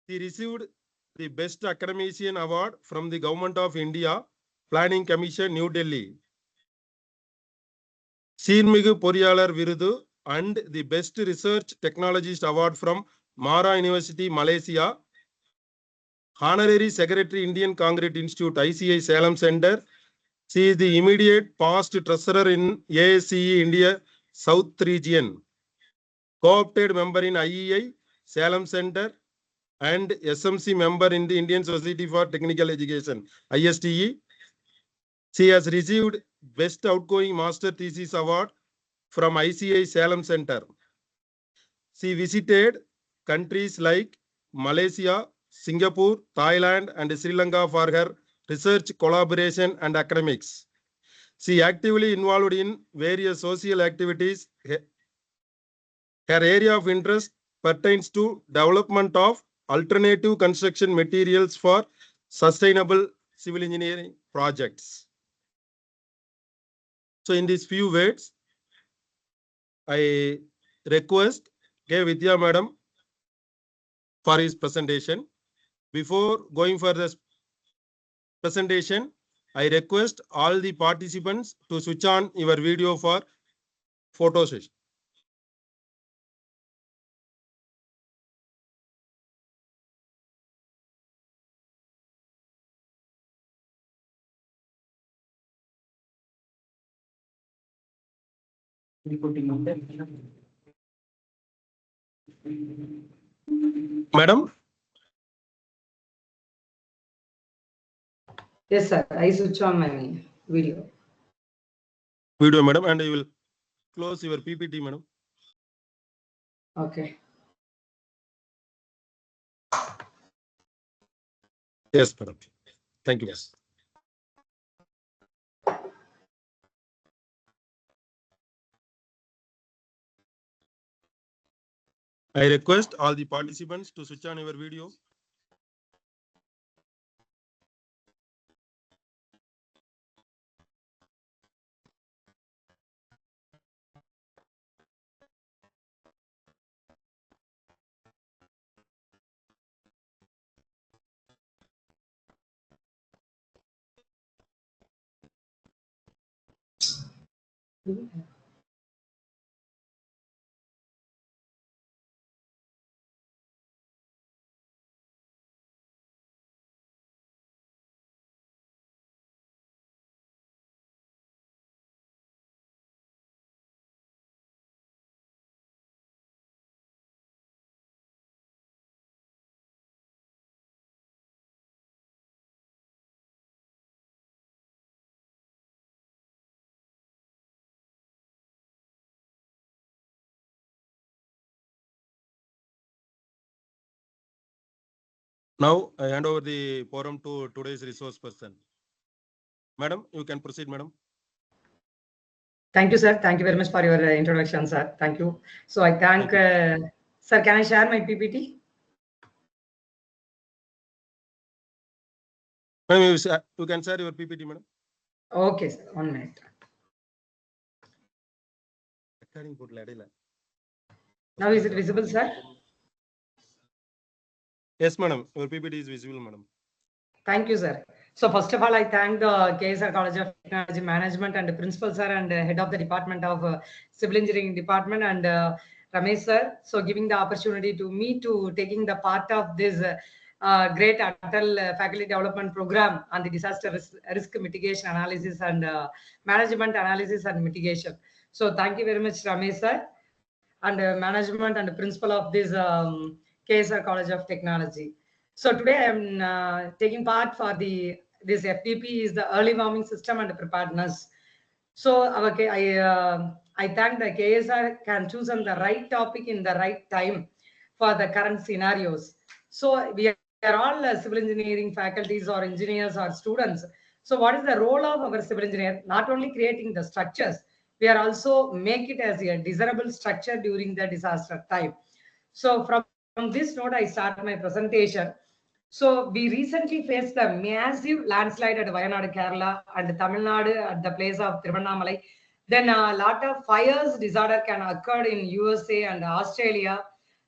He received the Best Academician Award from the Government of India, Planning Commission, New Delhi. Sirmigu Poriyalar Virudu and the Best Research Technologist Award from Mara University, Malaysia. Honorary Secretary, Indian Concrete Institute, ICI Salem Center. She is the immediate past treasurer in ASCE India South Region. Co-opted member in IEI Salem Center and SMC member in the Indian Society for Technical Education, ISTE. She has received Best Outgoing Master Thesis Award from ICI Salem Center. She visited countries like Malaysia, Singapore, Thailand, and Sri Lanka for her research collaboration and academics. She actively involved in various social activities. Her area of interest pertains to development of alternative construction materials for sustainable civil engineering projects. So in these few words, I request K. Vidya Madam for his presentation. Before going for this presentation, I request all the participants to switch on your video for photo session. Madam? Yes, sir. I switch on my video. Video, madam, and you will close your PPT, madam. Okay. Yes, madam. Thank you. Yes. I request all the participants to switch on your video. Now I hand over the forum to today's resource person. Madam, you can proceed, madam. Thank you, sir. Thank you very much for your introduction, sir. Thank you. So I thank, sir, can I share my PPT? Madam, you can share your PPT, madam. Okay, sir. 1 minute. Now is it visible, sir? Yes, madam. Your PPT is visible, madam. Thank you, sir. So first of all, I thank the K.S.R. College of Technology Management and the principal, sir, and head of the department of Civil Engineering Department, and Ramesh, sir. So giving the opportunity to me to taking the part of this great Atal faculty development program on the disaster risk mitigation analysis and management analysis and mitigation. So thank you very much, Ramesh, sir, and management and principal of this K.S.R. College of Technology. So today I am taking part for this FDP is the early warning system and preparedness. So I thank the KSR can choose on the right topic in the right time for the current scenarios. So we are all civil engineering faculties or engineers or students. So what is the role of our civil engineer? Not only creating the structures, we are also make it as a desirable structure during the disaster time. So from this note, I start my presentation. So we recently faced a massive landslide at Wayanad, Kerala, and Tamil Nadu at the place of Tiruvannamalai. Then a lot of fires disaster can occur in USA and Australia.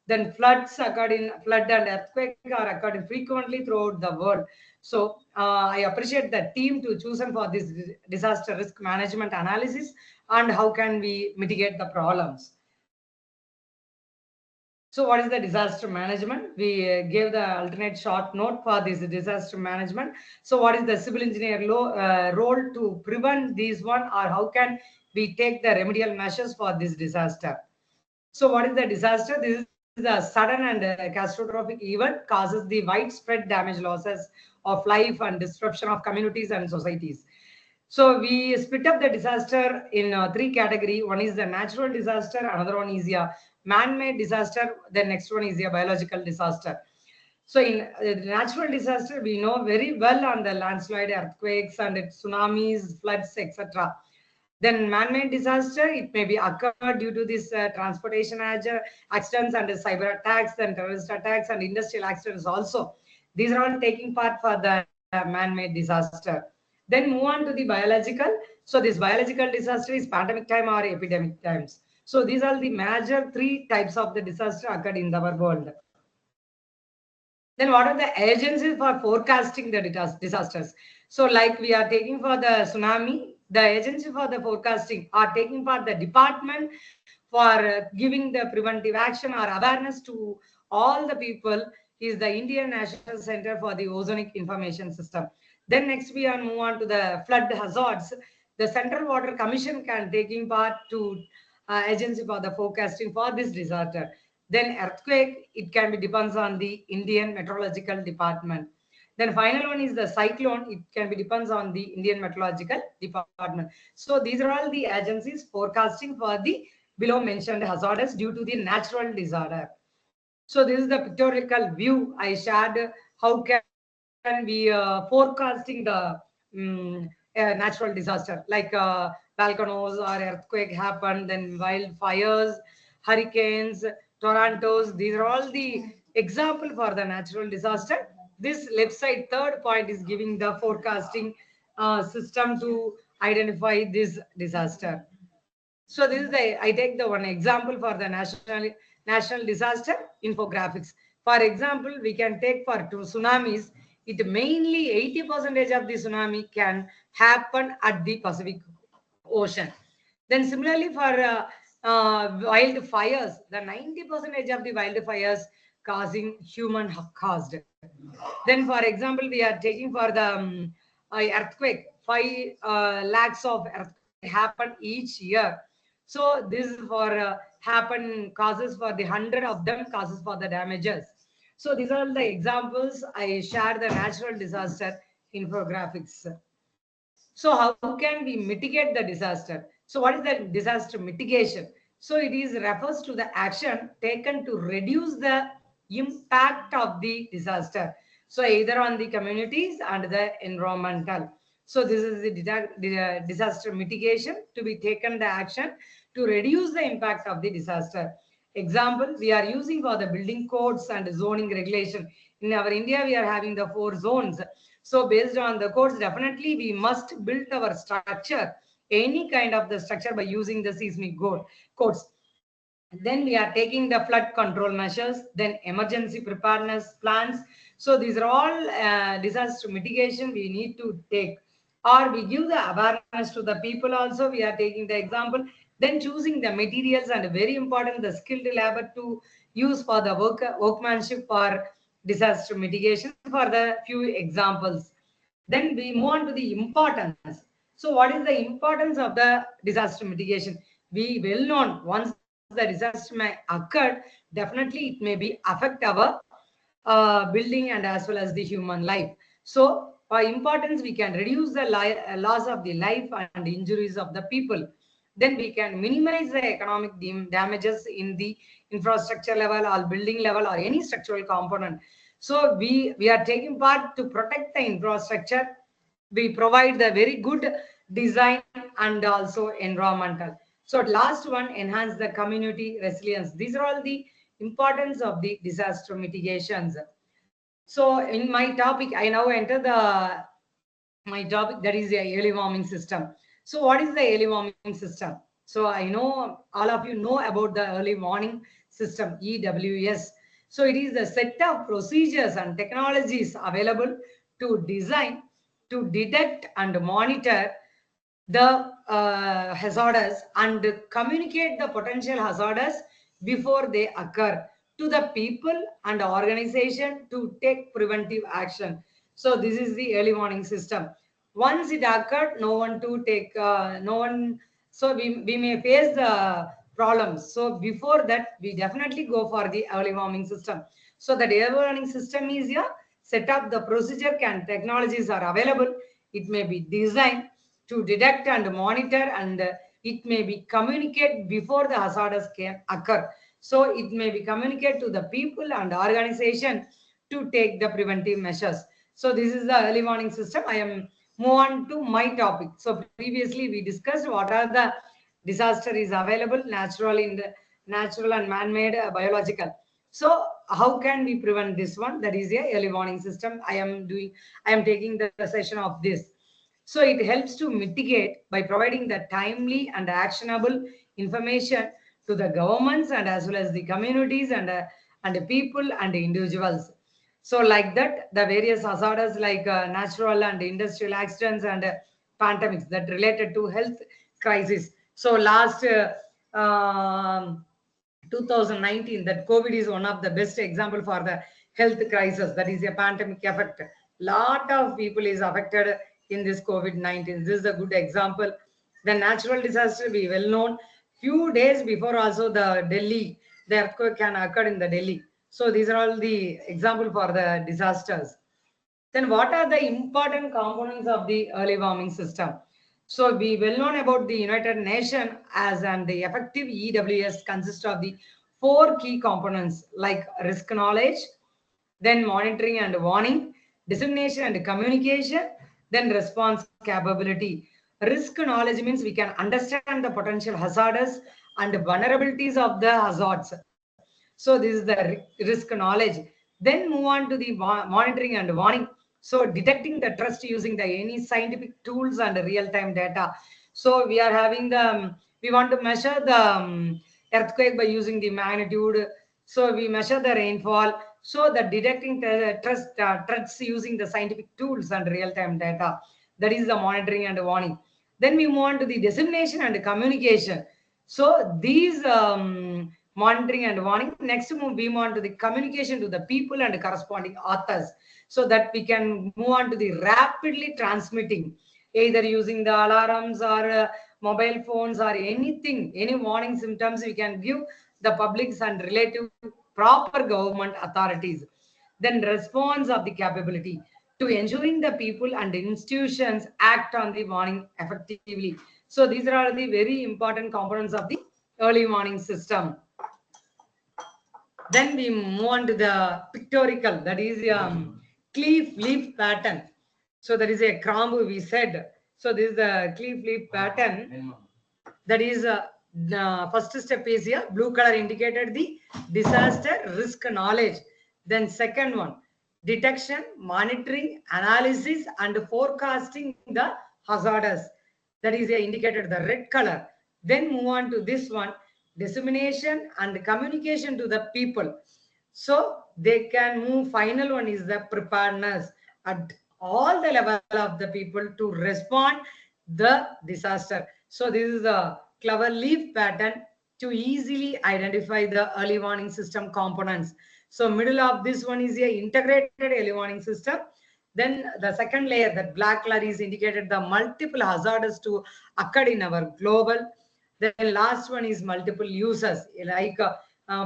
Then floods occurred in flood and earthquake are occurred frequently throughout the world. So I appreciate the team to chosen for this disaster risk management analysis and how can we mitigate the problems. So what is the disaster management? We gave the alternate short note for this disaster management. So what is the civil engineer role to prevent this one, or how can we take the remedial measures for this disaster? So what is the disaster? This is a sudden and catastrophic event causes the widespread damage, losses of life and disruption of communities and societies. So we split up the disaster in three categories. One is the natural disaster, another one is a man-made disaster, the next one is a biological disaster. So in natural disaster, we know very well on the landslide, earthquakes and tsunamis, floods, etc. Then man-made disaster, it may be occurred due to this transportation accidents and cyber attacks and terrorist attacks and industrial accidents also. These are all taking part for the man-made disaster. Then move on to the biological. So this biological disaster is pandemic time or epidemic times. So these are the major three types of the disaster occurred in our world. Then what are the agencies for forecasting the disasters? So like we are taking for the tsunami, the agency for the forecasting are taking part the department for giving the preventive action or awareness to all the people is the Indian National Center for the Ozonic Information System. Then next we are move on to the flood hazards. The Central Water Commission can taking part to agency for the forecasting for this disaster. Then earthquake, it can be depends on the Indian Meteorological Department. Then final one is the cyclone. It can be depends on the Indian Meteorological Department. So these are all the agencies forecasting for the below mentioned hazards due to the natural disaster. So this is the pictorial view I shared. How can we forecasting the natural disaster like volcanoes or earthquake happen, then wildfires, hurricanes, tornadoes. These are all the example for the natural disaster. This left side third point is giving the forecasting system to identify this disaster. So this is the I take the one example for the national disaster infographics. For example, we can take for two tsunamis. It mainly 80% of the tsunami can happen at the Pacific Ocean. Then similarly for wildfires, the 90% of the wildfires causing human caused. Then for example, we are taking for the earthquake, 5 lakhs of earthquake happen each year. So this is for happen causes for the 100 of them causes for the damages. So these are the examples I share the natural disaster infographics. So how can we mitigate the disaster? So what is the disaster mitigation? So it is refers to the action taken to reduce the impact of the disaster. So either on the communities and the environmental. So this is the disaster mitigation to be taken the action to reduce the impact of the disaster. Example, we are using for the building codes and zoning regulation. In our India, we are having the 4 zones. So based on the codes, definitely we must build our structure, any kind of the structure by using the seismic codes. Then we are taking the flood control measures, then emergency preparedness plans. So these are all disaster mitigation we need to take. Or we give the awareness to the people also. We are taking the example. Then choosing the materials and very important, the skilled labor to use for the workmanship for disaster mitigation for the few examples. Then we move on to the importance. So what is the importance of the disaster mitigation? We well known once the disaster may occur, definitely it may be affect our building and as well as the human life. So by importance, we can reduce the loss of the life and injuries of the people. Then we can minimize the economic damages in the infrastructure level or building level or any structural component. So we are taking part to protect the infrastructure. We provide the very good design and also environmental. So last one, enhance the community resilience. These are all the importance of the disaster mitigations. So in my topic, I now enter the my topic, that is the early warming system. So what is the early warming system? So I know all of you know about the early warning system, EWS. So it is a set of procedures and technologies available to design, to detect and monitor the hazards and communicate the potential hazards before they occur to the people and organization to take preventive action. So this is the early warning system. Once it occurred, no one to take, no one, so we may face the problems. So before that, we definitely go for the early warning system. So that early warning system is a set up the procedure can technologies are available. It may be designed to detect and monitor, and it may be communicate before the hazards can occur. So it may be communicate to the people and organization to take the preventive measures. So this is the early warning system. I am move on to my topic. So previously we discussed what are the disaster is available, natural in the natural and man-made, biological. So how can we prevent this one? That is a early warning system. I am taking the session of this. So it helps to mitigate by providing the timely and actionable information to the governments and as well as the communities and the people and the individuals. So like that, the various hazards like natural and industrial accidents and pandemics that related to health crisis. So last 2019, that COVID is one of the best example for the health crisis. That is a pandemic effect. Lot of people is affected in this COVID-19. This is a good example. The natural disaster, we well known. Few days before also the earthquake can occur in the Delhi. So these are all the example for the disasters. Then what are the important components of the early warning system? So we well known about the United Nations as and the effective EWS consists of the 4 key components like risk knowledge, then monitoring and warning, dissemination and communication, then response capability. Risk knowledge means we can understand the potential hazards and vulnerabilities of the hazards. So this is the risk knowledge. Then move on to the monitoring and warning. So detecting the trust using the any scientific tools and real-time data. So we are having the, we want to measure the earthquake by using the magnitude. So we measure the rainfall. So the detecting the trusts using the scientific tools and real-time data. That is the monitoring and warning. Then we move on to the dissemination and communication. So these monitoring and warning. Next we move on to the communication to the people and corresponding authors, so that we can move on to the rapidly transmitting, either using the alarms or mobile phones or anything, any warning symptoms we can give the publics and relative proper government authorities. Then response of the capability to ensuring the people and institutions act on the warning effectively. So these are all the very important components of the early warning system. Then we move on to the pictorial, that is cleaf leaf pattern. So that is a crumb we said. So this is the cleaf leaf pattern. That is the first step is here, blue color indicated the disaster risk knowledge. Then second one, detection, monitoring, analysis and forecasting the hazards. That is indicated the red color. Then move on to this one, dissemination and communication to the people. So they can move. Final one is the preparedness at all the level of the people to respond the disaster. So this is a clever leaf pattern to easily identify the early warning system components. So middle of this one is a integrated early warning system. Then the second layer, that black color is indicated the multiple hazards to occur in our global. Then last one is multiple users like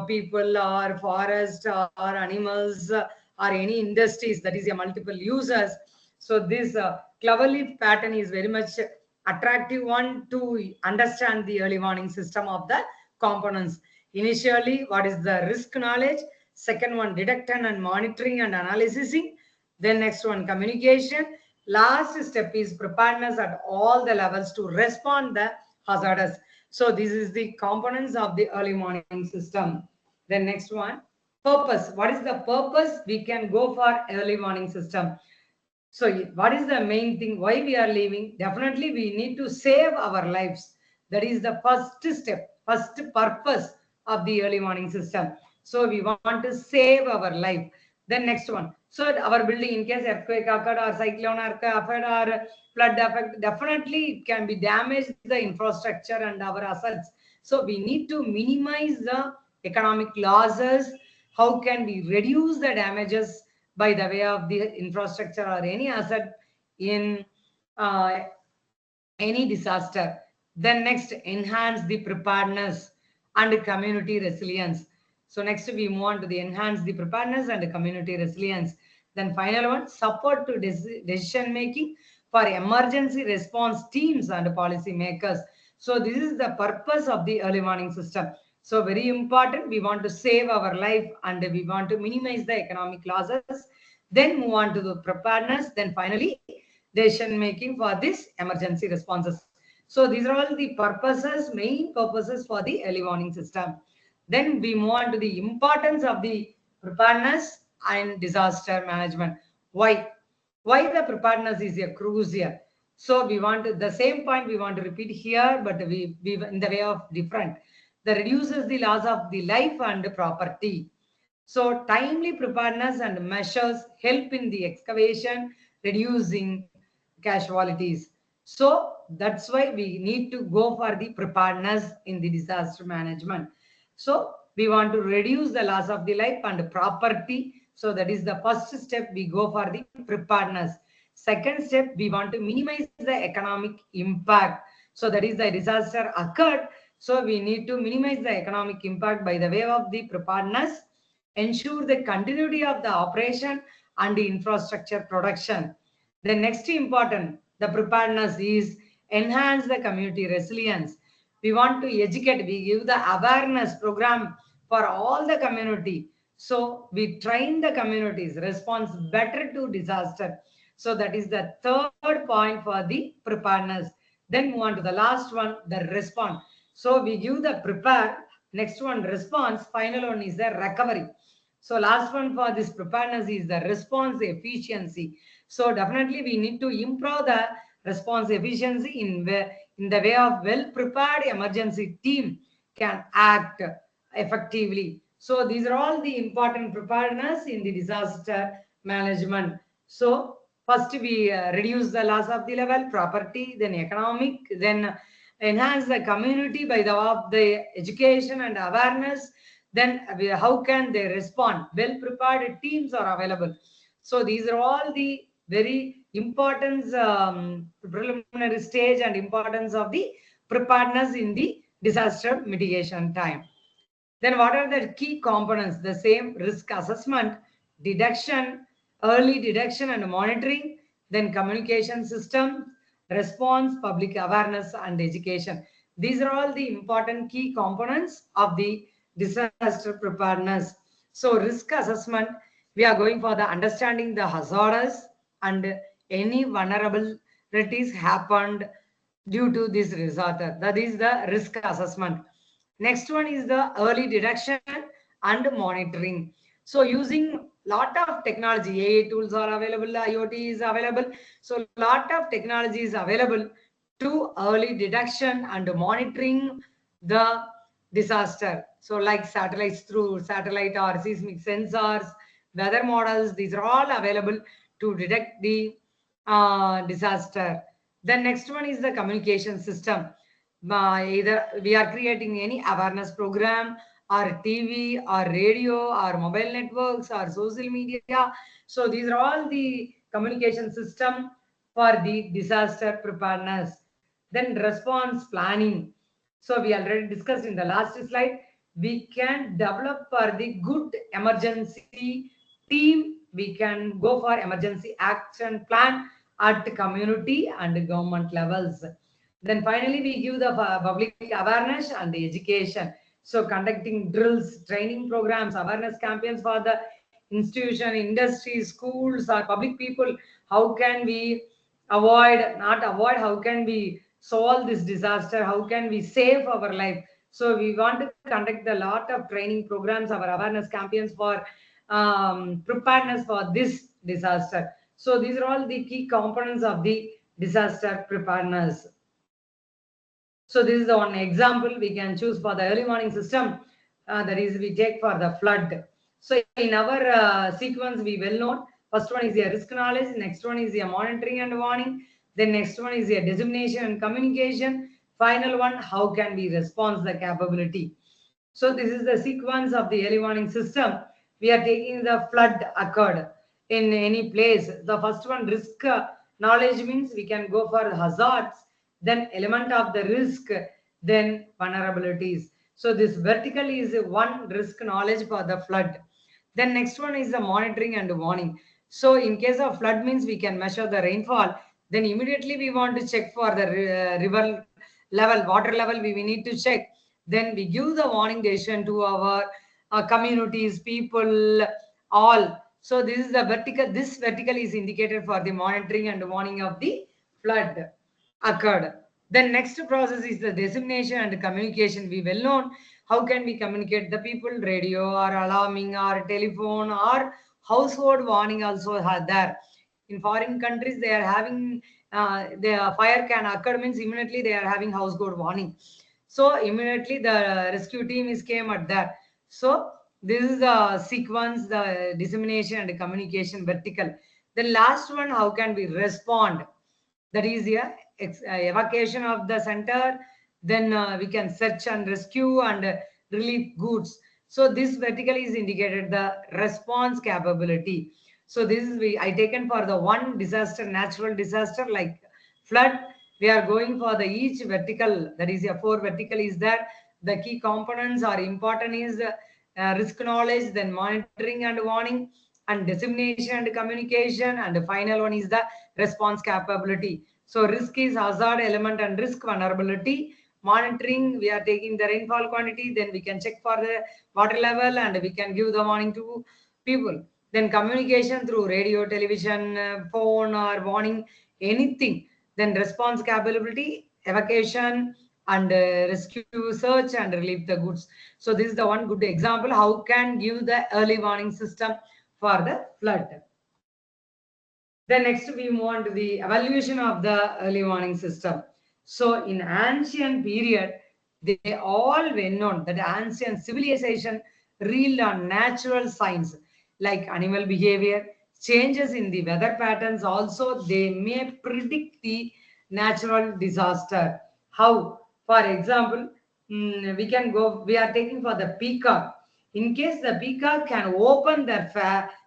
people or forest or animals or any industries, that is a multiple users. So this clever leaf pattern is very much attractive one to understand the early warning system of the components. Initially, what is the risk knowledge? Second one, detection and monitoring and analyzing. Then next one, communication. Last step is preparedness at all the levels to respond the hazardous. So this is the components of the early warning system. Then next one, purpose. What is the purpose? We can go for early warning system. So what is the main thing? Why we are leaving? Definitely we need to save our lives. That is the first step, first purpose of the early warning system. So we want to save our life. Then next one. So our building, in case earthquake occurred or cyclone occurred or flood effect, definitely it can be damaged the infrastructure and our assets. So we need to minimize the economic losses. How can we reduce the damages by the way of the infrastructure or any asset in uh, any disaster? Then next, enhance the preparedness and community resilience. So next we move on to the enhance the preparedness and community resilience. Then final one, support to decision making for emergency response teams and policy makers. So this is the purpose of the early warning system. So very important, we want to save our life and we want to minimize the economic losses. Then move on to the preparedness. Then finally, decision making for this emergency responses. So these are all the purposes, main purposes for the early warning system. Then we move on to the importance of the preparedness and disaster management. Why? Why the preparedness is a crucial? So we want to, the same point we want to repeat here, but we in the way of different. That reduces the loss of the life and property. So timely preparedness and measures help in the excavation, reducing casualties. So that's why we need to go for the preparedness in the disaster management. So we want to reduce the loss of the life and property. So that is the first step, we go for the preparedness. Second step, we want to minimize the economic impact. So that is the disaster occurred. So we need to minimize the economic impact by the way of the preparedness, ensure the continuity of the operation and the infrastructure production. The next important, the preparedness is enhance the community resilience. We want to educate, we give the awareness program for all the community. So we train the communities, response better to disaster. So that is the third point for the preparedness. Then move on to the last one, the response. So we give the prepare, next one response, final one is the recovery. So last one for this preparedness is the response efficiency. So definitely we need to improve the response efficiency in the way of well-prepared emergency team can act effectively. So these are all the important preparedness in the disaster management. So first we reduce the loss of the level, property, then economic, then enhance the community by the of the education and awareness. Then how can they respond? Well-prepared teams are available. So these are all the very important preliminary stage and importance of the preparedness in the disaster mitigation time. Then what are the key components? The same risk assessment, detection, early detection and monitoring, then communication system, response, public awareness and education. These are all the important key components of the disaster preparedness. So risk assessment, we are going for the understanding the hazards and any vulnerabilities happened due to this disaster. That is the risk assessment. Next one is the early detection and monitoring. So using lot of technology, AI tools are available, IoT is available. So lot of technology is available to early detection and monitoring the disaster. So like satellites, through satellite or seismic sensors, weather models, these are all available to detect the disaster. The next one is the communication system. Either we are creating any awareness program or TV or radio or mobile networks or social media. So these are all the communication system for the disaster preparedness. Then response planning. So we already discussed in the last slide. We can develop for the good emergency team. We can go for emergency action plan at community and government levels. Then finally, we give the public awareness and the education. So conducting drills, training programs, awareness campaigns for the institution, industry, schools, or public people. How can we avoid, not avoid, how can we solve this disaster? How can we save our life? So we want to conduct a lot of training programs, our awareness campaigns for preparedness for this disaster. So these are all the key components of the disaster preparedness. So this is the one example we can choose for the early warning system. that is we take for the flood. So in our sequence, we well known. First one is a risk knowledge. Next one is a monitoring and warning. Then next one is a dissemination and communication. Final one, how can we respond the capability? So this is the sequence of the early warning system. We are taking the flood occurred in any place. The first one, risk knowledge, means we can go for hazards, then element of the risk, then vulnerabilities. So this vertical is one risk knowledge for the flood. Then next one is the monitoring and warning. So in case of flood means we can measure the rainfall. Then immediately we want to check for the river level, water level, we need to check. Then we give the warning decision to our communities, people, all. So this is the vertical. This vertical is indicated for the monitoring and warning of the flood occurred. Then next process is the dissemination and communication. We well known how can we communicate the people, radio or alarming or telephone or household warning also are there. In foreign countries, they are having the fire can occur means immediately they are having household warning. So immediately the rescue team is came at that. So this is the sequence, the dissemination and communication vertical. The last one, how can we respond? That is evacuation of the center. Then we can search and rescue and relieve goods. So this vertical is indicated the response capability. So this is I taken for the one disaster, natural disaster like flood. We are going for the each vertical, that is a four vertical is there. The key components are important is risk knowledge, then monitoring and warning, and dissemination and communication, and the final one is the response capability. So risk is hazard element and risk vulnerability. Monitoring, we are taking the rainfall quantity, then we can check for the water level and we can give the warning to people. Then communication through radio, television, phone or warning, anything. Then response capability, evacuation and rescue, search and relieve the goods. So this is the one good example how can give the early warning system for the flood. Then next we move on to the evaluation of the early warning system. So in ancient period, they all were known that ancient civilization relied on natural signs like animal behavior, changes in the weather patterns. Also, they may predict the natural disaster. How? For example, we can go. We are taking for the peacock. In case the peacock can open their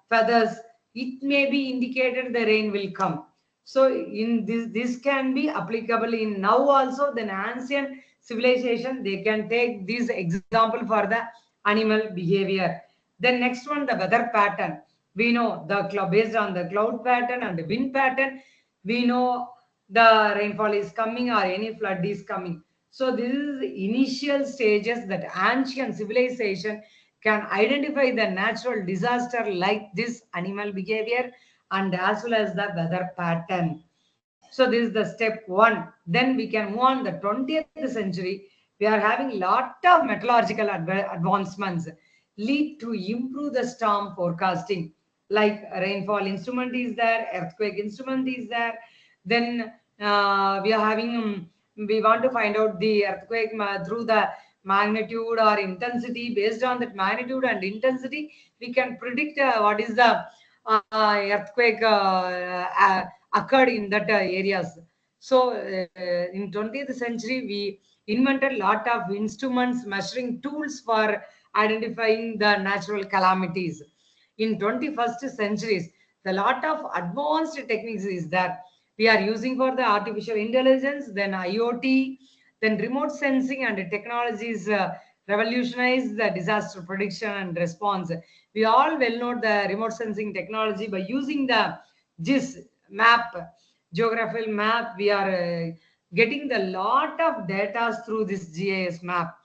feathers, it may be indicated the rain will come. So in this can be applicable in now also. Then ancient civilization, they can take this example for the animal behavior. Then next one, the weather pattern. We know the based on the cloud pattern and the wind pattern, we know the rainfall is coming or any flood is coming. So this is the initial stages that ancient civilization can identify the natural disaster like this animal behavior and as well as the weather pattern. So this is the step one. Then we can move on the 20th century. We are having lot of metallurgical advancements lead to improve the storm forecasting. Like rainfall instrument is there, earthquake instrument is there. Then we are having we want to find out the earthquake through the magnitude or intensity. Based on that magnitude and intensity, we can predict what is the earthquake occurred in that areas. So in 20th century, we invented lot of instruments, measuring tools for identifying the natural calamities. In 21st centuries, the lot of advanced techniques is that we are using for the artificial intelligence, then IoT, then remote sensing and technologies revolutionize the disaster prediction and response. We all well know the remote sensing technology by using the GIS map, geographical map. We are getting the lot of data through this GIS map.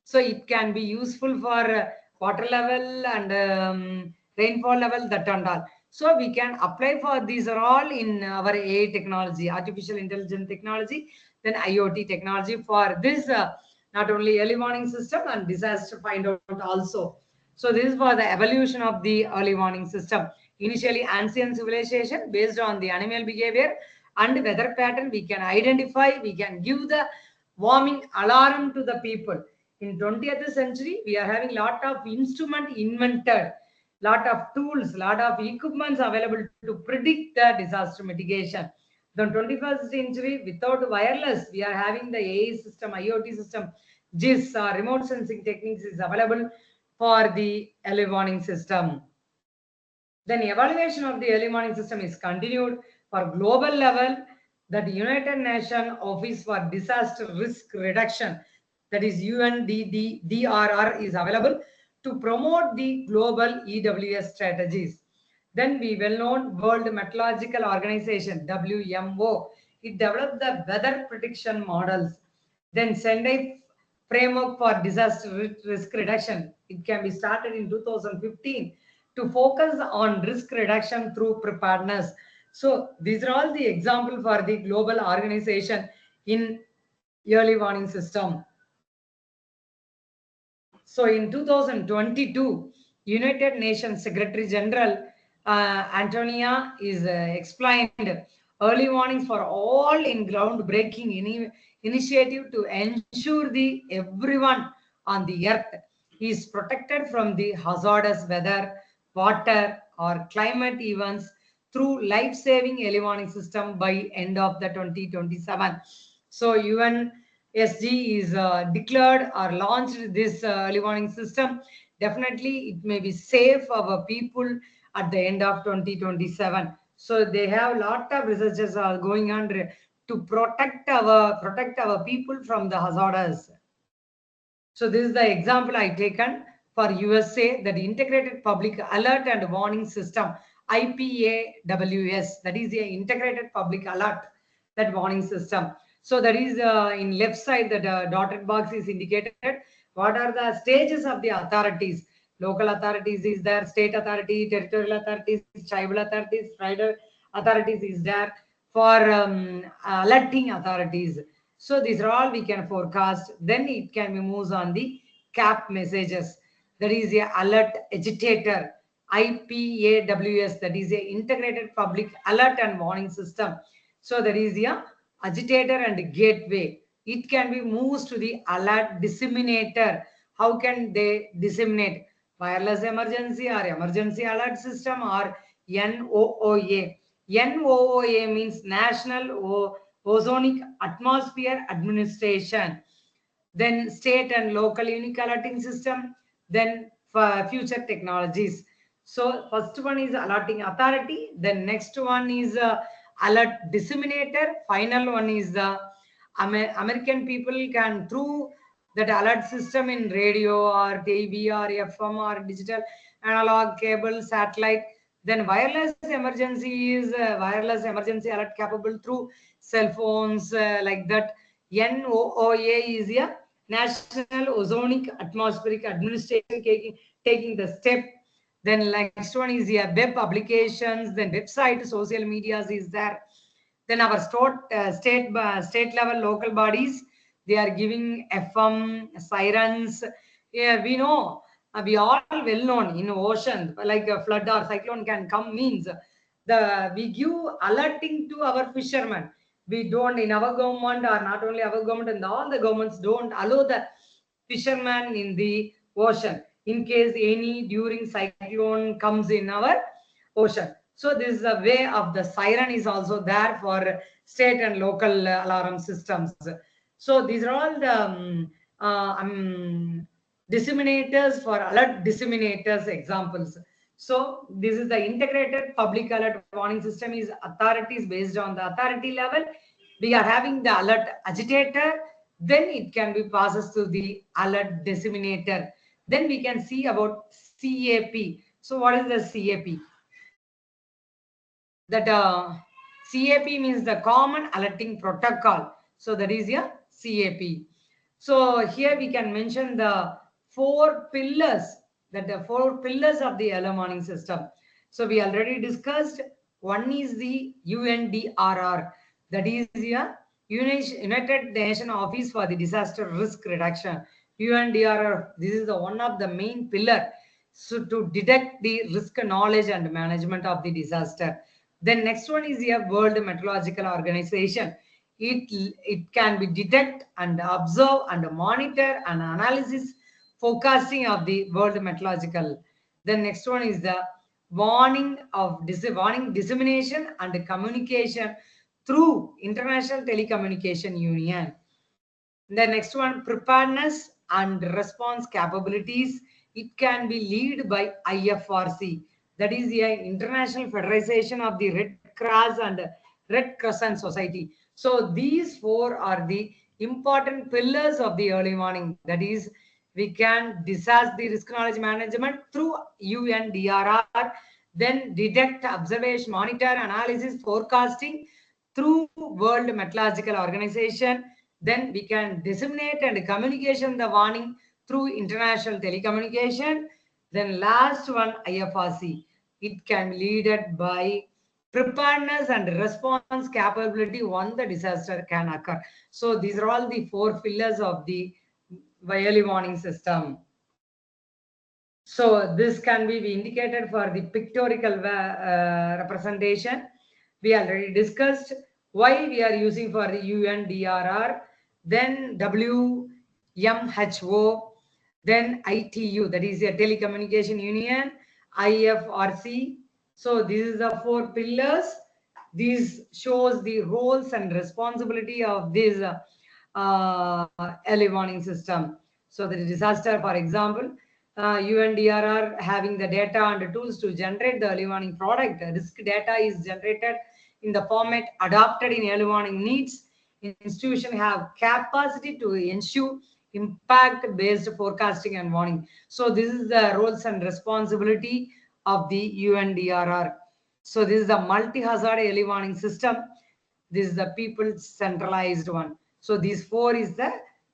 So it can be useful for water level and rainfall level, that and all. So we can apply for these are all in our AI technology, artificial intelligence technology, then IoT technology for this not only early warning system and disaster find out also. So this is for the evolution of the early warning system. Initially, ancient civilization based on the animal behavior and weather pattern, we can identify, we can give the warming alarm to the people. In 20th century, we are having lot of instrument invented, lot of tools, lot of equipments available to predict the disaster mitigation. The 21st century, without wireless, we are having the AI system, IoT system, GIS, remote sensing techniques is available for the early warning system. Then evaluation of the early warning system is continued for global level. That the United Nations Office for Disaster Risk Reduction, that is UNDDRR, is available to promote the global EWS strategies. Then the well-known World Meteorological Organization, WMO, it developed the weather prediction models. Then Sendai framework for disaster risk reduction, it can be started in 2015 to focus on risk reduction through preparedness. So these are all the example for the global organization in early warning system. So in 2022, United Nations Secretary General Antonia is explained early warnings for all in groundbreaking initiative to ensure the everyone on the earth is protected from the hazardous weather, water or climate events through life-saving early warning system by end of the 2027. So UNSG is declared or launched this early warning system. Definitely, it may be safe for our people at the end of 2027. So they have a lot of researches are going on to protect our people from the hazards. So this is the example I taken for USA, that Integrated Public Alert and Warning System, IPAWS, that is the Integrated Public Alert, that warning system. So that is in left side, the dotted box is indicated. What are the stages of the authorities? Local authorities is there, state authority, territorial authorities, tribal authorities, tribal authorities is there, for alerting authorities. So these are all we can forecast. Then it can be moves on the CAP messages. That is a alert agitator, IPAWS. That is a integrated public alert and warning system. So there is a agitator and gateway. It can be moves to the alert disseminator. How can they disseminate? Wireless emergency or emergency alert system or NOOA. NOOA means National Ozonic Atmosphere Administration. Then state and local unique alerting system. Then for future technologies. So first one is alerting authority. Then next one is alert disseminator. Final one is the American people can through that alert system in radio or TV or FM or digital, analog, cable, satellite. Then wireless emergency is wireless emergency alert capable through cell phones, like that. NOOA is a National Ozonic Atmospheric Administration taking the step. Then next one is a web applications, then website, social medias is there. Then our state level local bodies, they are giving FM sirens. Yeah, we know, we all well known in ocean, like a flood or cyclone can come means we give alerting to our fishermen. We don't, in our government, or not only our government, and all the governments don't allow the fishermen in the ocean in case any during cyclone comes in our ocean. So this is a way of the siren is also there for state and local alarm systems. So these are all the disseminators for alert disseminators examples. So this is the integrated public alert warning system is authorities based on the authority level. We are having the alert agitator. Then it can be passes to the alert disseminator. Then we can see about CAP. So what is the CAP? That CAP means the Common Alerting Protocol. So that is a CAP. So here we can mention the four pillars, that the four pillars of the early warning system. So we already discussed. One is the UNDRR, that is the United Nations Office for the Disaster Risk Reduction. UNDRR, this is the one of the main pillar, so to detect the risk knowledge and management of the disaster. Then next one is the World Meteorological Organization. it can be detect and observe and monitor and analysis forecasting of the world meteorological. The next one is the warning dissemination and communication through International Telecommunication Union. The next one, preparedness and response capabilities. It can be led by IFRC, that is the International Federation of the Red Cross and Red Crescent Society. So these four are the important pillars of the early warning. That is, we can disaster the risk knowledge management through UNDRR, then detect, observation, monitor, analysis, forecasting through World Meteorological Organization. Then we can disseminate and communication the warning through international telecommunication. Then last one, IFRC. It can be led by preparedness and response capability when the disaster can occur. So these are all the four pillars of the early warning system. So this can be indicated for the pictorial representation. We already discussed why we are using for the UNDRR, then WMHO, then ITU, that is a telecommunication union, IFRC. So this is the four pillars. This shows the roles and responsibility of this early warning system. So the disaster, for example, UNDRR having the data and tools to generate the early warning product. Risk data is generated in the format adopted in early warning needs. Institutions have capacity to ensure impact-based forecasting and warning. So this is the roles and responsibility of the UNDRR. So this is a multi-hazard early warning system. This is the people centralized one. So these four is the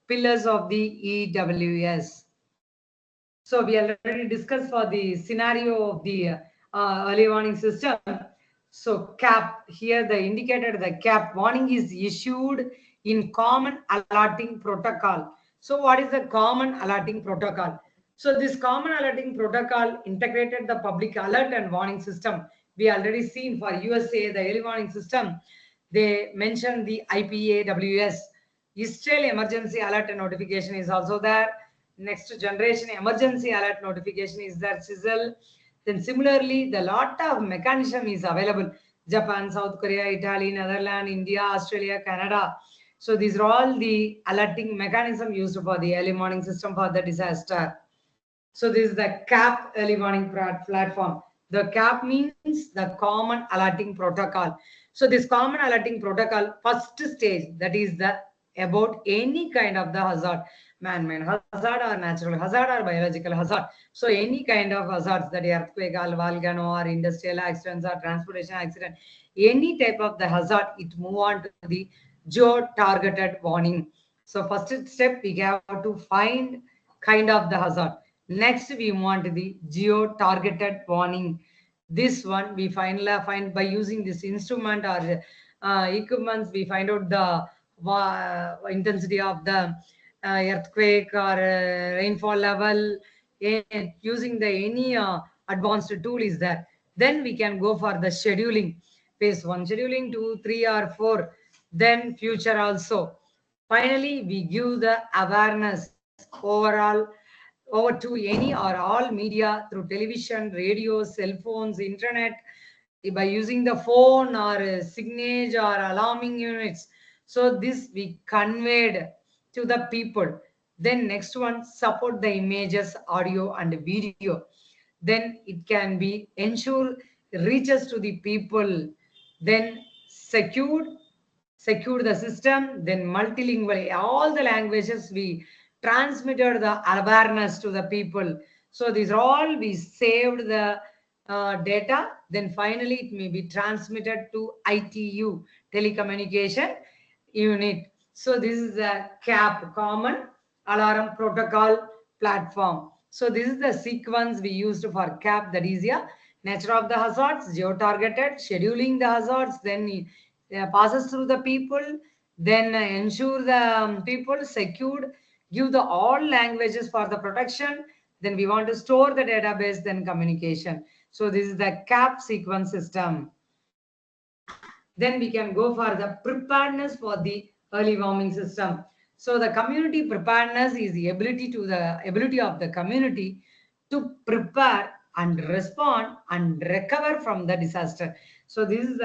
pillars of the EWS. So we already discussed for the scenario of the early warning system. So CAP, here the indicated the CAP warning is issued in common alerting protocol. So what is the common alerting protocol? So this common alerting protocol integrated the public alert and warning system. We already seen for USA, the early warning system, they mentioned the IPAWS. Israel emergency alert and notification is also there. Next generation emergency alert notification is there, CISL. Then similarly, the lot of mechanism is available. Japan, South Korea, Italy, Netherlands, India, Australia, Canada. So these are all the alerting mechanism used for the early warning system for the disaster. So this is the CAP early warning platform. The CAP means the common alerting protocol. So this common alerting protocol, first stage, that is the about any kind of the hazard, man-made hazard or natural hazard or biological hazard. So any kind of hazards, that earthquake or volcano or industrial accidents or transportation accident, any type of the hazard, it move on to the geo-targeted warning. So first step, we have to find kind of the hazard. Next, we want the geo-targeted warning. This one we find by using this instrument or equipments, we find out the intensity of the earthquake or rainfall level. Using the any advanced tool is there. Then we can go for the scheduling. Phase 1 scheduling, 2, 3 or 4. Then future also. Finally, we give the awareness overall over to any or all media through television, radio, cell phones, internet, by using the phone or signage or alarming units. So this we conveyed to the people. Then next one, support the images, audio and video. Then it can be ensure reaches to the people. Then secure the system, then multilingual, all the languages we transmitted the awareness to the people. So these are all we saved the data. Then finally it may be transmitted to ITU, telecommunication unit. So this is the CAP, common alarm protocol platform. So this is the sequence we used for CAP, that is a nature of the hazards, geo-targeted, scheduling the hazards, then passes through the people, then ensure the people secured, give the all languages for the protection, then we want to store the database, then communication. So this is the CAP sequence system. Then we can go for the preparedness for the early warning system. So the community preparedness is the ability of the community to prepare and respond and recover from the disaster. So this is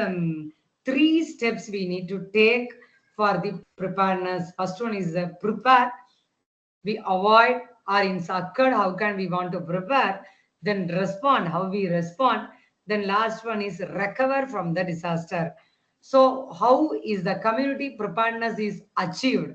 three steps we need to take for the preparedness. First one is prepare, we avoid, or in occurred, how can we want to prepare, then respond, how we respond, then last one is recover from the disaster. So how is the community preparedness is achieved?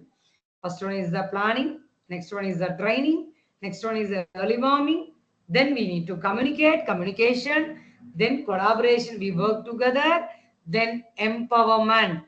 First one is the planning, next one is the training, next one is the early warming, then we need to communication, then collaboration, we work together, then empowerment.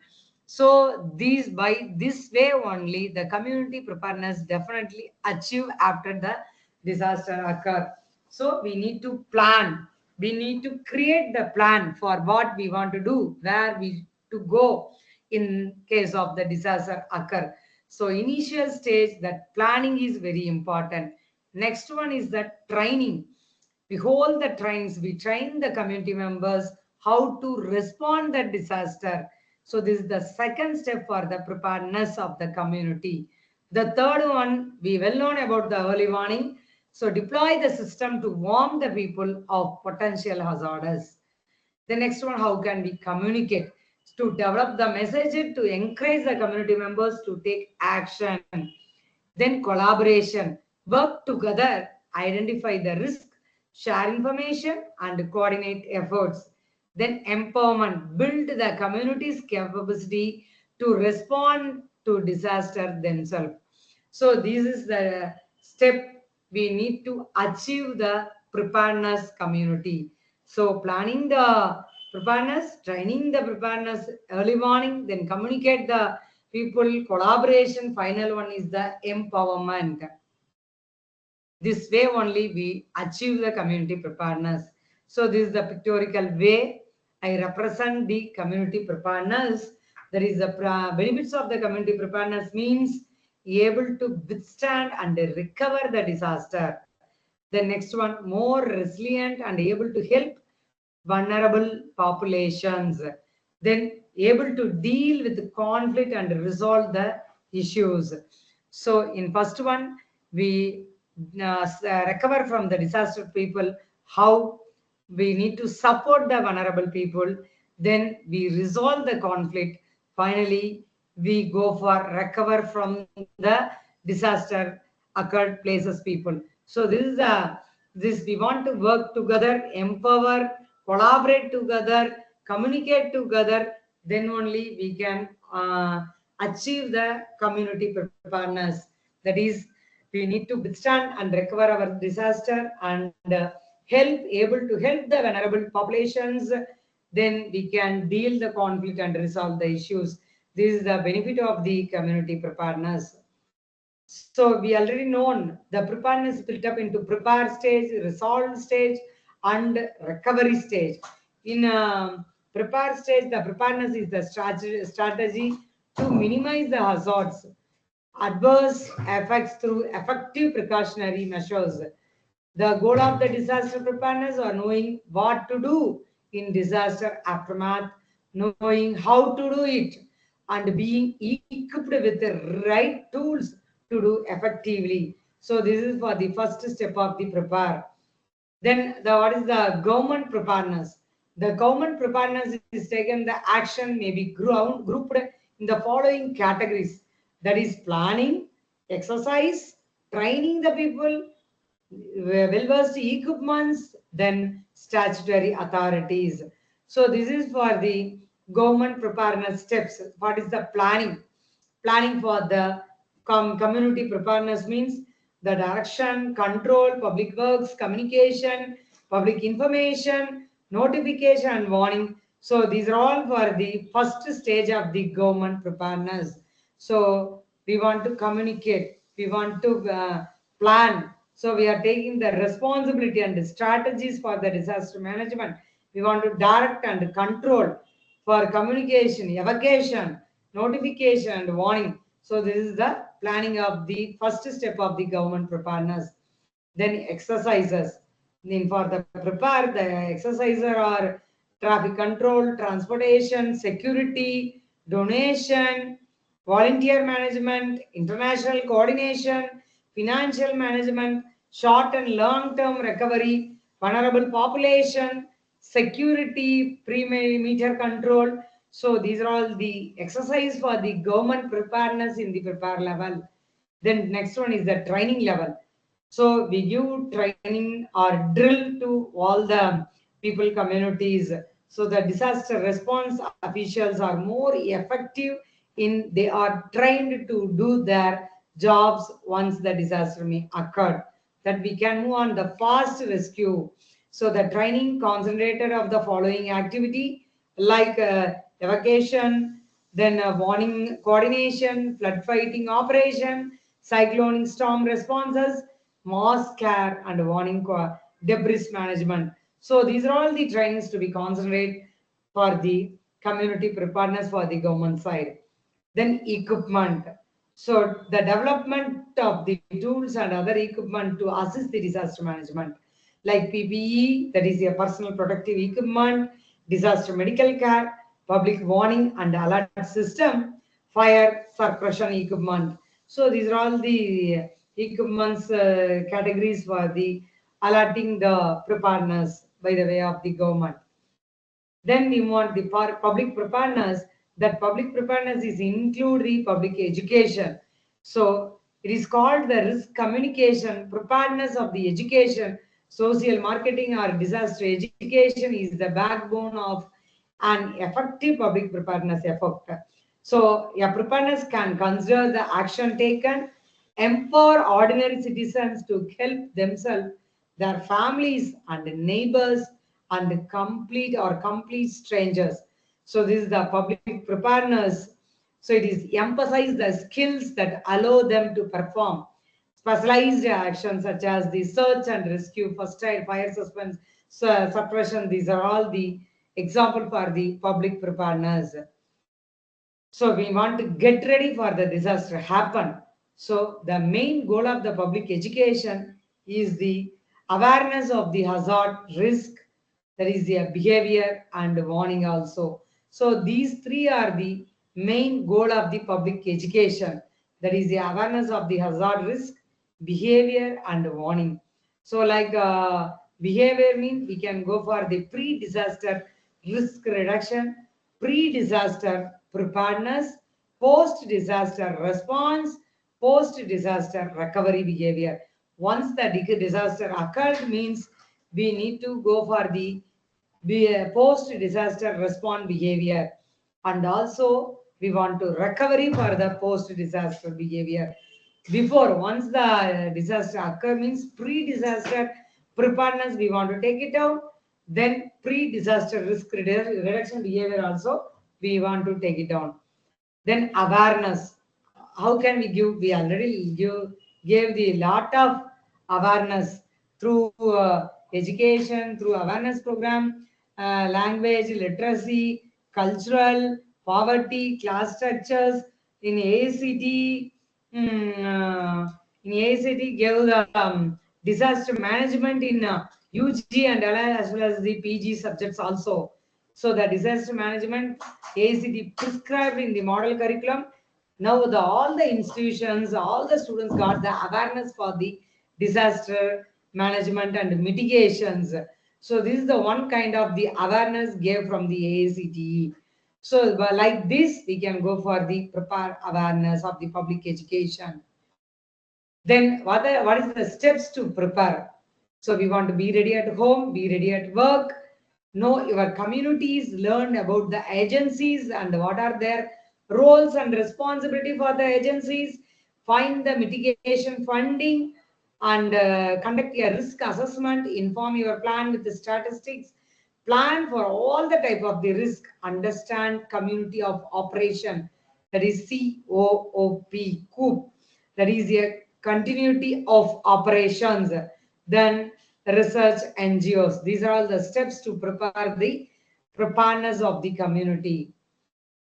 So these, by this way only, the community preparedness definitely achieve after the disaster occur. So we need to plan. We need to create the plan for what we want to do, where we to go in case of the disaster occur. So initial stage, that planning is very important. Next one is the training. We hold the trains, we train the community members how to respond the disaster. So this is the second step for the preparedness of the community. The third one, we well known about the early warning. So deploy the system to warn the people of potential hazards. The next one, how can we communicate? To develop the message to encourage the community members to take action. Then collaboration, work together, identify the risk, share information, and coordinate efforts. Then empowerment, build the community's capacity to respond to disaster themselves. So this is the step we need to achieve the preparedness community. So planning the preparedness, training the preparedness, early warning, then communicate the people, collaboration. Final one is the empowerment. This way only we achieve the community preparedness. So this is the pictorial way I represent the community preparedness. There is the benefits of the community preparedness means able to withstand and recover the disaster. The next one, more resilient and able to help vulnerable populations. Then able to deal with conflict and resolve the issues. So in first one, we recover from the disaster people, how we need to support the vulnerable people, then we resolve the conflict, finally we go for recover from the disaster occurred places people. So this is this we want to work together, empower, collaborate together, communicate together, then only we can achieve the community preparedness. That is, we need to withstand and recover our disaster and able to help the vulnerable populations. Then we can deal the conflict and resolve the issues. This is the benefit of the community preparedness. So we already known the preparedness split up into prepare stage, resolve stage, and recovery stage. In prepare stage, the preparedness is the strategy to minimize the hazards, adverse effects through effective precautionary measures. The goal of the disaster preparedness are knowing what to do in disaster aftermath, knowing how to do it, and being equipped with the right tools to do effectively. So this is for the first step of the prepare. Then what is the government preparedness? The government preparedness is taken, the action may be grouped in the following categories. That is planning, exercise, training the people, well-versed equipments, then statutory authorities. So this is for the government preparedness steps. What is the planning? Planning for the community preparedness means the direction, control, public works, communication, public information, notification, and warning. So these are all for the first stage of the government preparedness. So we want to communicate, we want to plan. So we are taking the responsibility and the strategies for the disaster management. We want to direct and control for communication, evacuation, notification, and warning. So this is the planning of the first step of the government preparedness. Then exercises. Then for the prepare, the exercises are traffic control, transportation, security, donation, volunteer management, international coordination, financial management, short and long-term recovery, vulnerable population, security, perimeter control. So these are all the exercise for the government preparedness in the prepare level. Then next one is the training level. So we give training or drill to all the people communities. So the disaster response officials are more effective in they are trained to do their jobs once the disaster may occur. That we can move on the fast rescue. So the training concentrated of the following activity like evacuation, then warning coordination, flood fighting operation, cyclonic storm responses, mass care, and warning debris management. So these are all the trainings to be concentrated for the community preparedness for the government side. Then equipment. So the development of the tools and other equipment to assist the disaster management, like PPE, that is a personal protective equipment, disaster medical care, public warning and alert system, fire suppression equipment. So these are all the equipments categories for the alerting the preparedness by the way of the government. Then we want the public preparedness. That public preparedness is include the public education. So it is called the risk communication preparedness of the education. Social marketing or disaster education is the backbone of an effective public preparedness effort. So a preparedness can consider the action taken, empower ordinary citizens to help themselves, their families and neighbors, and complete strangers. So this is the public preparedness. So it is emphasize the skills that allow them to perform specialized actions such as the search and rescue, first aid, fire suspense, suppression. These are all the example for the public preparedness. So we want to get ready for the disaster happen. So the main goal of the public education is the awareness of the hazard, risk, that is the behavior and warning also. So these three are the main goal of the public education. That is the awareness of the hazard, risk, behavior and warning. So like behavior means we can go for the pre-disaster risk reduction, pre-disaster preparedness, post-disaster response, post-disaster recovery behavior. Once the disaster occurred means we need to go for the post-disaster response behavior, and also we want to recovery for the post-disaster behavior. Before, once the disaster occur means pre-disaster preparedness we want to take it out, then pre-disaster risk reduction behavior also we want to take it down. Then awareness. How can we give? We already gave the lot of awareness through education, through awareness program, language, literacy, cultural, poverty, class structures. In ACT, in ACT gave the disaster management in UG and as well as the PG subjects also. So the disaster management ACT prescribed in the model curriculum. Now all the institutions, all the students got the awareness for the disaster management and mitigations. So this is the one kind of the awareness gave from the AACTE. So like this, we can go for the prepare awareness of the public education. Then what is the steps to prepare? So we want to be ready at home, be ready at work, know your communities, learn about the agencies and what are their roles and responsibility for the agencies, find the mitigation funding and conduct a risk assessment, inform your plan with the statistics, plan for all the type of the risk, understand community of operation, that is COOP, that is a continuity of operations. Then research NGOs. These are all the steps to prepare the preparedness of the community.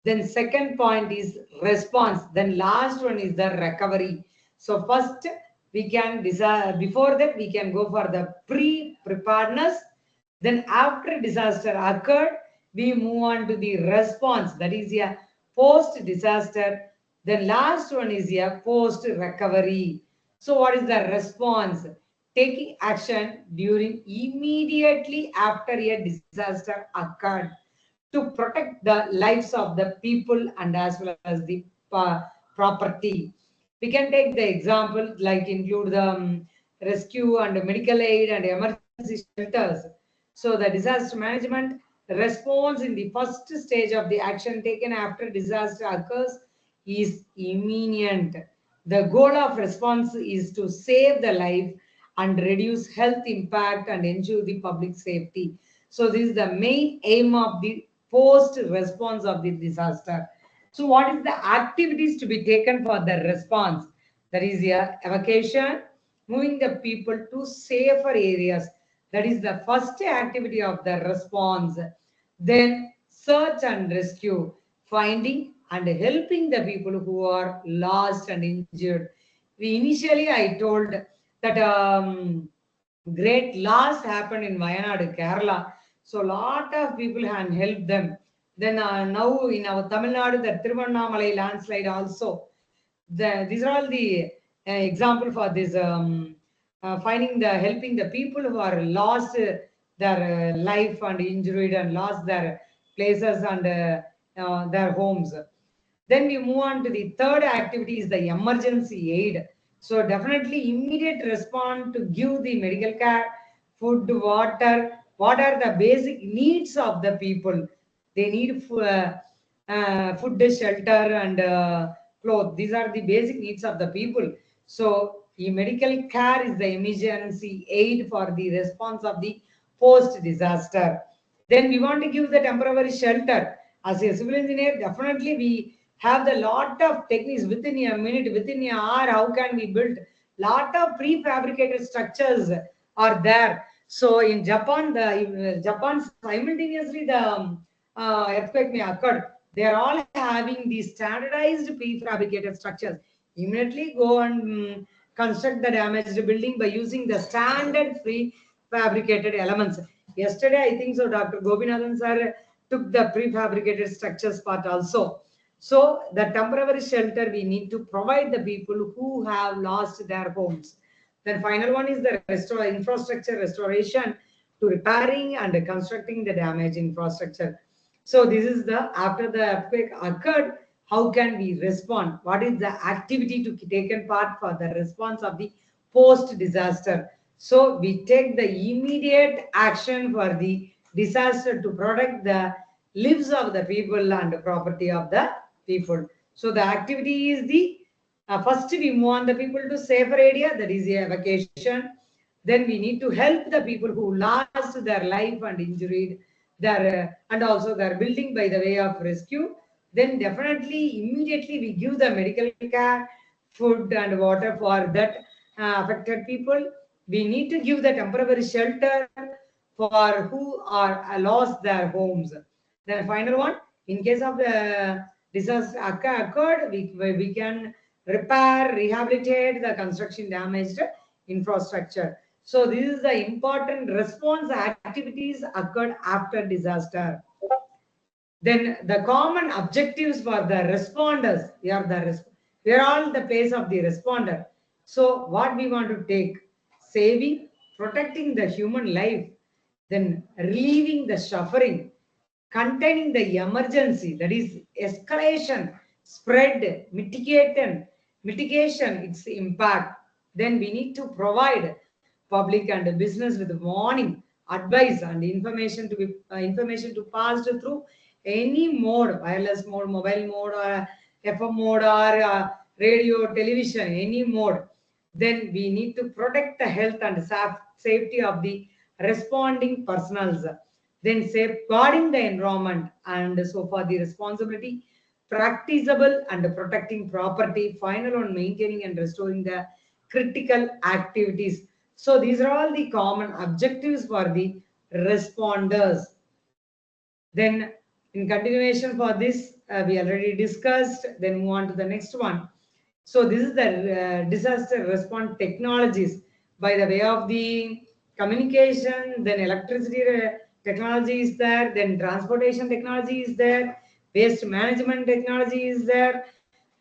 Then second point is response. Then last one is the recovery. So first we can decide, before that we can go for the pre-preparedness. Then after disaster occurred, we move on to the response, that is a post disaster. The last one is a post recovery. So what is the response? Taking action during immediately after a disaster occurred to protect the lives of the people and as well as the property. We can take the example like include the rescue and medical aid and emergency shelters. So the disaster management response in the first stage of the action taken after disaster occurs is imminent. The goal of response is to save the life and reduce health impact and ensure the public safety. So this is the main aim of the post response of the disaster. So what is the activities to be taken for the response? That is the evacuation, moving the people to safer areas. That is the first activity of the response. Then search and rescue, finding and helping the people who are lost and injured. We initially I told that great loss happened in Wayanad, Kerala. So a lot of people have helped them. Then now in our Tamil Nadu, the Tiruvannamalai landslide also. These are all the example for this finding the helping the people who are lost their life and injured and lost their places and their homes. Then we move on to the third activity is the emergency aid. So definitely immediate response to give the medical care, food, water. What are the basic needs of the people? They need food, shelter, and clothes. These are the basic needs of the people. So the medical care is the emergency aid for the response of the post disaster. Then we want to give the temporary shelter. As a civil engineer, definitely we have the lot of techniques within a minute, within an hour. How can we build lot of prefabricated structures are there? So in Japan, the Japan simultaneously the earthquake may occur. They are all having these standardized prefabricated structures. Immediately go and construct the damaged building by using the standard prefabricated elements. Yesterday, I think so, Dr. Gobinathan sir took the prefabricated structures part also. So the temporary shelter we need to provide the people who have lost their homes. Then final one is the infrastructure restoration to repairing and constructing the damaged infrastructure. So this is the after the earthquake occurred, how can we respond? What is the activity to taken part for the response of the post disaster? So we take the immediate action for the disaster to protect the lives of the people and property of the people. So the activity is the first we move on the people to safer area, that is a vacation. Then we need to help the people who lost their life and injured their and also their building by the way of rescue. Then definitely immediately we give the medical care, food and water for that affected people. We need to give the temporary shelter for who are lost their homes. Then final one, in case of the disaster occurred, we can repair, rehabilitate the construction damaged infrastructure. So this is the important response activities occurred after disaster. Then the common objectives for the responders, we are all the place of the responder. So what we want to take, saving, protecting the human life, then relieving the suffering, containing the emergency, that is escalation, spread, mitigation its impact. Then we need to provide public and business with warning, advice and information to pass through any mode, wireless mode, mobile mode, or FM mode, or radio, television, any mode. Then we need to protect the health and safety of the responding personals. Then safeguarding the environment and so for the responsibility, practicable and protecting property, final on maintaining and restoring the critical activities. So these are all the common objectives for the responders. Then in continuation for this, we already discussed, then move on to the next one. So this is the disaster response technologies by the way of the communication, then electricity technology is there, then transportation technology is there, waste management technology is there,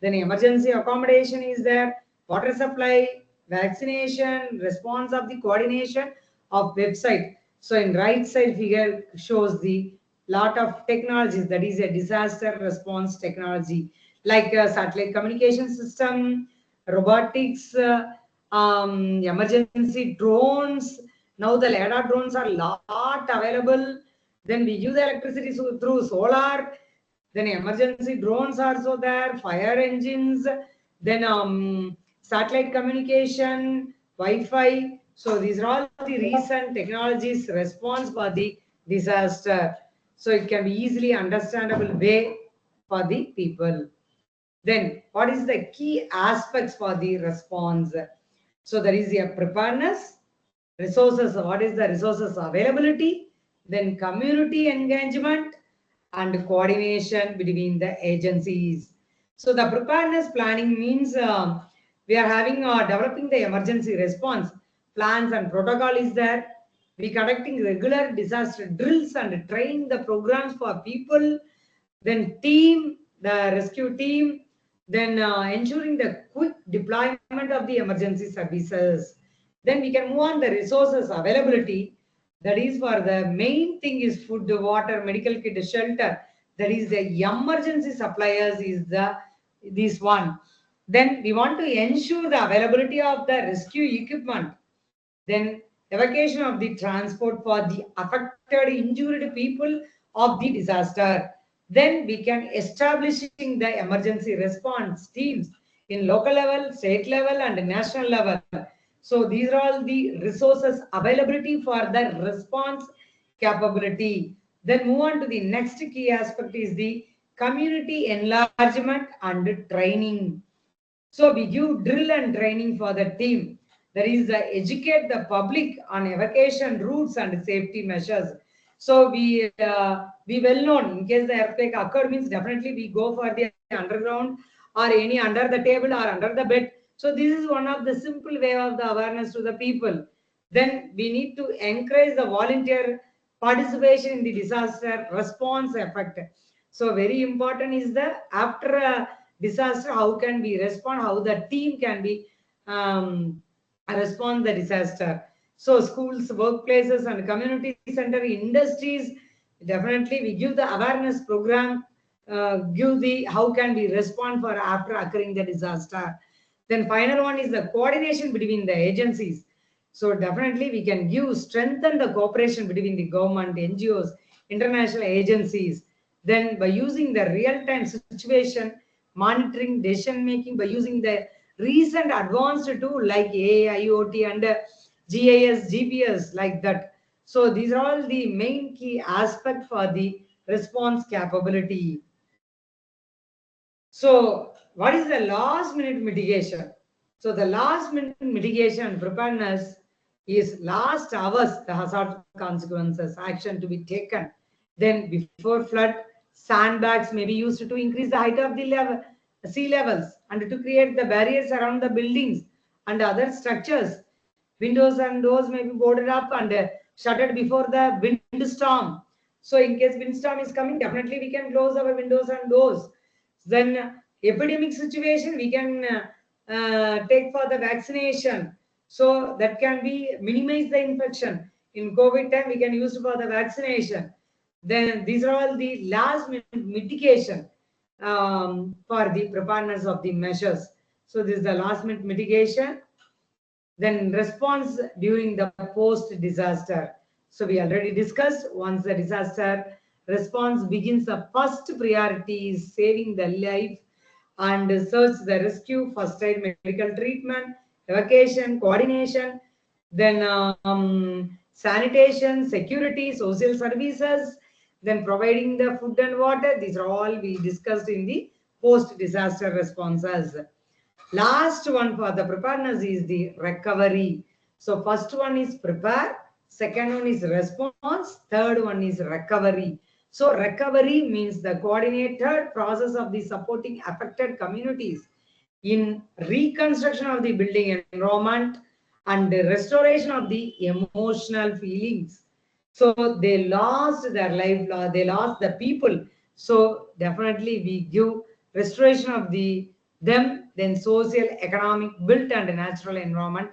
then emergency accommodation is there, water supply, vaccination, response of the coordination of website. So in right side figure shows the lot of technologies, that is a disaster response technology, like satellite communication system, robotics, emergency drones. Now the LiDAR drones are lot available. Then we use electricity through solar. Then emergency drones are also there, fire engines, then satellite communication, Wi-Fi. So these are all the recent technologies response for the disaster. So it can be easily understandable way for the people. Then what is the key aspects for the response? So there is a preparedness, resources, what is the resources availability, then community engagement and coordination between the agencies. So the preparedness planning means we are having developing the emergency response plans and protocol is there. We conducting regular disaster drills and training the programs for people, then team, the rescue team, then ensuring the quick deployment of the emergency services. Then we can move on the resources availability. That is for the main thing is food, water, medical kit, shelter. That is the emergency suppliers is the this one. Then we want to ensure the availability of the rescue equipment. Then evacuation of the transport for the affected, injured people of the disaster. Then we can establishing the emergency response teams in local level, state level, and national level. So these are all the resources availability for the response capability. Then move on to the next key aspect is the community enlargement and training. So we give drill and training for the team. That is educate the public on evacuation routes and safety measures. So we well known in case the earthquake occurred means definitely we go for the underground or any under the table or under the bed. So this is one of the simple way of the awareness to the people. Then we need to encourage the volunteer participation in the disaster response effect. So very important is the after a disaster, how can we respond, how the team can be respond the disaster. So schools, workplaces, and community center industries, definitely we give the awareness program, give the how can we respond for after occurring the disaster. Then final one is the coordination between the agencies. So definitely we can give strengthen the cooperation between the government, NGOs, international agencies. Then by using the real-time situation monitoring, decision making, by using the recent advanced tool like AI, IoT, and GIS, GPS, like that. So these are all the main key aspect for the response capability. So what is the last minute mitigation? So the last minute mitigation and preparedness is last hours, the hazard consequences, action to be taken. Then before flood, sandbags may be used to increase the height of the sea levels and to create the barriers around the buildings and other structures. Windows and doors may be boarded up and shuttered before the windstorm. So in case windstorm is coming, definitely we can close our windows and doors. Then epidemic situation, we can take for the vaccination. So that can be minimize the infection. In COVID time, we can use for the vaccination. Then these are all the last mitigation for the preparedness of the measures. So this is the last minute mitigation. Then response during the post disaster. So we already discussed once the disaster response begins, the first priority is saving the life and search the rescue, first aid, medical treatment, evacuation, coordination, then sanitation, security, social services, then providing the food and water. These are all we discussed in the post disaster responses. Last one for the preparedness is the recovery. So first one is prepare, second one is response, third one is recovery. So recovery means the coordinated process of the supporting affected communities in reconstruction of the building environment and the restoration of the emotional feelings. So they lost their life, they lost the people. So definitely we give restoration of the them, then social, economic, built and natural environment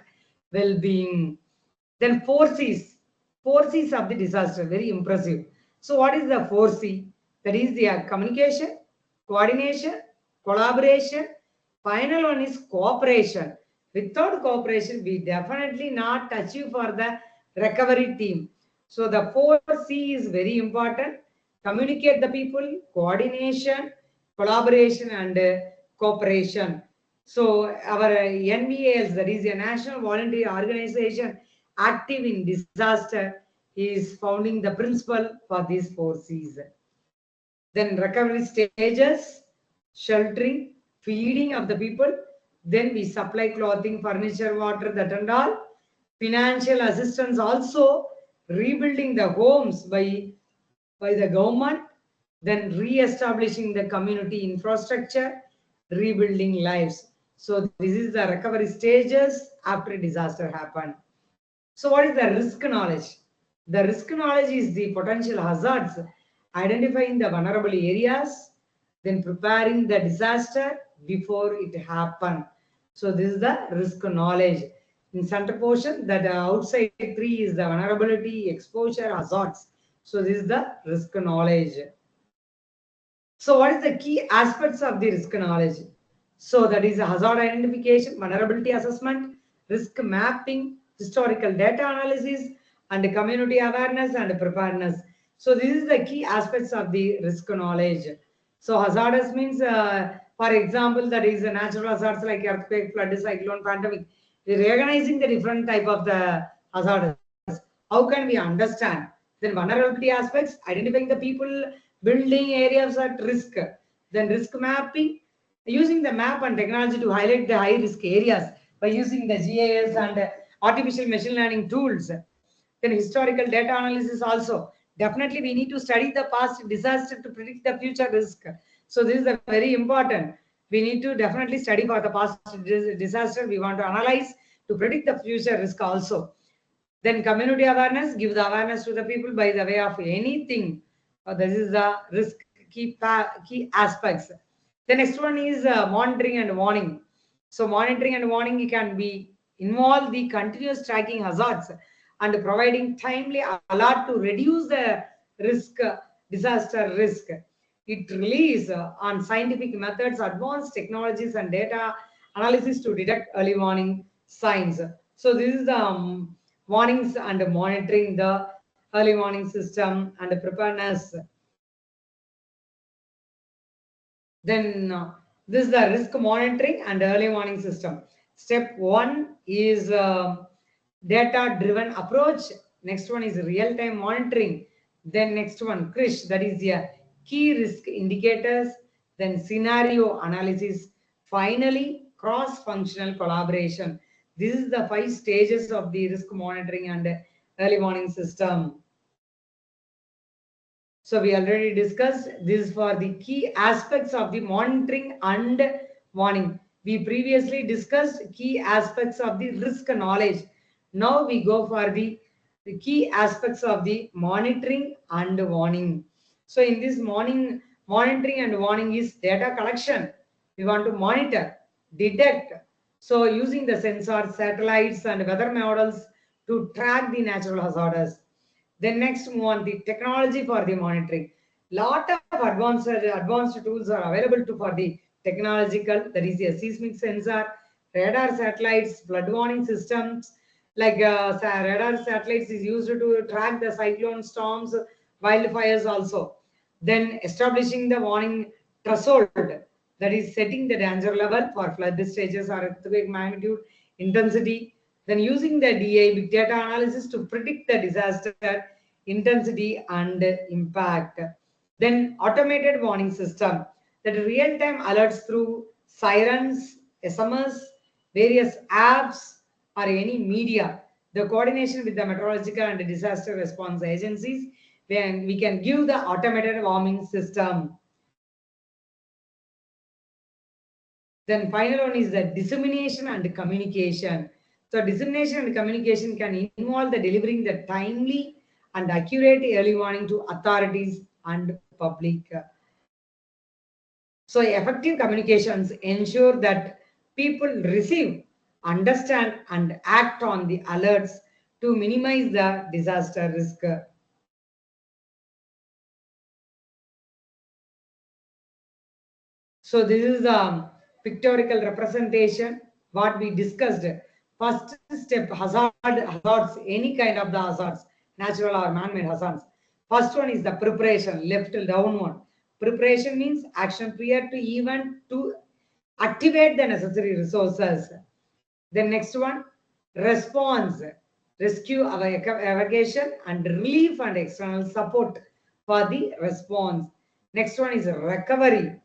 well-being. Then four C's of the disaster, very impressive. So what is the four C? That is the communication, coordination, collaboration. Final one is cooperation. Without cooperation, we definitely not achieve for the recovery team. So the four C is very important. Communicate the people, coordination, collaboration, and cooperation. So our NVAs, that is a National Voluntary Organization active in disaster, is founding the principle for these four C's. Then recovery stages, sheltering, feeding of the people. Then we supply clothing, furniture, water, that and all. Financial assistance also, rebuilding the homes by the government, then re-establishing the community infrastructure, rebuilding lives. So this is the recovery stages after disaster happened. So what is the risk knowledge? The risk knowledge is the potential hazards, identifying the vulnerable areas, then preparing the disaster before it happen. So this is the risk knowledge. In center portion, that outside tree is the vulnerability, exposure, hazards. So this is the risk knowledge. So what is the key aspects of the risk knowledge? So that is hazard identification, vulnerability assessment, risk mapping, historical data analysis, and community awareness and preparedness. So this is the key aspects of the risk knowledge. So hazardous means, for example, that is natural hazards like earthquake, flood, cyclone, pandemic. We're recognizing the different type of the hazards. How can we understand? Then vulnerability aspects, identifying the people, building areas at risk. Then risk mapping, using the map and technology to highlight the high risk areas by using the GIS and artificial machine learning tools. Then historical data analysis also. Definitely we need to study the past disaster to predict the future risk. So this is a very important. We need to definitely study for the past disaster. We want to analyze to predict the future risk also. Then community awareness, give the awareness to the people by the way of anything. This is the risk key aspects. The next one is monitoring and warning. So monitoring and warning can be involve the continuous tracking hazards and providing timely alert to reduce the risk, disaster risk. It relies on scientific methods, advanced technologies, and data analysis to detect early warning signs. So this is the warnings and monitoring the early warning system and preparedness. Then this is the risk monitoring and early warning system. Step one is data driven approach. Next one is real time monitoring. Then next one, KRISH, that is key risk indicators. Then scenario analysis. Finally, cross functional collaboration. This is the 5 stages of the risk monitoring and early warning system. So we already discussed this for the key aspects of the monitoring and warning. We previously discussed key aspects of the risk knowledge. Now we go for the key aspects of the monitoring and warning. So in this monitoring and warning is data collection. We want to monitor, detect. So using the sensors, satellites, and weather models to track the natural hazards. Then next move on the technology for the monitoring. Lot of advanced tools are available to for the technological. There is a seismic sensor, radar satellites, flood warning systems. Like radar satellites is used to track the cyclone storms, wildfires also. Then establishing the warning threshold, that is setting the danger level for flood stages or earthquake magnitude, intensity. Then using the DA, big data analysis to predict the disaster intensity and impact. Then automated warning system, that real-time alerts through sirens, SMS, various apps, or any media. The coordination with the meteorological and disaster response agencies, when we can give the automated warning system. Then final one is the dissemination and communication. So dissemination and communication can involve the delivering the timely and accurate early warning to authorities and public. So effective communications ensure that people receive, understand, and act on the alerts to minimize the disaster risk. So this is a pictorial representation what we discussed. First step, hazards, any kind of the hazards, natural or man-made hazards. First one is the preparation, left down one. Preparation means action prior to event to activate the necessary resources. The next one, response, rescue, evacuation, and relief and external support for the response. Next one is recovery.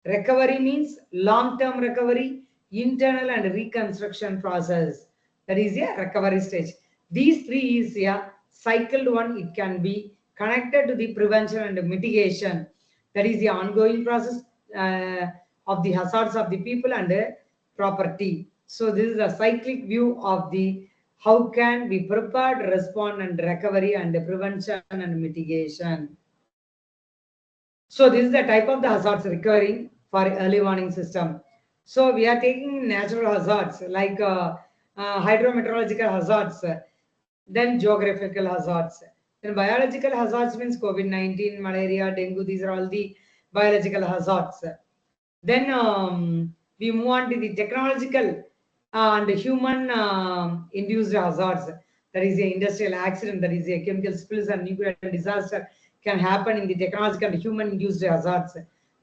Recovery means long-term recovery, internal and reconstruction process. That is a recovery stage. These three is a cycled one. It can be connected to the prevention and mitigation. That is the ongoing process of the hazards of the people and property. So this is a cyclic view of the how can we prepared, respond and recovery and prevention and mitigation. So this is the type of the hazards recurring for early warning system. So we are taking natural hazards like hydrometeorological hazards, then geographical hazards. Then biological hazards means COVID-19, malaria, dengue, these are all the biological hazards. Then we move on to the technological and human induced hazards. That is the industrial accident, that is the chemical spills and nuclear disaster can happen in the technological and human induced hazards.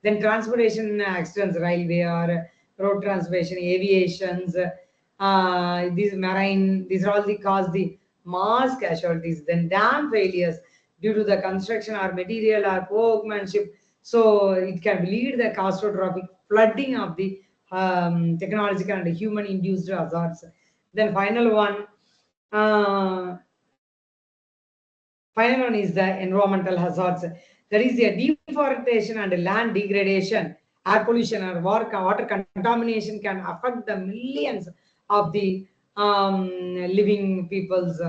Then transportation accidents, railway or road transportation, aviations, these marine, these are all the cause the mass casualties. Then dam failures due to the construction or material or workmanship. So it can lead the catastrophic flooding of the technological and human induced hazards. Then final one is the environmental hazards. There is a deforestation and land degradation, air pollution or water contamination can affect the millions of the living peoples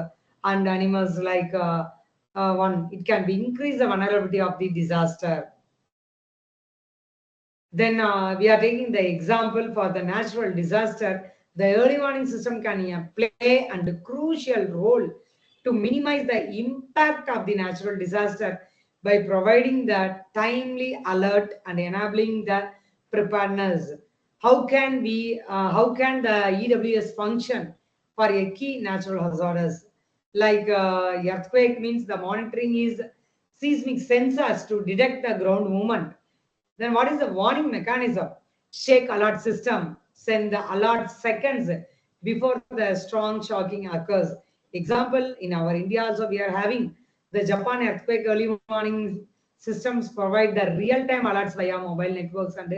and animals like one. It can be increase the vulnerability of the disaster. Then we are taking the example for the natural disaster. The early warning system can play a crucial role to minimize the impact of the natural disaster by providing the timely alert and enabling the preparedness. How can the EWS function for a key natural hazards? Like earthquake means the monitoring is seismic sensors to detect the ground movement. Then what is the warning mechanism? Shake alert system. Send the alert seconds before the strong shocking occurs. Example, in our India also we are having the Japan earthquake early warning systems provide the real-time alerts via mobile networks and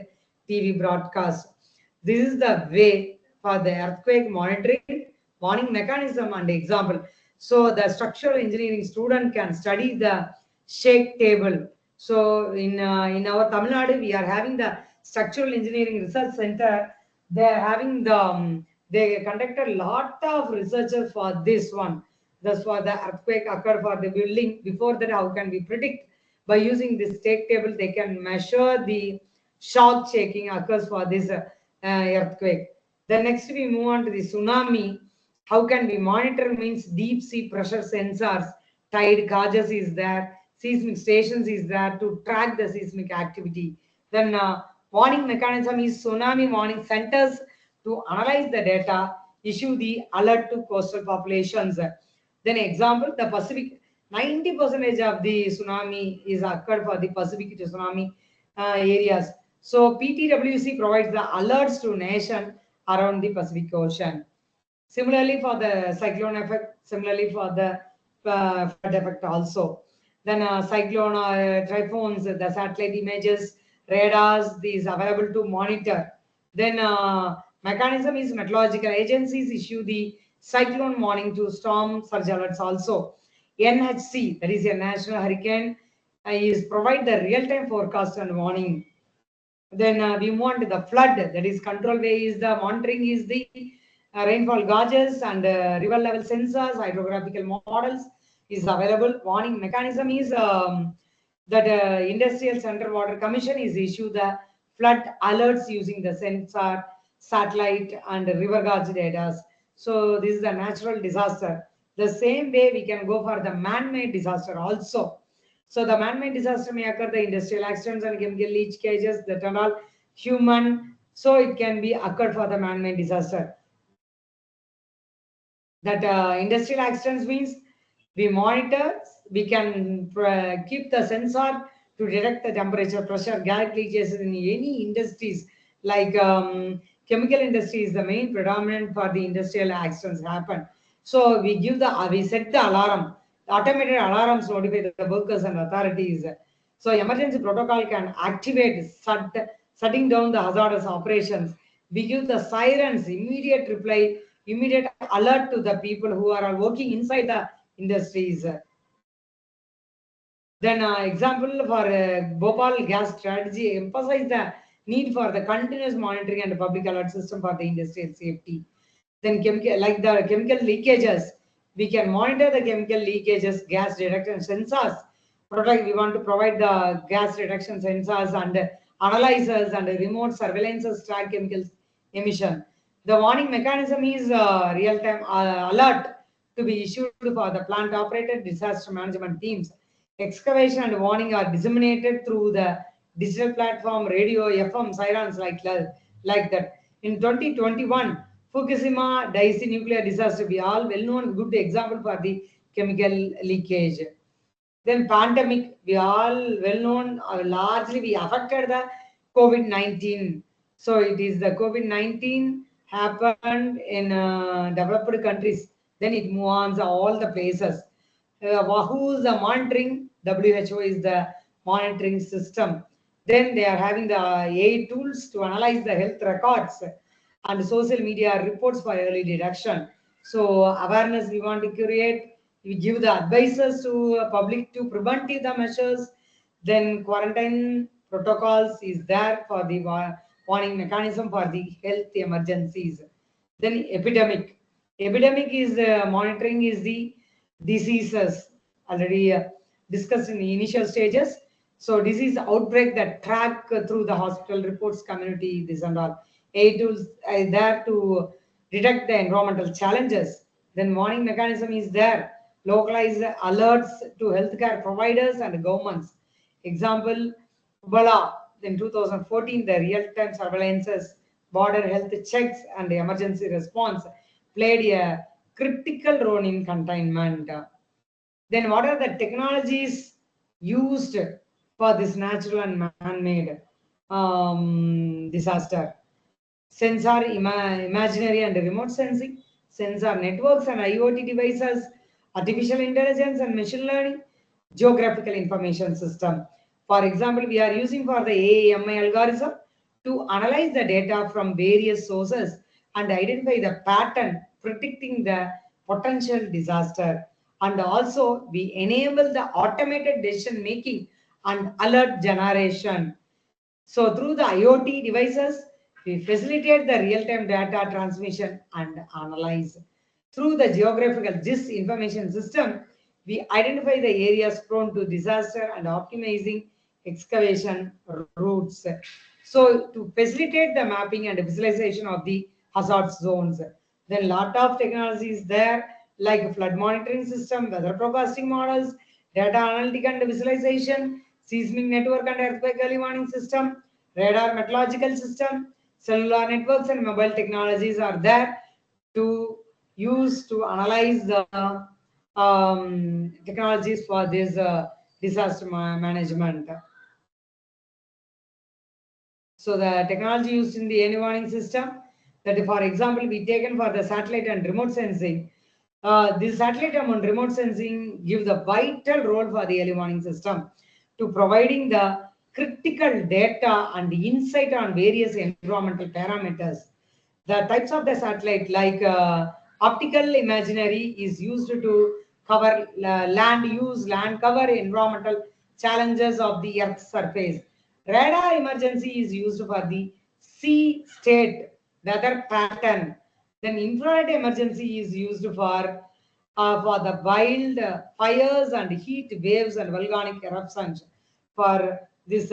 TV broadcast. This is the way for the earthquake monitoring, warning mechanism and example. So the structural engineering student can study the shake table. So in our Tamil Nadu, we are having the structural engineering research center. They are having the they conducted a lot of researchers for this one. That's why the earthquake occurred for the building. Before that, how can we predict? By using this stake table, they can measure the shock shaking occurs for this earthquake. Then next we move on to the tsunami. How can we monitor means deep sea pressure sensors, tide gauges is there, seismic stations is there to track the seismic activity. Then warning mechanism is tsunami warning centers to analyze the data, issue the alert to coastal populations. Then example, the Pacific, 90% of the tsunami is occurred for the Pacific tsunami areas. So PTWC provides the alerts to nation around the Pacific Ocean. Similarly for the cyclone effect, similarly for the flood effect also. Then cyclone typhoons, the satellite images, radars, these available to monitor. Then mechanism is meteorological agencies issue the cyclone warning to storm surge alerts also. NHC, that is a national hurricane, is provide the real-time forecast and warning. Then we move on to the flood, that is control way is the monitoring is the rainfall gauges and river level sensors, hydrographical models is available. Warning mechanism is that Industrial Center Water Commission is issue the flood alerts using the sensor, satellite and river gauge data. So this is a natural disaster. The same way we can go for the man-made disaster also. So the man-made disaster may occur the industrial accidents and chemical leakages that are all human. So it can be occurred for the man-made disaster. That industrial accidents means we monitor, we can keep the sensor to detect the temperature, pressure, gas leakages in any industries like chemical industry is the main predominant for the industrial accidents happen. So we give the we set the alarm, the automated alarms notify the workers and authorities. So emergency protocol can activate shutting down the hazardous operations. We give the sirens immediate reply, immediate alert to the people who are working inside the industries. Then example for Bhopal gas strategy emphasize the need for the continuous monitoring and public alert system for the industrial safety. Then chemical, like the chemical leakages, we can monitor the chemical leakages, gas detection sensors. We want to provide the gas detection sensors and analyzers and remote surveillances track chemical emission. The warning mechanism is real-time alert to be issued for the plant operated disaster management teams. Excavation and warning are disseminated through the digital platform, radio, FM, sirens like that. In 2021, Fukushima Daiichi nuclear disaster, we all well-known good example for the chemical leakage. Then pandemic, we all well-known, largely we affected the COVID-19. So it is the COVID-19 happened in developed countries. Then it moves on to all the places. Who is the monitoring? WHO is the monitoring system. Then they are having the AI tools to analyze the health records and social media reports for early detection. So awareness we want to create. We give the advices to public to preventive the measures. Then quarantine protocols is there for the warning mechanism for the health emergencies. Then epidemic. Epidemic is monitoring is the diseases already discussed in the initial stages. So disease outbreak that track through the hospital reports, community, this and all. AI tools are there to detect the environmental challenges. Then warning mechanism is there. Localized alerts to healthcare providers and governments. Example, Ebola in 2014, the real-time surveillances, border health checks, and emergency response played a critical role in containment. Then what are the technologies used for this natural and man-made disaster? Sensor, imaginary and remote sensing, sensor networks and IoT devices, artificial intelligence and machine learning, geographical information system. For example, we are using for the AMI algorithm to analyze the data from various sources and identify the pattern predicting the potential disaster. And also we enable the automated decision making and alert generation. So through the IoT devices, we facilitate the real-time data transmission and analyze. Through the geographical GIS information system, we identify the areas prone to disaster and optimizing excavation routes. So to facilitate the mapping and visualization of the hazard zones, then lot of technologies there like flood monitoring system, weather forecasting models, data analytic and visualization, seismic network and earthquake early warning system, radar meteorological system, cellular networks and mobile technologies are there to use to analyze the technologies for this disaster management. So the technology used in the early warning system, that for example, we taken for the satellite and remote sensing. This satellite and remote sensing give the vital role for the early warning system to providing the critical data and insight on various environmental parameters. The types of the satellite like optical imaginary is used to cover land use, land cover, environmental challenges of the Earth's surface. Radar emergency is used for the sea state, weather pattern, Then infrared emergency is used for the wild fires and heat waves and volcanic eruptions. For this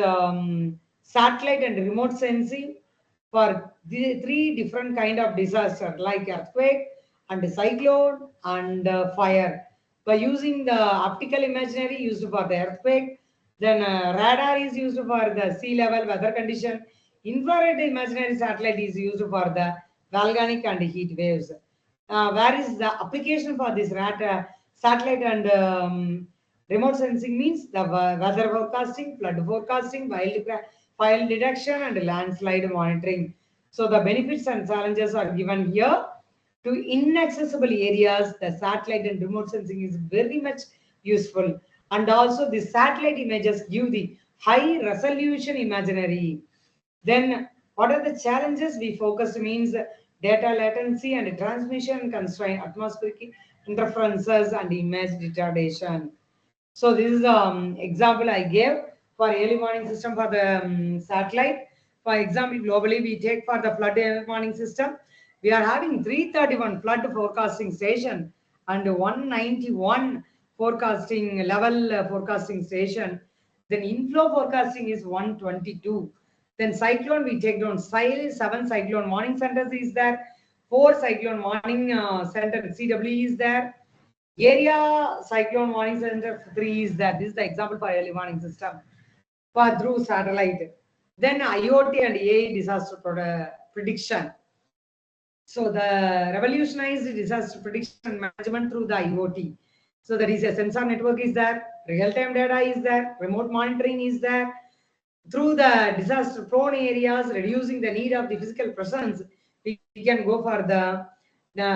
satellite and remote sensing, for the three different kind of disaster like earthquake and cyclone and fire. By using the optical imagery used for the earthquake, then radar is used for the sea level weather condition. Infrared imaginary satellite is used for the volcanic and heat waves. Where is the application for this satellite and remote sensing means the weather forecasting, flood forecasting, file detection, and landslide monitoring. So the benefits and challenges are given here. To inaccessible areas, the satellite and remote sensing is very much useful. And also the satellite images give the high resolution imaginary. Then what are the challenges? We focused means data latency and transmission constraint, atmospheric interferences and image retardation. So this is the example I gave for early warning system for the satellite. For example, globally we take for the flood warning system, we are having 331 flood forecasting station and 191 forecasting level forecasting station. Then inflow forecasting is 122. Then cyclone we take down 7 cyclone warning centers is there, 4 cyclone warning center CW is there. Area cyclone warning center 3 is that. This is the example for early warning system for through satellite. Then IoT and AI disaster prediction. So the revolutionized disaster prediction management through the IoT. So that is a sensor network is there, real-time data is there, remote monitoring is there. Through the disaster prone areas, reducing the need of the physical presence, we can go for the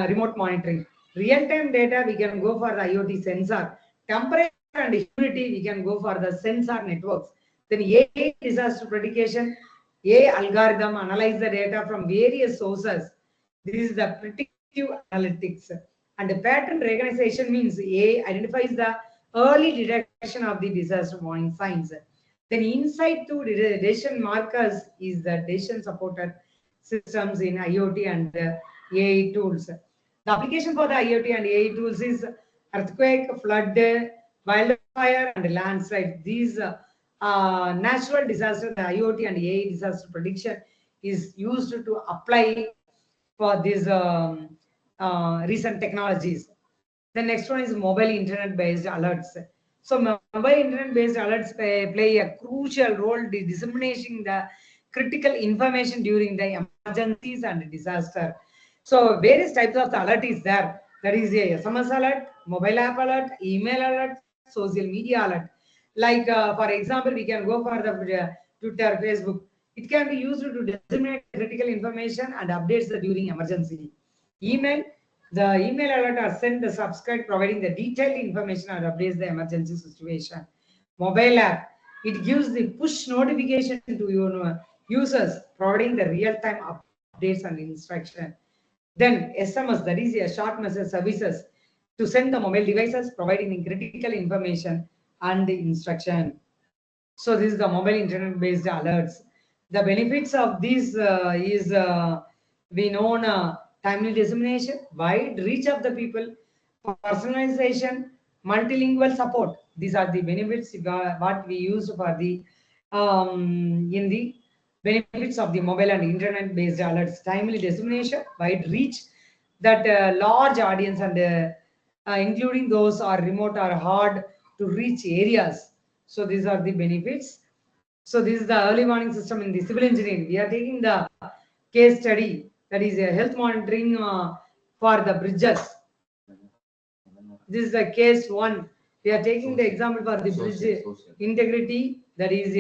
remote monitoring. Real-time data, we can go for the IoT sensor. Temperature and humidity, we can go for the sensor networks. Then AI disaster prediction, AI algorithm analyze the data from various sources. This is the predictive analytics. And the pattern recognition means AI identifies the early detection of the disaster warning signs. Then insight to decision markers is the decision supported systems in IoT and AI tools. The application for the IoT and AI tools is earthquake, flood, wildfire, and landslide. These natural disaster, the IoT and AI disaster prediction is used to apply for these recent technologies. The next one is mobile internet-based alerts. So mobile internet-based alerts play a crucial role in disseminating the critical information during the emergencies and disaster. So various types of the alert is there. That is a SMS alert, mobile app alert, email alert, social media alert. Like for example, we can go for the Twitter, Facebook. It can be used to disseminate critical information and updates during emergency. Email, the email alert are sent the subscribe providing the detailed information and updates the emergency situation. Mobile app, it gives the push notification to your users providing the real-time updates and instruction. Then SMS, that is a short message services to send the mobile devices providing critical information and instruction. So this is the mobile internet-based alerts. The benefits of this is we know timely dissemination, wide reach of the people, personalization, multilingual support. These are the benefits what we use for the in the benefits of the mobile and internet-based alerts. Timely dissemination, wide reach, that large audience and including those are remote or hard to reach areas. So these are the benefits. So this is the early warning system in the civil engineering. We are taking the case study, that is a health monitoring for the bridges. This is the case one. We are taking the example for the bridge integrity. That is,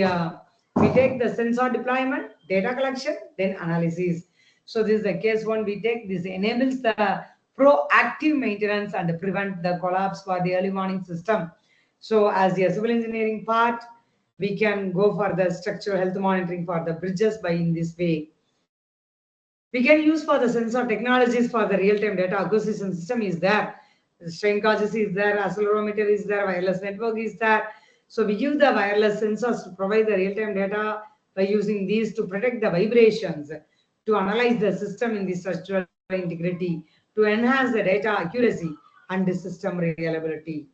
we take the sensor deployment, data collection, then analysis. So this is the case one. We take this enables the proactive maintenance and prevent the collapse for the early warning system. So as the civil engineering part, we can go for the structural health monitoring for the bridges by in this way. We can use for the sensor technologies for the real-time data acquisition system is there. The strain gauges is there, accelerometer is there, wireless network is there. So we use the wireless sensors to provide the real-time data by using these to predict the vibrations, to analyze the system in the structural integrity to enhance the data accuracy and the system reliability.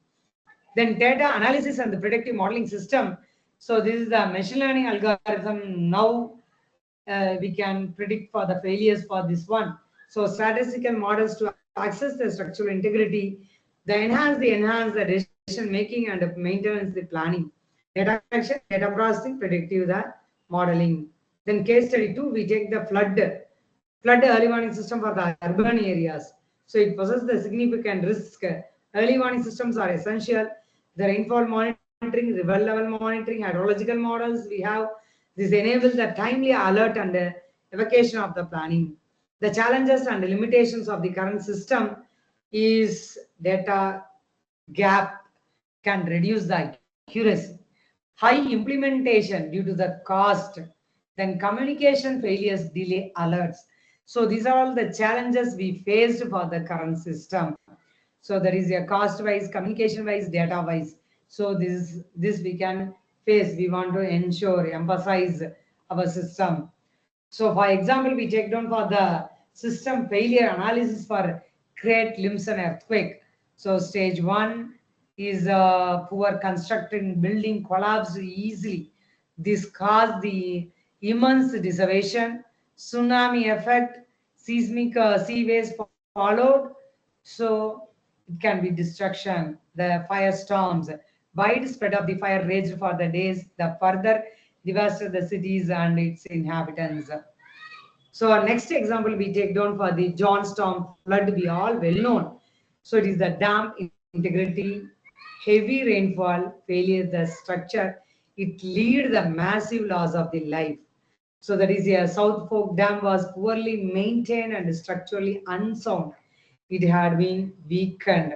Then data analysis and the predictive modeling system. So this is the machine learning algorithm. Now we can predict for the failures for this one. So statistical models to access the structural integrity, enhance the decision making and maintenance the planning, data collection, data processing, predictive the modeling. Then case study 2, we take the flood early warning system for the urban areas. So it poses the significant risk. Early warning systems are essential. The rainfall monitoring, river level monitoring, hydrological models we have. This enables the timely alert and evacuation of the planning. The challenges and limitations of the current system is data gap can reduce the accuracy, high implementation due to the cost, then communication failures, delay alerts. So these are all the challenges we faced for the current system. So there is a cost wise, communication wise, data wise. So this we can face. We want to ensure, emphasize our system. So for example, we take down for the system failure analysis for Great Limson earthquake. So stage 1 is a poor constructed building collapsed easily. This caused the immense desolation, tsunami effect, seismic sea waves followed. So it can be destruction, the firestorms, widespread of the fire raged for the days, the further devastated the cities and its inhabitants. So our next example we take down for the Johnstown flood, we all well known. So it is the dam integrity, heavy rainfall, failure the structure, it lead the massive loss of the life. So that is a South Fork Dam was poorly maintained and structurally unsound. It had been weakened.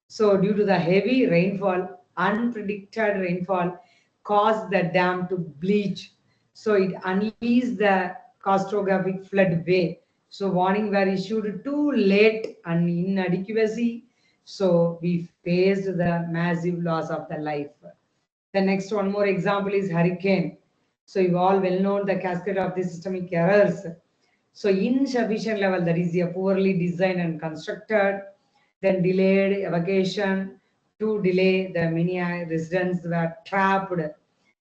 So due to the heavy rainfall, unpredicted rainfall caused the dam to bleach. So it unleashed the catastrophic flood way. So warning were issued too late and inadequacy. So we faced the massive loss of the life. The next one more example is hurricane. So you all well know the cascade of the systemic errors. So insufficient level, that is a poorly designed and constructed, then delayed evacuation, to delay the many residents were trapped,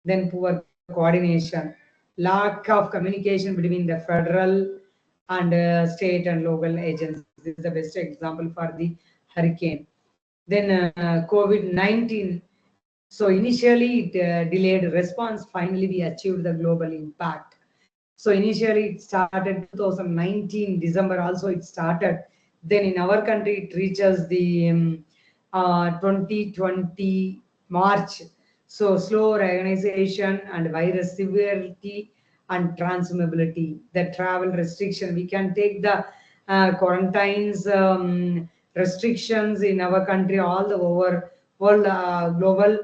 then poor coordination, lack of communication between the federal and state and local agencies. This is the best example for the hurricane. Then COVID-19. So initially it delayed response. Finally, we achieved the global impact. So initially it started 2019 December. Also it started. Then in our country it reaches the 2020 March. So slow organization and virus severity and transmissibility. The travel restriction. We can take the quarantines restrictions in our country all the over world global.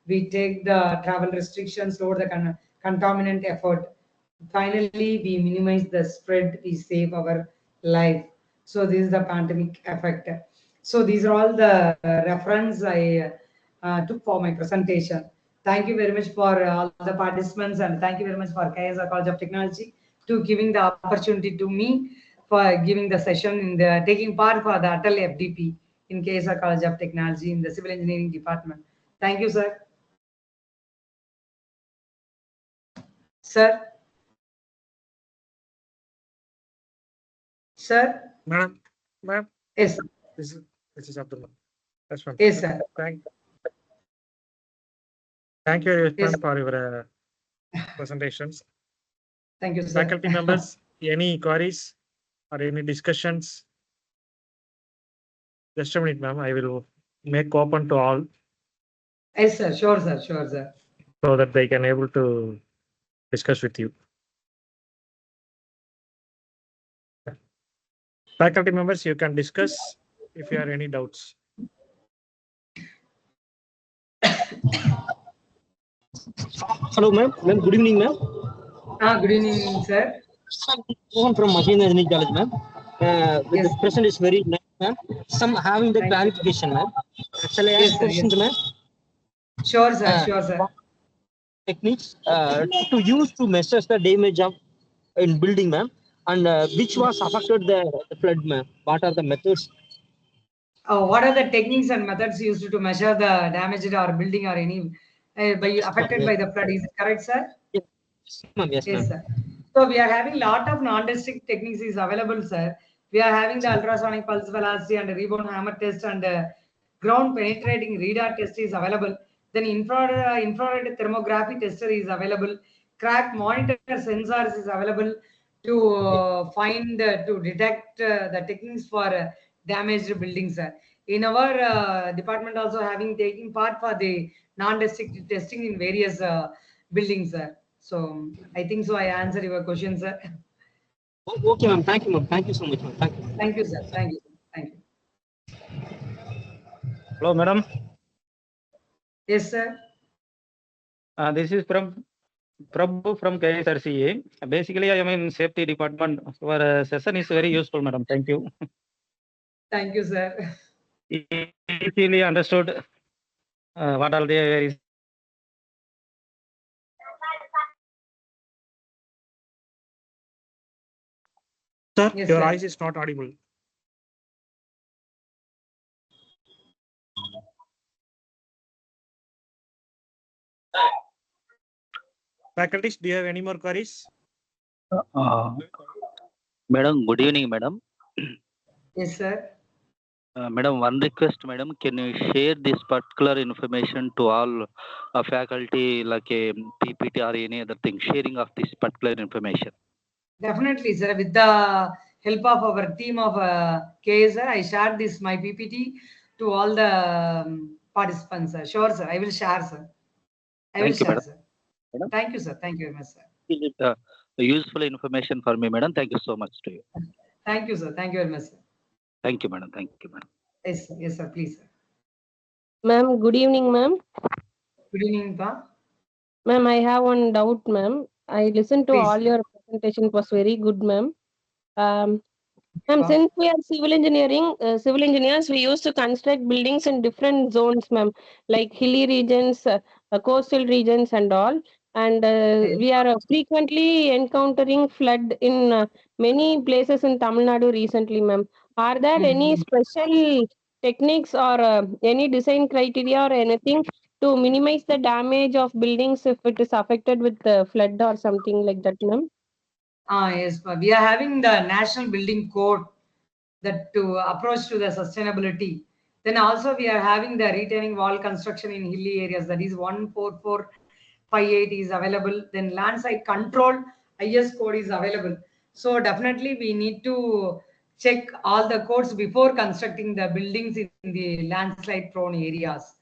We take the travel restrictions, lower the contaminant effort. Finally, we minimize the spread, we save our life. So this is the pandemic effect. So these are all the reference I took for my presentation. Thank you very much for all the participants, and thank you very much for K.S. College of Technology to giving the opportunity to me for giving the session in the taking part for the Atal FDP in K.S. College of Technology in the Civil Engineering Department. Thank you, sir. Sir. Sir? Ma'am? Yes, sir. This is Abdullah. That's fine. Yes, sir. Thank you, Yes. ma'am, for your presentations. Thank you, sir. Faculty members, any queries or any discussions? Just a minute, ma'am. I will make open to all. Yes, sir. Sure, sir. Sure, sir. So that they can able to discuss with you. Faculty members, you can discuss if you have any doubts. Hello, ma'am. Ma'am, good evening, ma'am. Good evening, sir. Mohan from Machine Engineering College, ma'am. Yes. The present is very nice, ma'am. Some having the Thank you. clarification, ma'am. Shall I ask Yes, sir. questions, Yes. ma'am? Sure, sir. Sure, sir. Techniques to use to measure the damage of in building, ma'am. And which was affected the flood, ma'am? What are the methods? What are the techniques and methods used to measure the damaged or building or any affected by the flood? Is it correct, sir? Yes, ma'am. Yes, ma'am. Yes, sir. So we are having lot of non-destructive techniques is available, sir. We are having the ultrasonic pulse velocity and rebound hammer test and ground penetrating radar test is available. Then infrared thermography tester is available. Crack monitor sensors is available to to detect the techniques for damaged buildings, sir. In our department also having taking part for the non-destructive testing in various buildings, sir. So I think so I answered your question, sir. Okay, ma'am. Thank you, ma'am. Thank you so much, ma'am. Thank you. Thank you, sir. Thank you. Thank you. Hello, madam. Yes, sir. This is from Prabhu from K.S.Rangasamy. Basically, I am in safety department. Our session is very useful, madam. Thank you. Thank you, sir. Easily understood what are the Sir, Yes, your sir. voice is not audible. Faculties, do you have any more queries? Madam, good evening, madam. Yes, sir. Madam, one request, madam, can you share this particular information to all faculty, like a PPT or any other thing, sharing of this particular information? Definitely, sir. With the help of our team of KS, sir, I shared this my PPT to all the participants, sir. Sure, sir. I will share, sir. I will Thank you, share, madam. sir. Madam? Thank you, sir. Thank you very much, sir. Is it useful information for me, madam? Thank you so much to you. Thank you, sir. Thank you very much, sir. Thank you, madam. Thank you, madam. Yes, sir. Yes, sir. Please, sir. Ma'am, good evening, ma'am. Good evening, Pa. Ma'am, I have one doubt, ma'am. I listened to Please. all your presentation. It was very good, ma'am. Ma'am, Pa. since we are civil engineers, we used to construct buildings in different zones, ma'am, like hilly regions, coastal regions, and all. And Yes. we are frequently encountering flood in many places in Tamil Nadu recently, ma'am. Are there any special techniques or any design criteria or anything to minimize the damage of buildings if it is affected with flood or something like that, ma'am? Yes, Pa. We are having the National Building Code that to approach to the sustainability. Then also we are having the retaining wall construction in hilly areas, that is 14458 is available. Then land site control IS code is available. So definitely we need to check all the codes before constructing the buildings in the landslide prone areas.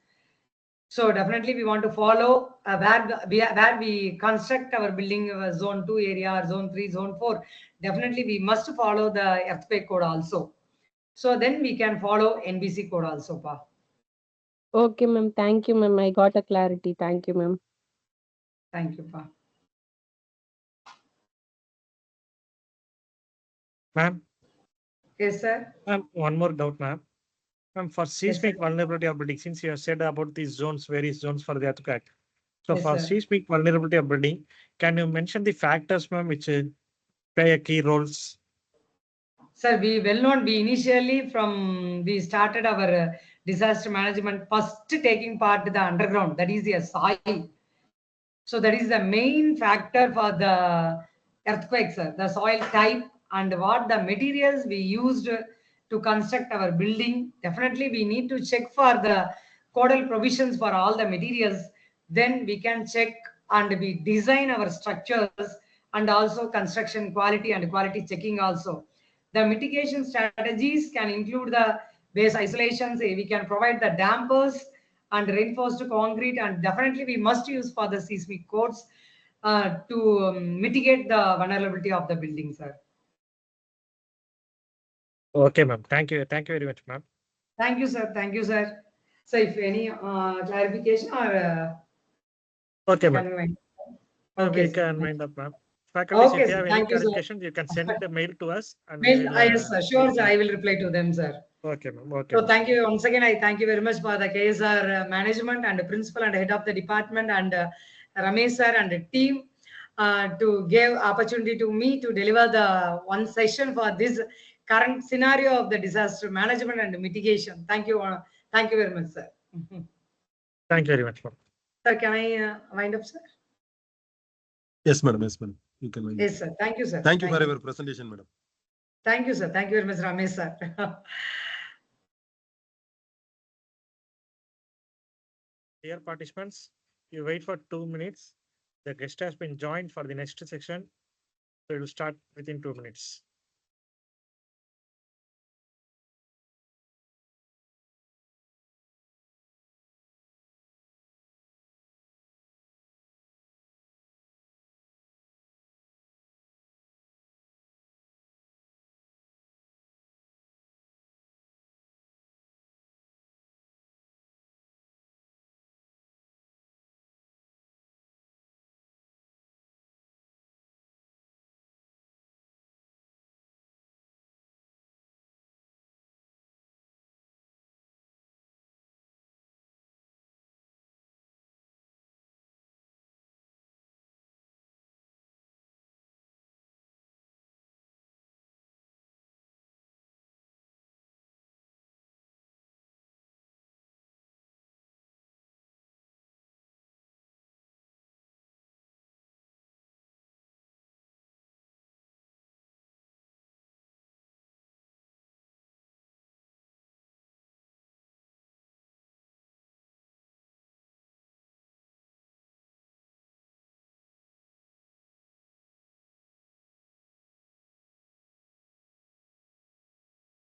So definitely we want to follow where we construct our building zone 2 area or zone 3, zone 4. Definitely we must follow the earthquake code also. So then we can follow NBC code also, Pa. Okay, ma'am. Thank you, ma'am. I got a clarity. Thank you, ma'am. Thank you, Pa. Ma'am, Yes, sir. ma'am, one more doubt, ma'am. Ma'am, for Yes, seismic sir. vulnerability of building, since you have said about these zones, various zones for the earthquake. So Yes, for sir. seismic vulnerability of building, can you mention the factors, ma'am, which play a key roles? Sir, we well known, we started our disaster management first taking part to the underground, that is the soil. So that is the main factor for the earthquakes, sir. The soil type and what the materials we used to construct our building. Definitely we need to check for the codal provisions for all the materials. Then we can check and we design our structures and also construction quality and quality checking also. The mitigation strategies can include the base isolations. We can provide the dampers and reinforced concrete, and definitely we must use for the seismic codes to mitigate the vulnerability of the building, sir. Okay, ma'am. Thank you. Thank you very much, ma'am. Thank you, sir. Thank you, sir. So if any clarification or Okay, can ma'am. we wind We Okay, sir. can wind up, ma'am. Faculties, Okay, if you sir. have any Thank you, sir. clarifications, you can send the mail to us. And Mail, we'll, yes, sir. Sure, sir. I will reply to them, sir. Okay, ma'am. Okay. So ma'am. thank you once again. I thank you very much for the KSR management and the principal and head of the department and Ramesh sir and the team. to give opportunity to me to deliver the one session for this current scenario of the disaster management and mitigation. Thank you. Thank you very much, sir. Thank you very much, ma'am. Sir, can I wind up, sir? Yes, madam. Yes, madam. You can wind up. Yes, sir. Thank you, sir. Thank you for your presentation, madam. Thank you, sir. Thank you very much, Ramesh, sir. Dear participants, you wait for 2 minutes. The guest has been joined for the next section. So it will start within 2 minutes.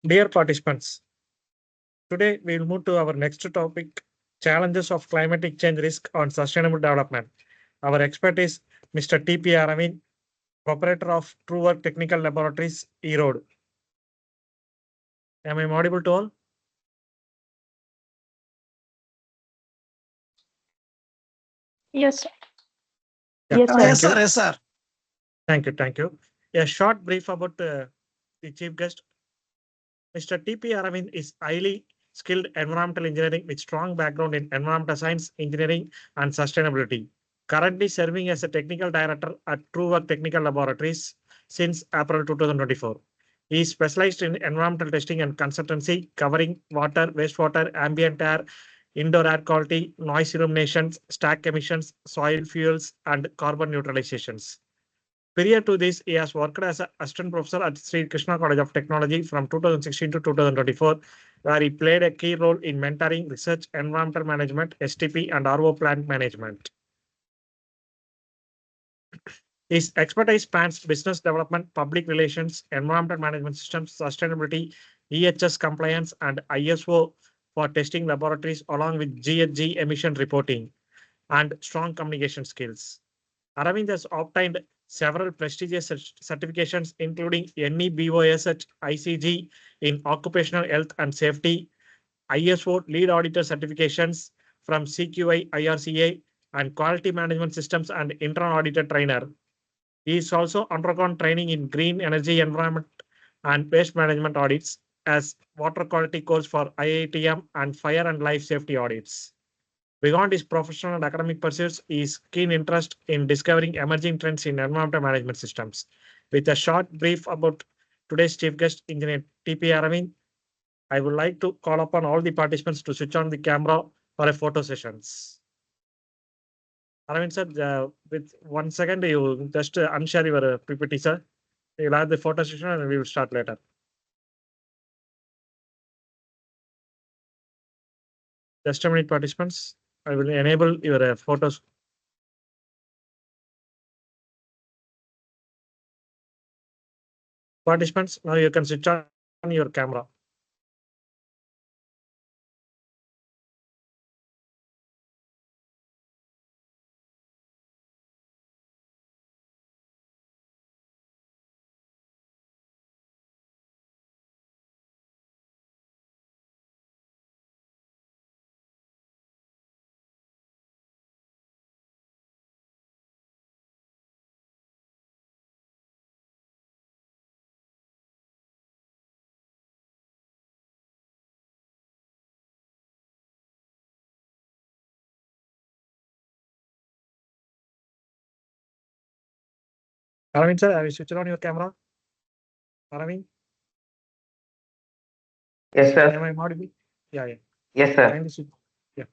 Dear participants, today we will move to our next topic, challenges of climatic change risk on sustainable development. Our expert is Mr. T.P. Aravind, operator of True Work Technical Laboratories, Erode. Am I audible to all? Yes. Yeah, Yes, sir. thank Yes, you. sir. Yes, sir. Thank you. Thank you. A short brief about the chief guest. Mr. T.P. Aravind is highly skilled environmental engineering with strong background in environmental science, engineering, and sustainability. Currently serving as a technical director at True Work Technical Laboratories since April 2024. He is specialized in environmental testing and consultancy covering water, wastewater, ambient air, indoor air quality, noise illuminations, stack emissions, soil fuels, and carbon neutralizations. Prior to this, he has worked as an assistant professor at Sri Krishna College of Technology from 2016 to 2024, where he played a key role in mentoring research, environmental management, STP, and RO plant management. His expertise spans business development, public relations, environmental management systems, sustainability, EHS compliance, and ISO for testing laboratories, along with GHG emission reporting and strong communication skills. Aravind has obtained several prestigious certifications, including NEBOSH ICG in occupational health and safety, ISO lead auditor certifications from CQI IRCA, and quality management systems and internal auditor trainer. He is also undergone training in green energy, environment, and waste management audits as water quality course for IITM and fire and life safety audits. Beyond his professional and academic pursuits, his keen interest in discovering emerging trends in environmental management systems. With a short brief about today's chief guest, Engineer T.P. Aravind, I would like to call upon all the participants to switch on the camera for a photo sessions. Aravind sir, with 1 second, you just unshare your PPT, sir. You'll have the photo session and we will start later. Just a minute, participants. I will enable your photos. Participants, now you can switch on your camera. Aravind sir, have you switched on your camera? Aravind, Yes, am sir. I audible? Yeah. Yes, sir. Kindly switch. Yeah.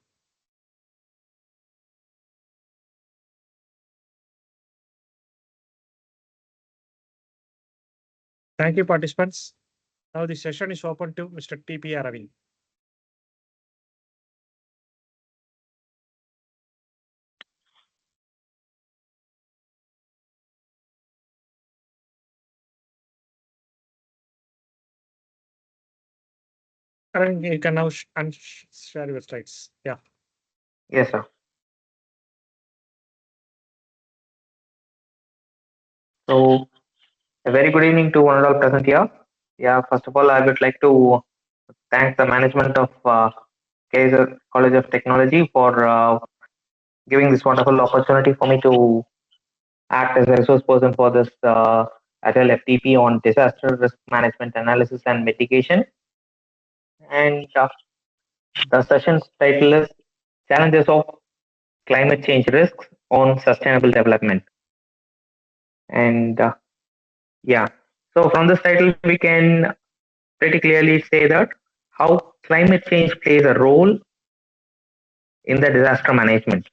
Thank you, participants. Now the session is open to Mr. T.P. Aravind. Aravind, you can now share your slides. Yeah. Yes, sir. So, a very good evening to one and all present here. Yeah, first of all, I would like to thank the management of K.S. College of Technology for giving this wonderful opportunity for me to act as a resource person for this Agile FDP on disaster risk management analysis and mitigation. And the session's title is Challenges of Climate Change Risks on Sustainable Development. And yeah, so from this title, we can pretty clearly say that how climate change plays a role in the disaster management.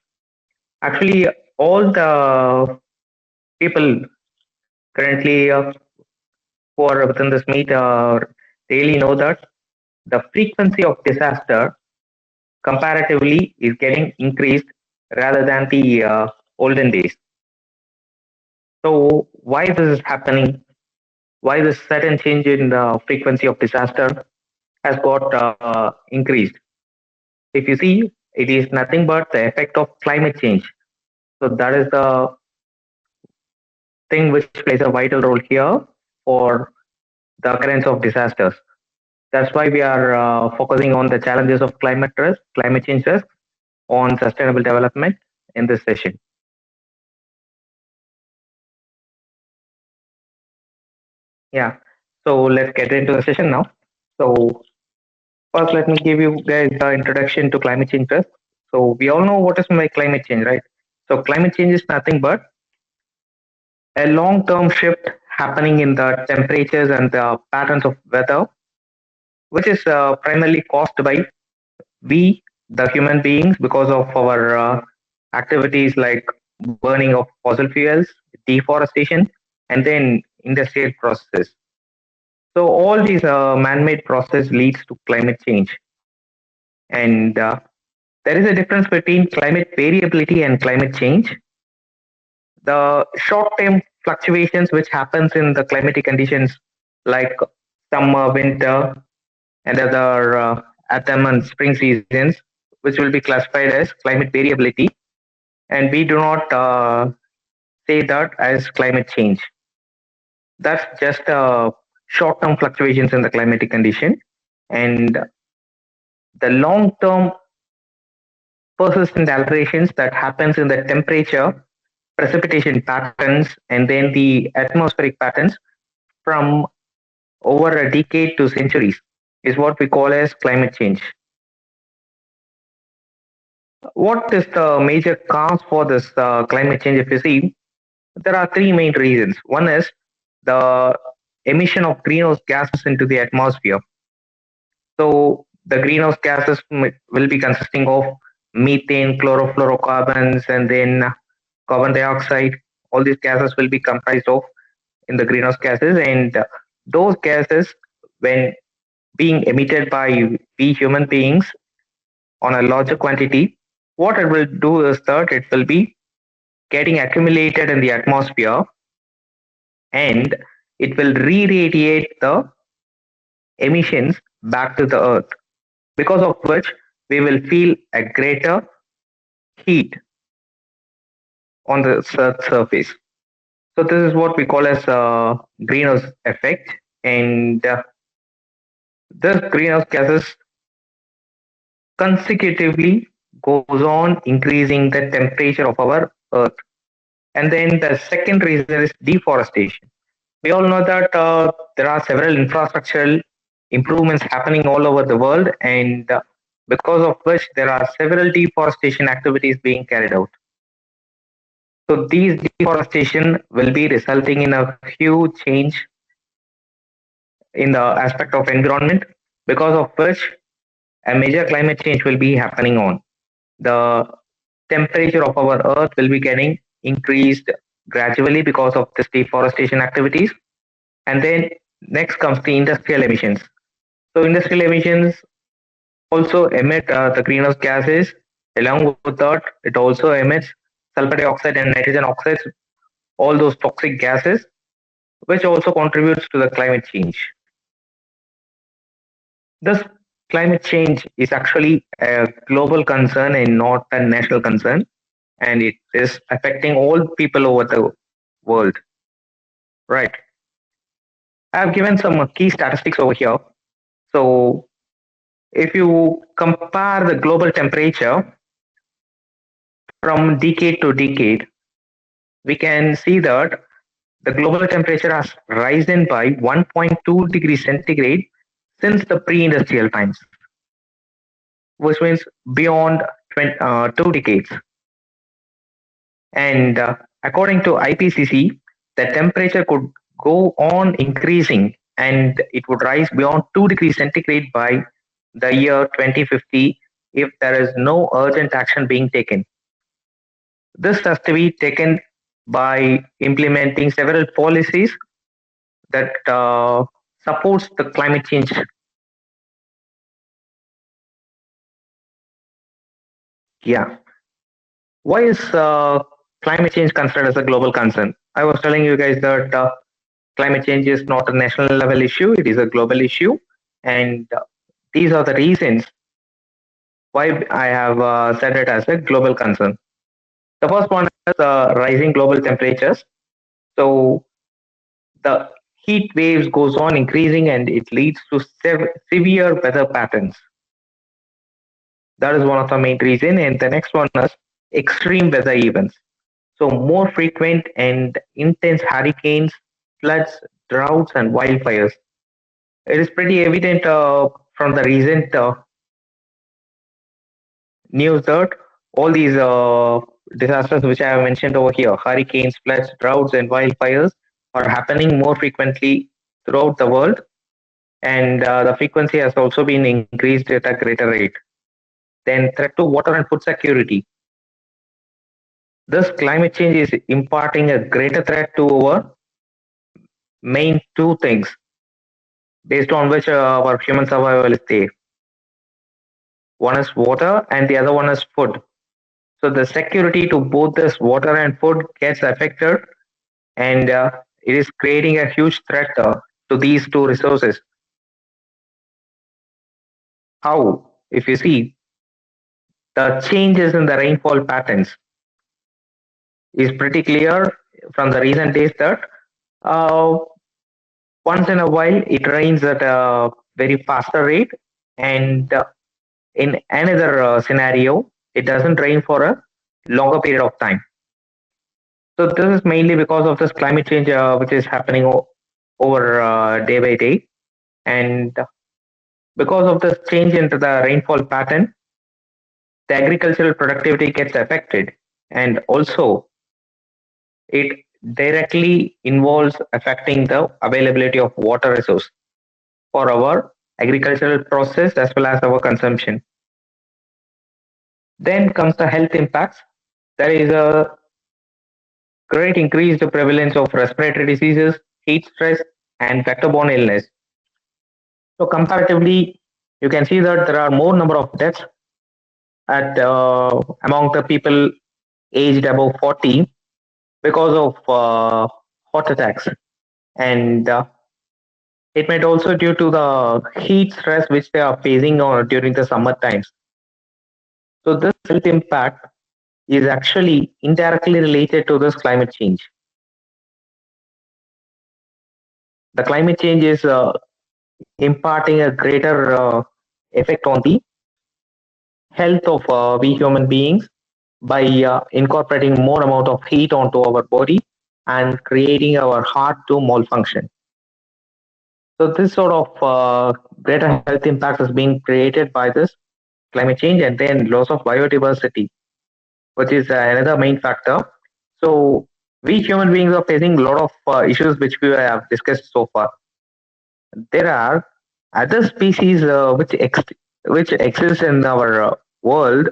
Actually, all the people currently who are within this meet really know that the frequency of disaster comparatively is getting increased rather than the olden days. So why this is happening? Why this sudden change in the frequency of disaster has got increased? If you see, it is nothing but the effect of climate change. So that is the thing which plays a vital role here for the occurrence of disasters. That's why we are focusing on the challenges of climate change risk on sustainable development in this session. Yeah, so let's get into the session now. So first, let me give you guys the introduction to climate change risk. So we all know what is my climate change, right? So climate change is nothing but a long-term shift happening in the temperatures and the patterns of weather, which is primarily caused by we, the human beings, because of our activities like burning of fossil fuels, deforestation, and then industrial processes. So all these man-made process leads to climate change, and there is a difference between climate variability and climate change. The short-term fluctuations which happens in the climatic conditions like summer, winter, and other autumn and spring seasons, which will be classified as climate variability, and we do not say that as climate change. That's just short-term fluctuations in the climatic condition, and the long-term persistent alterations that happens in the temperature, precipitation patterns, and then the atmospheric patterns from over a decade to centuries is what we call as climate change. What is the major cause for this climate change? If you see, there are three main reasons. One is the emission of greenhouse gases into the atmosphere. So the greenhouse gases will be consisting of methane, chlorofluorocarbons, and then carbon dioxide. All these gases will be comprised of in the greenhouse gases, and those gases, when being emitted by we human beings on a larger quantity, what it will do is that it will be getting accumulated in the atmosphere, and it will re-radiate the emissions back to the earth, because of which we will feel a greater heat on the earth's surface. So this is what we call as greenhouse effect, and this greenhouse gases consecutively goes on increasing the temperature of our earth. And then the second reason is deforestation. We all know that there are several infrastructural improvements happening all over the world, and because of which there are several deforestation activities being carried out. So these deforestation will be resulting in a huge change in the aspect of environment, because of which a major climate change will be happening on. The temperature of our earth will be getting increased gradually because of this deforestation activities. And then next comes the industrial emissions. So industrial emissions also emit the greenhouse gases. Along with that, it also emits sulfur dioxide and nitrogen oxides, all those toxic gases, which also contributes to the climate change. This climate change is actually a global concern and not a national concern, and it is affecting all people over the world. Right. I have given some key statistics over here. So if you compare the global temperature from decade to decade, we can see that the global temperature has risen by 1.2 degrees centigrade since the pre-industrial times, which means beyond 2 decades. And according to IPCC, the temperature could go on increasing and it would rise beyond 2 degrees centigrade by the year 2050 if there is no urgent action being taken. This has to be taken by implementing several policies that supports the climate change. Yeah. Why is climate change considered as a global concern? I was telling you guys that climate change is not a national level issue, it is a global issue. And these are the reasons why I have said it as a global concern. The first one is rising global temperatures. So the heat waves goes on increasing and it leads to severe weather patterns. That is one of the main reasons. And the next one is extreme weather events. So more frequent and intense hurricanes, floods, droughts, and wildfires. It is pretty evident from the recent news that all these disasters which I have mentioned over here, hurricanes, floods, droughts, and wildfires, are happening more frequently throughout the world. And the frequency has also been increased at a greater rate. Then threat to water and food security. This climate change is imparting a greater threat to our main two things based on which our human survival is there. One is water and the other one is food. So the security to both this water and food gets affected, and it is creating a huge threat to these two resources. How? If you see, the changes in the rainfall patterns is pretty clear from the recent days that uh, once in a while it rains at a very faster rate, and in another scenario it doesn't rain for a longer period of time. So this is mainly because of this climate change which is happening over day by day, and because of this change into the rainfall pattern, the agricultural productivity gets affected, and also it directly involves affecting the availability of water resource for our agricultural process as well as our consumption. Then comes the health impacts. There is a great increased prevalence of respiratory diseases, heat stress, and vector-borne illness. So comparatively, you can see that there are more number of deaths at among the people aged above 40 because of heart attacks, and it might also due to the heat stress which they are facing during the summer times. So this health impact is actually indirectly related to this climate change. The climate change is imparting a greater effect on the health of we human beings by incorporating more amount of heat onto our body and creating our heart to malfunction. So this sort of greater health impact is being created by this climate change, and then loss of biodiversity, which is another main factor. So we human beings are facing a lot of issues which we have discussed so far. There are other species which exist in our world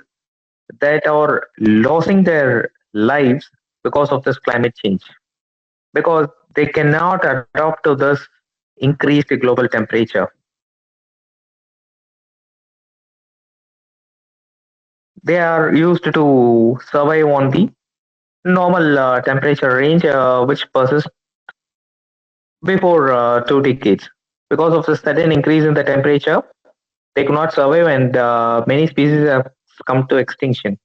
that are losing their lives because of this climate change, because they cannot adapt to this increased global temperature. They are used to survive on the normal temperature range which persists before 2 decades. Because of the sudden increase in the temperature, they could not survive, and many species have come to extinction.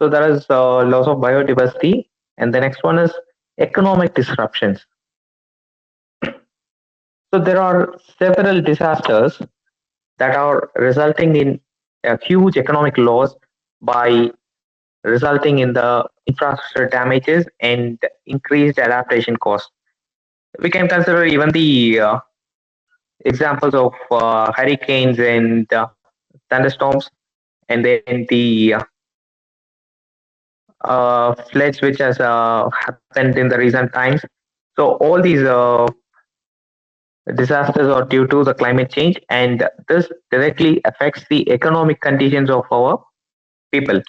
So there is loss of biodiversity, and the next one is economic disruptions. So there are several disasters that are resulting in a huge economic loss by resulting in the infrastructure damages and increased adaptation costs. We can consider even the examples of hurricanes and thunderstorms, and then the floods which has happened in the recent times. So all these disasters are due to the climate change, and this directly affects the economic conditions of our people.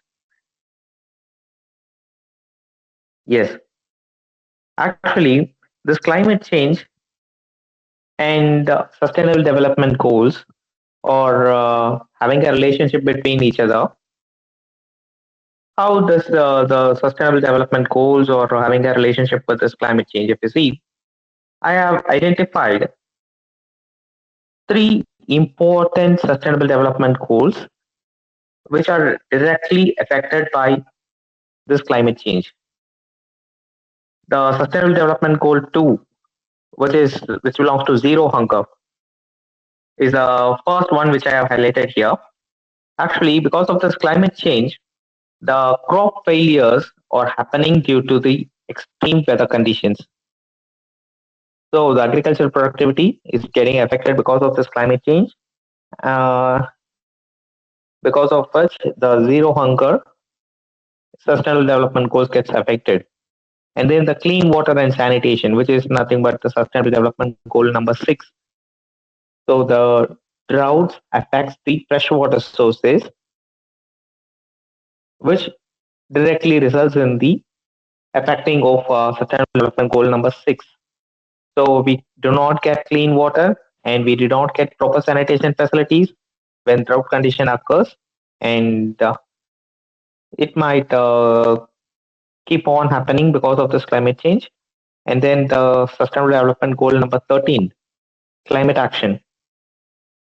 Yes, actually, this climate change and sustainable development goals or having a relationship between each other. How does the sustainable development goals or having a relationship with this climate change? If you see, I have identified three important sustainable development goals which are directly affected by this climate change. The sustainable development goal 2, which belongs to zero hunger, is the first one which I have highlighted here. Actually, because of this climate change, the crop failures are happening due to the extreme weather conditions. So the agricultural productivity is getting affected because of this climate change. Because of which the zero hunger sustainable development goals gets affected. And then the clean water and sanitation, which is nothing but the sustainable development goal number 6. So the droughts affects the freshwater sources, which directly results in the affecting of sustainable development goal number 6. So we do not get clean water and we do not get proper sanitation facilities when drought condition occurs, and it might keep on happening because of this climate change. And then the sustainable development goal number 13, climate action.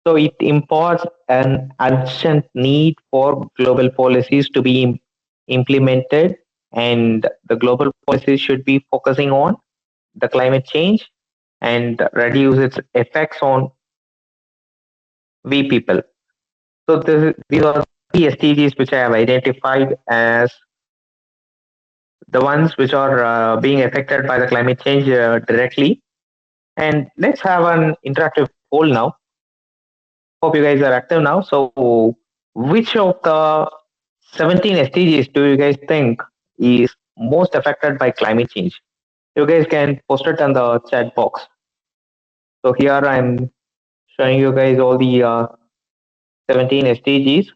So it imparts an urgent need for global policies to be implemented, and the global policies should be focusing on the climate change and reduce its effects on we people. So these are the SDGs which I have identified as the ones which are being affected by the climate change directly. And let's have an interactive poll now. Hope you guys are active now. So which of the 17 SDGs do you guys think is most affected by climate change? You guys can post it in the chat box. So here I'm showing you guys all the 17 SDGs.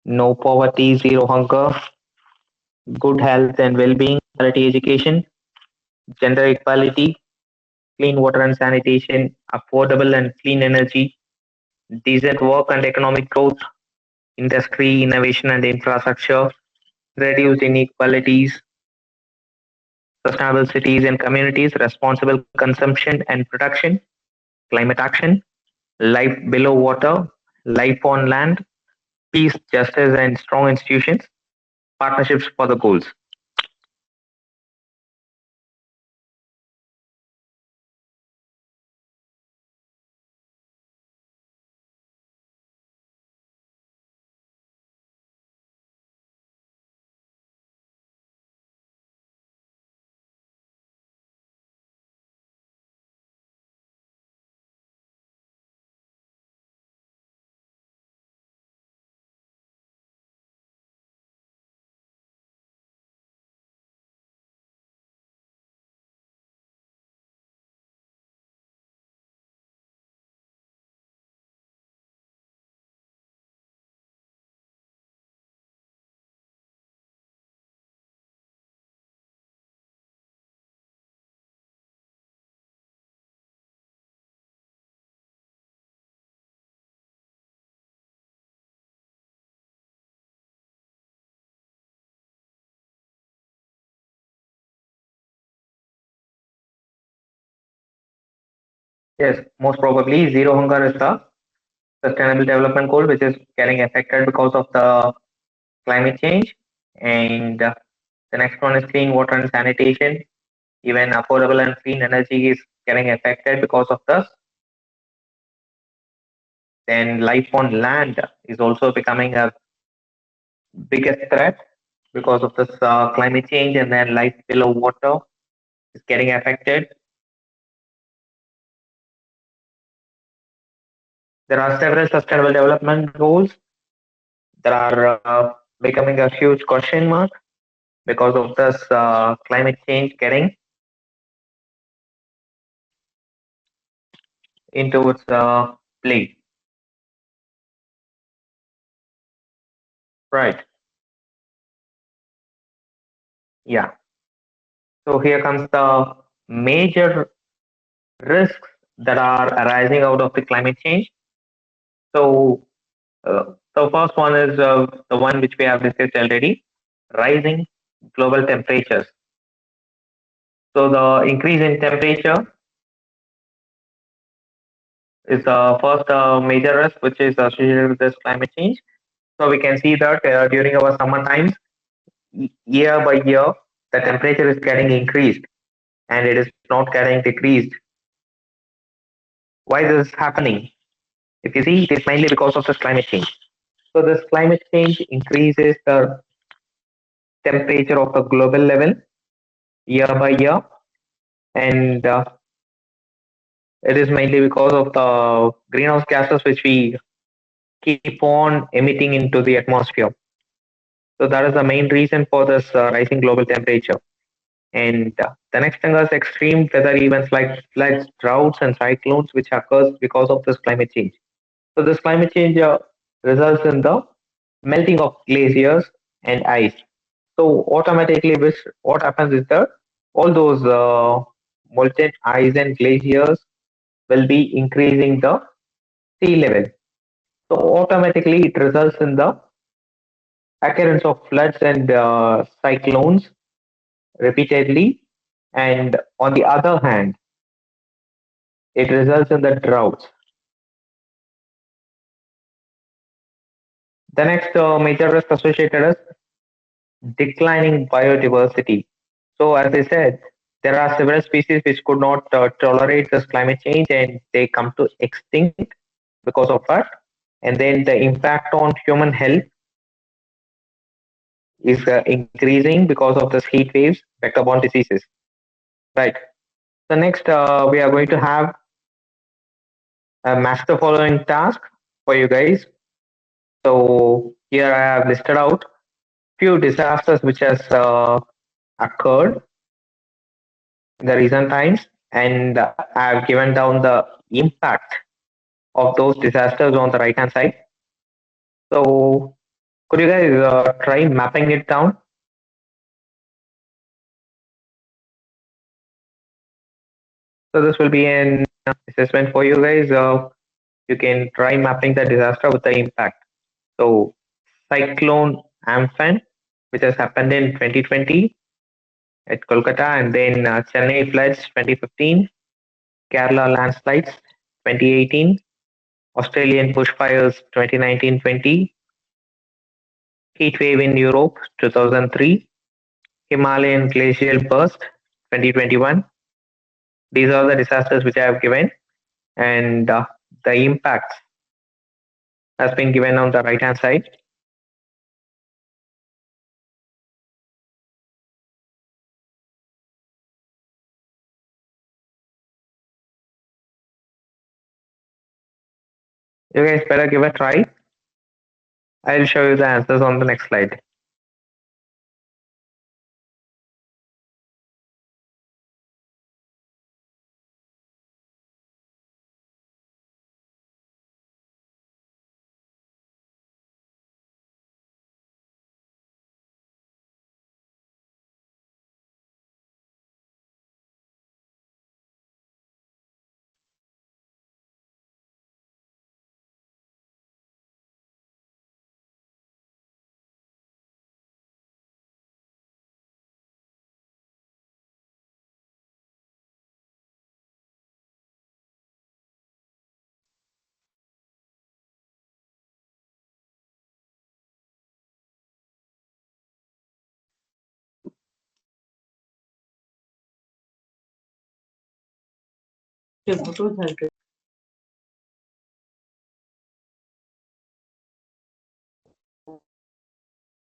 No poverty, zero hunger, good health and well-being, quality education, gender equality, clean water and sanitation, affordable and clean energy, decent work and economic growth, industry, innovation and infrastructure, reduced inequalities, sustainable cities and communities, responsible consumption and production, climate action, life below water, life on land, peace, justice and strong institutions, partnerships for the goals. Yes, most probably zero hunger is the sustainable development goal, which is getting affected because of the climate change. And the next one is clean water and sanitation. Even affordable and clean energy is getting affected because of this. Then life on land is also becoming a biggest threat because of this climate change, and then life below water is getting affected. There are several sustainable development goals that are becoming a huge question mark because of this climate change getting into its play. Right. Yeah. So here comes the major risks that are arising out of the climate change. So the first one is the one which we have discussed already, rising global temperatures. So the increase in temperature is the first major risk which is associated with this climate change. So we can see that during our summer times, year by year, the temperature is getting increased and it is not getting decreased. Why this is happening? If you see, it is mainly because of this climate change. So this climate change increases the temperature of the global level year by year, and it is mainly because of the greenhouse gases which we keep on emitting into the atmosphere. So that is the main reason for this rising global temperature. And the next thing is extreme weather events like floods, droughts, and cyclones, which occurs because of this climate change. So this climate change results in the melting of glaciers and ice. So automatically, what happens is that all those molten ice and glaciers will be increasing the sea level. So automatically, it results in the occurrence of floods and cyclones repeatedly. And on the other hand, it results in the droughts. The next major risk associated is declining biodiversity. So, as I said, there are several species which could not tolerate this climate change and they come to extinct because of that. And then the impact on human health is increasing because of this heat waves, vector-borne diseases. Right. So next, we are going to have a master following task for you guys. So here I have listed out few disasters which has occurred in the recent times, and I have given down the impact of those disasters on the right hand side. So could you guys try mapping it down? So this will be an assessment for you guys. You can try mapping the disaster with the impact. So cyclone Amphan, which has happened in 2020 at Kolkata, and then Chennai floods 2015, Kerala landslides 2018, Australian bushfires 2019-20, heat wave in Europe 2003, Himalayan glacial burst 2021. These are the disasters which I have given, and the impact has been given on the right hand side. You guys better give a try. I'll show you the answers on the next slide.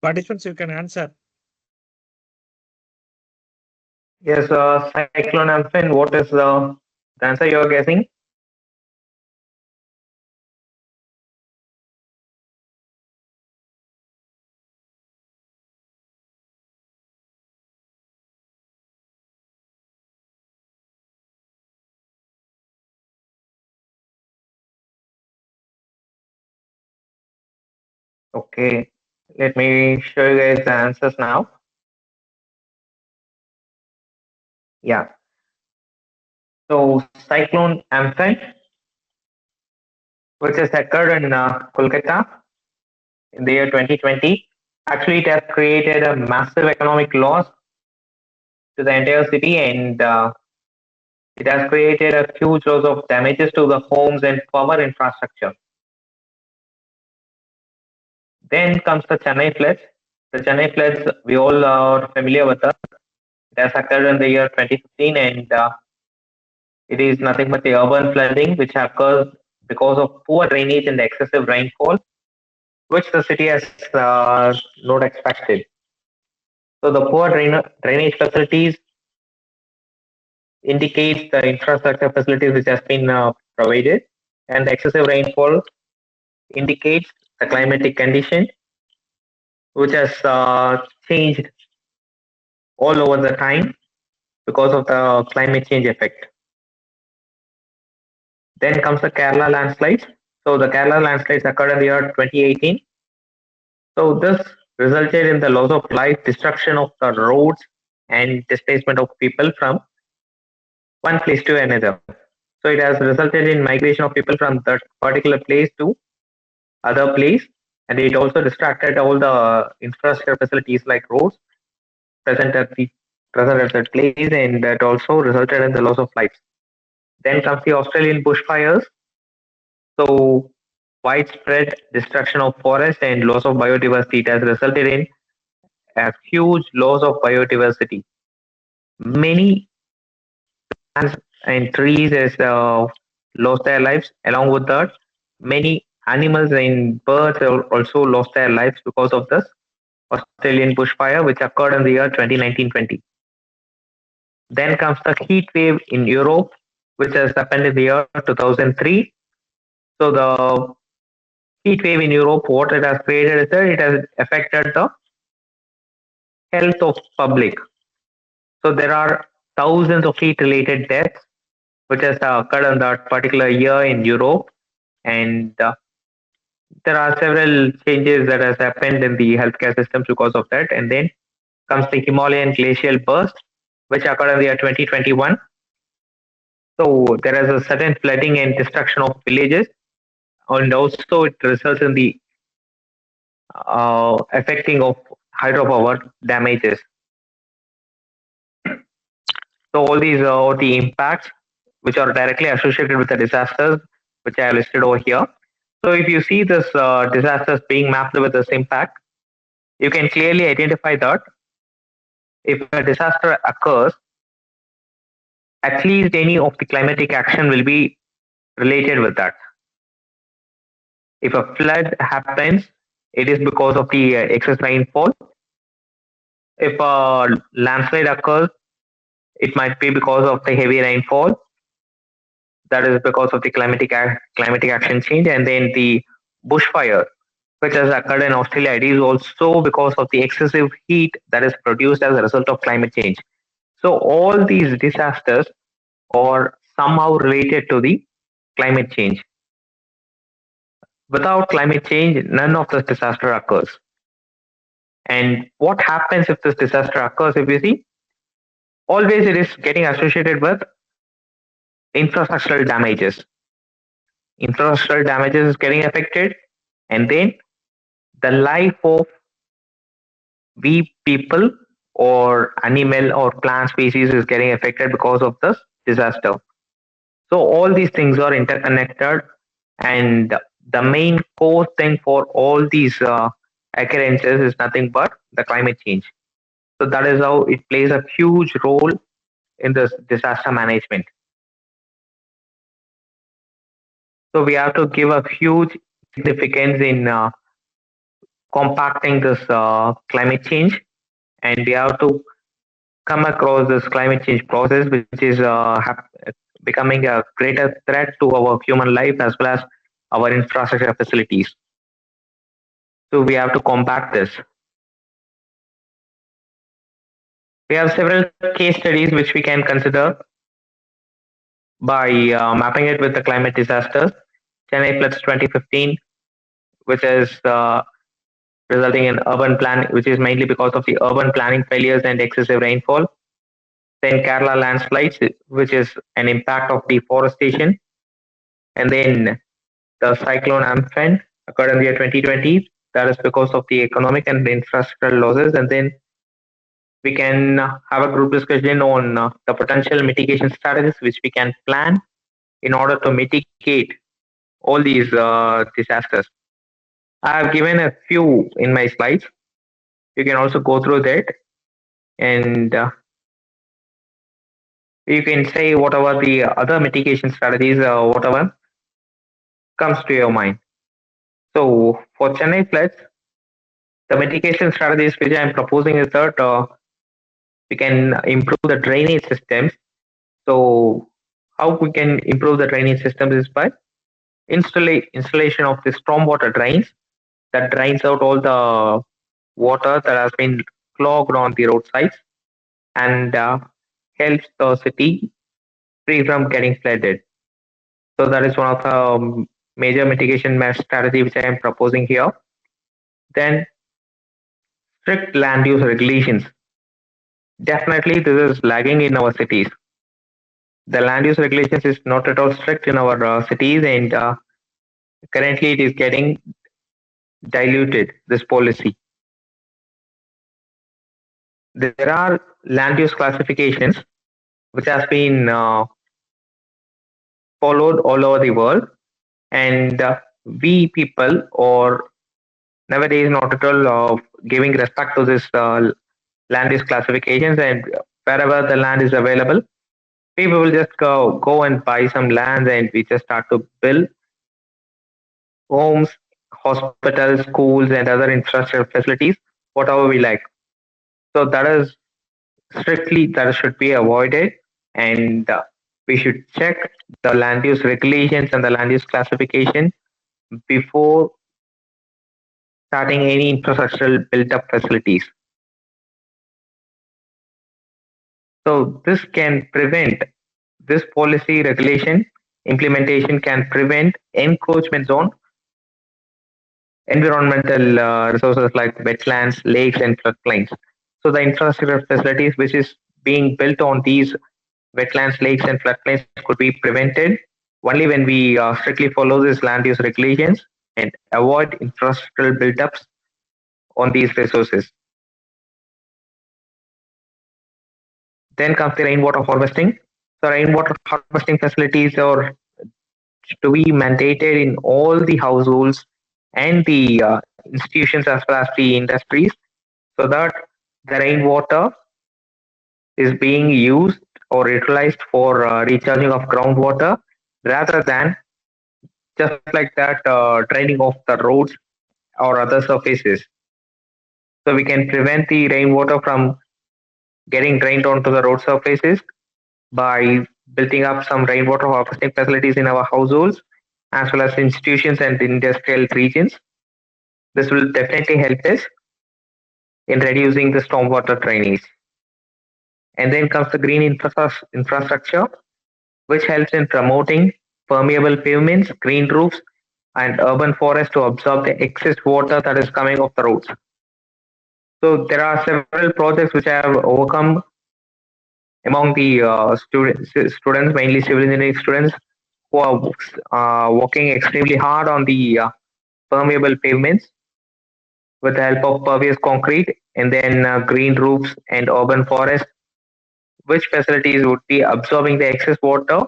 Participants, you can answer. Yes, cyclone Amphen, what is the answer you're guessing? Okay, let me show you guys the answers now. Yeah. So cyclone Amphen, which has occurred in Kolkata in the year 2020, actually it has created a massive economic loss to the entire city, and it has created a huge loss of damages to the homes and power infrastructure. Then comes the Chennai floods. The Chennai floods, we all are familiar with that. It has occurred in the year 2015, and it is nothing but the urban flooding which occurs because of poor drainage and excessive rainfall, which the city has not expected. So the poor drainage facilities indicates the infrastructure facilities which has been provided, and the excessive rainfall indicates the climatic condition which has changed all over the time because of the climate change effect. Then comes the Kerala landslides. So the Kerala landslides occurred in the year 2018. So this resulted in the loss of life, destruction of the roads, and displacement of people from one place to another. So it has resulted in migration of people from that particular place to other place, and it also distracted all the infrastructure facilities like roads present at the present at that place, and that also resulted in the loss of lives. Then comes the Australian bushfires. So widespread destruction of forest and loss of biodiversity, it has resulted in a huge loss of biodiversity. Many plants and trees has lost their lives. Along with that, many animals and birds have also lost their lives because of this Australian bushfire, which occurred in the year 2019-20. Then comes the heat wave in Europe, which has happened in the year 2003. So the heat wave in Europe, what it has created is that it has affected the health of public. So there are thousands of heat-related deaths which has occurred in that particular year in Europe, and there are several changes that has happened in the healthcare systems because of that. And then comes the Himalayan glacial burst, which occurred in the year 2021. So there is a sudden flooding and destruction of villages, and also it results in the affecting of hydropower damages. So all these are the impacts which are directly associated with the disasters which I have listed over here. So if you see this disasters being mapped with this impact, you can clearly identify that if a disaster occurs, at least any of the climatic action will be related with that. If a flood happens, it is because of the excess rainfall. If a landslide occurs, it might be because of the heavy rainfall. That is because of the climatic action change. And then the bushfire, which has occurred in Australia, it is also because of the excessive heat that is produced as a result of climate change. So all these disasters are somehow related to the climate change. Without climate change, none of this disaster occurs. And what happens if this disaster occurs? If you see, always it is getting associated with infrastructural damages. Infrastructural damages is getting affected, and then the life of we people or animal or plant species is getting affected because of this disaster. So all these things are interconnected, and the main core thing for all these occurrences is nothing but the climate change. So that is how it plays a huge role in this disaster management. So we have to give a huge significance in compacting this climate change, and we have to come across this climate change process, which is becoming a greater threat to our human life as well as our infrastructure facilities. So we have to combat this. We have several case studies which we can consider by mapping it with the climate disasters. Chennai floods 2015, which is resulting in urban plan, which is mainly because of the urban planning failures and excessive rainfall. Then Kerala landslides, which is an impact of deforestation. And then the cyclone Amphan occurred in the year 2020. That is because of the economic and infrastructural losses. And then we can have a group discussion on the potential mitigation strategies which we can plan in order to mitigate all these disasters. I have given a few in my slides. You can also go through that, and you can say whatever the other mitigation strategies, whatever comes to your mind. So for Chennai floods, the mitigation strategies which I am proposing is that we can improve the drainage systems. So how we can improve the drainage systems is by installation of the stormwater drains that drains out all the water that has been clogged on the roadsides and helps the city free from getting flooded. So that is one of the major mitigation strategy which I am proposing here. Then strict land use regulations. Definitely this is lagging in our cities. The land use regulations is not at all strict in our cities, and currently it is getting diluted, this policy. There are land use classifications which has been followed all over the world, and we people or nowadays not at all giving respect to this land use classifications, and wherever the land is available, people will just go and buy some land and we just start to build homes, hospitals, schools, and other infrastructure facilities, whatever we like. So that is strictly that should be avoided, and we should check the land use regulations and the land use classification before starting any infrastructural built-up facilities. So this can prevent, this policy regulation implementation can prevent encroachments on environmental resources like wetlands, lakes, and floodplains. So the infrastructure facilities which is being built on these wetlands, lakes, and floodplains could be prevented only when we strictly follow these land use regulations and avoid infrastructural build-ups on these resources. Then comes the rainwater harvesting. So rainwater harvesting facilities are to be mandated in all the households and the institutions as well as the industries, so that the rainwater is being used or utilized for recharging of groundwater rather than just like that draining off the roads or other surfaces. So we can prevent the rainwater from getting drained onto the road surfaces by building up some rainwater harvesting facilities in our households as well as institutions and industrial regions. This will definitely help us in reducing the stormwater drainage. And then comes the green infrastructure, which helps in promoting permeable pavements, green roofs, and urban forests to absorb the excess water that is coming off the roads. So there are several projects which I have overcome among the students, mainly civil engineering students, who are working extremely hard on the permeable pavements with the help of pervious concrete, and then green roofs and urban forests, which facilities would be absorbing the excess water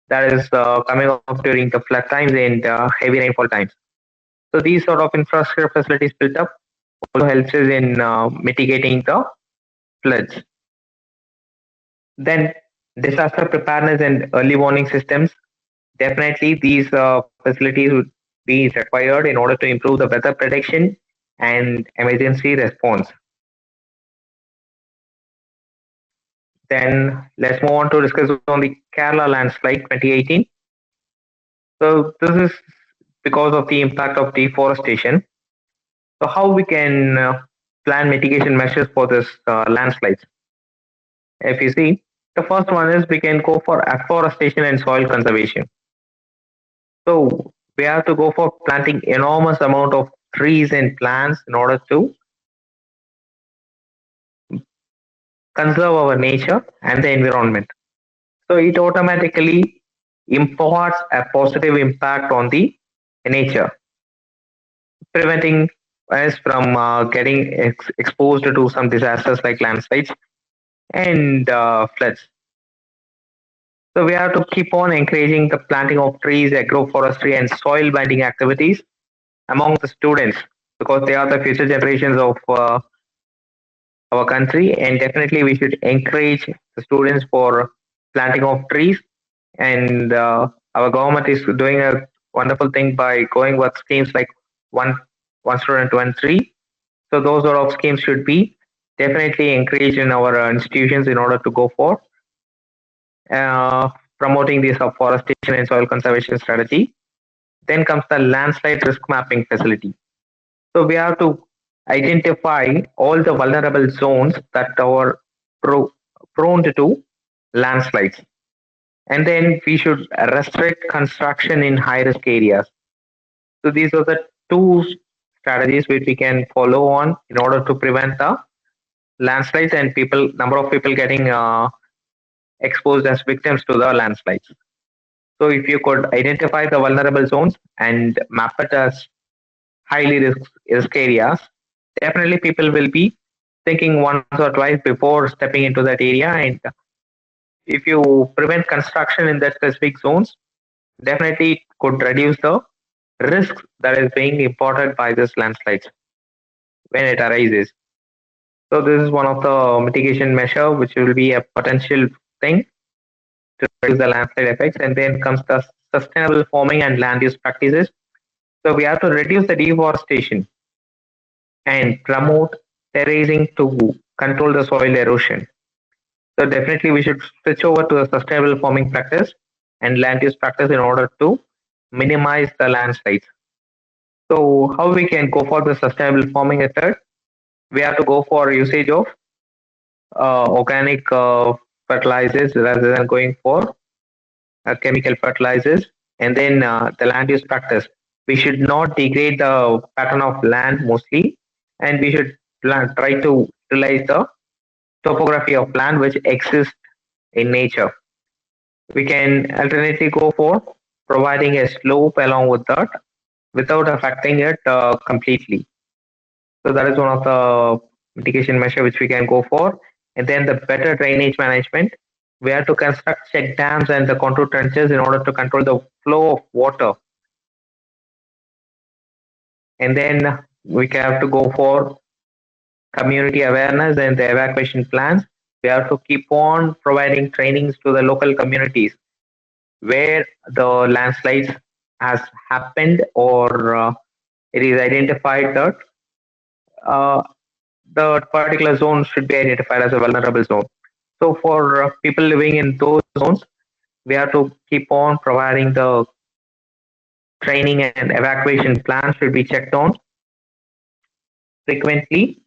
that is coming off during the flood times and heavy rainfall times. So these sort of infrastructure facilities built up also helps us in mitigating the floods. Then disaster preparedness and early warning systems. definitely these facilities would be required in order to improve the weather prediction and emergency response. Then let's move on to discuss on the Kerala landslide 2018. So this is because of the impact of deforestation. So how we can plan mitigation measures for this landslides? If you see, the first one is we can go for afforestation and soil conservation. So we have to go for planting enormous amount of trees and plants in order to conserve our nature and the environment. So it automatically imparts a positive impact on the nature, preventing us from getting exposed to some disasters like landslides and floods. So we have to keep on encouraging the planting of trees, agroforestry, and soil binding activities among the students because they are the future generations of our country, and definitely we should encourage the students for planting of trees. And our government is doing a wonderful thing by going with schemes like one student, one tree. So those sort of schemes should be definitely encouraged in our institutions in order to go for uh, promoting this afforestation and soil conservation strategy. Then comes the landslide risk mapping facility. So we have to identify all the vulnerable zones that are prone to landslides. And then we should restrict construction in high risk areas. So these are the two strategies which we can follow on in order to prevent the landslides and number of people getting exposed as victims to the landslides. So if you could identify the vulnerable zones and map it as highly risk areas, definitely people will be thinking once or twice before stepping into that area. And if you prevent construction in that specific zones, definitely it could reduce the risk that is being imported by this landslides when it arises. So this is one of the mitigation measure which will be a potential thing to reduce the landslide effects. And then comes the sustainable farming and land use practices. So we have to reduce the deforestation and promote terracing to control the soil erosion. So definitely we should switch over to a sustainable farming practice and land use practice in order to minimize the landslides. So how we can go for the sustainable farming method? We have to go for usage of organic fertilizers rather than going for chemical fertilizers. And then the land use practice. We should not degrade the pattern of land mostly, and we should try to utilize the topography of land which exists in nature. We can alternately go for providing a slope along with that without affecting it completely. So that is one of the mitigation measure which we can go for. And then the better drainage management. We have to construct check dams and the contour trenches in order to control the flow of water. And then we have to go for community awareness and the evacuation plans. We have to keep on providing trainings to the local communities where the landslides has happened or it is identified that the particular zone should be identified as a vulnerable zone. So for people living in those zones, we have to keep on providing the training and evacuation plans should be checked on frequently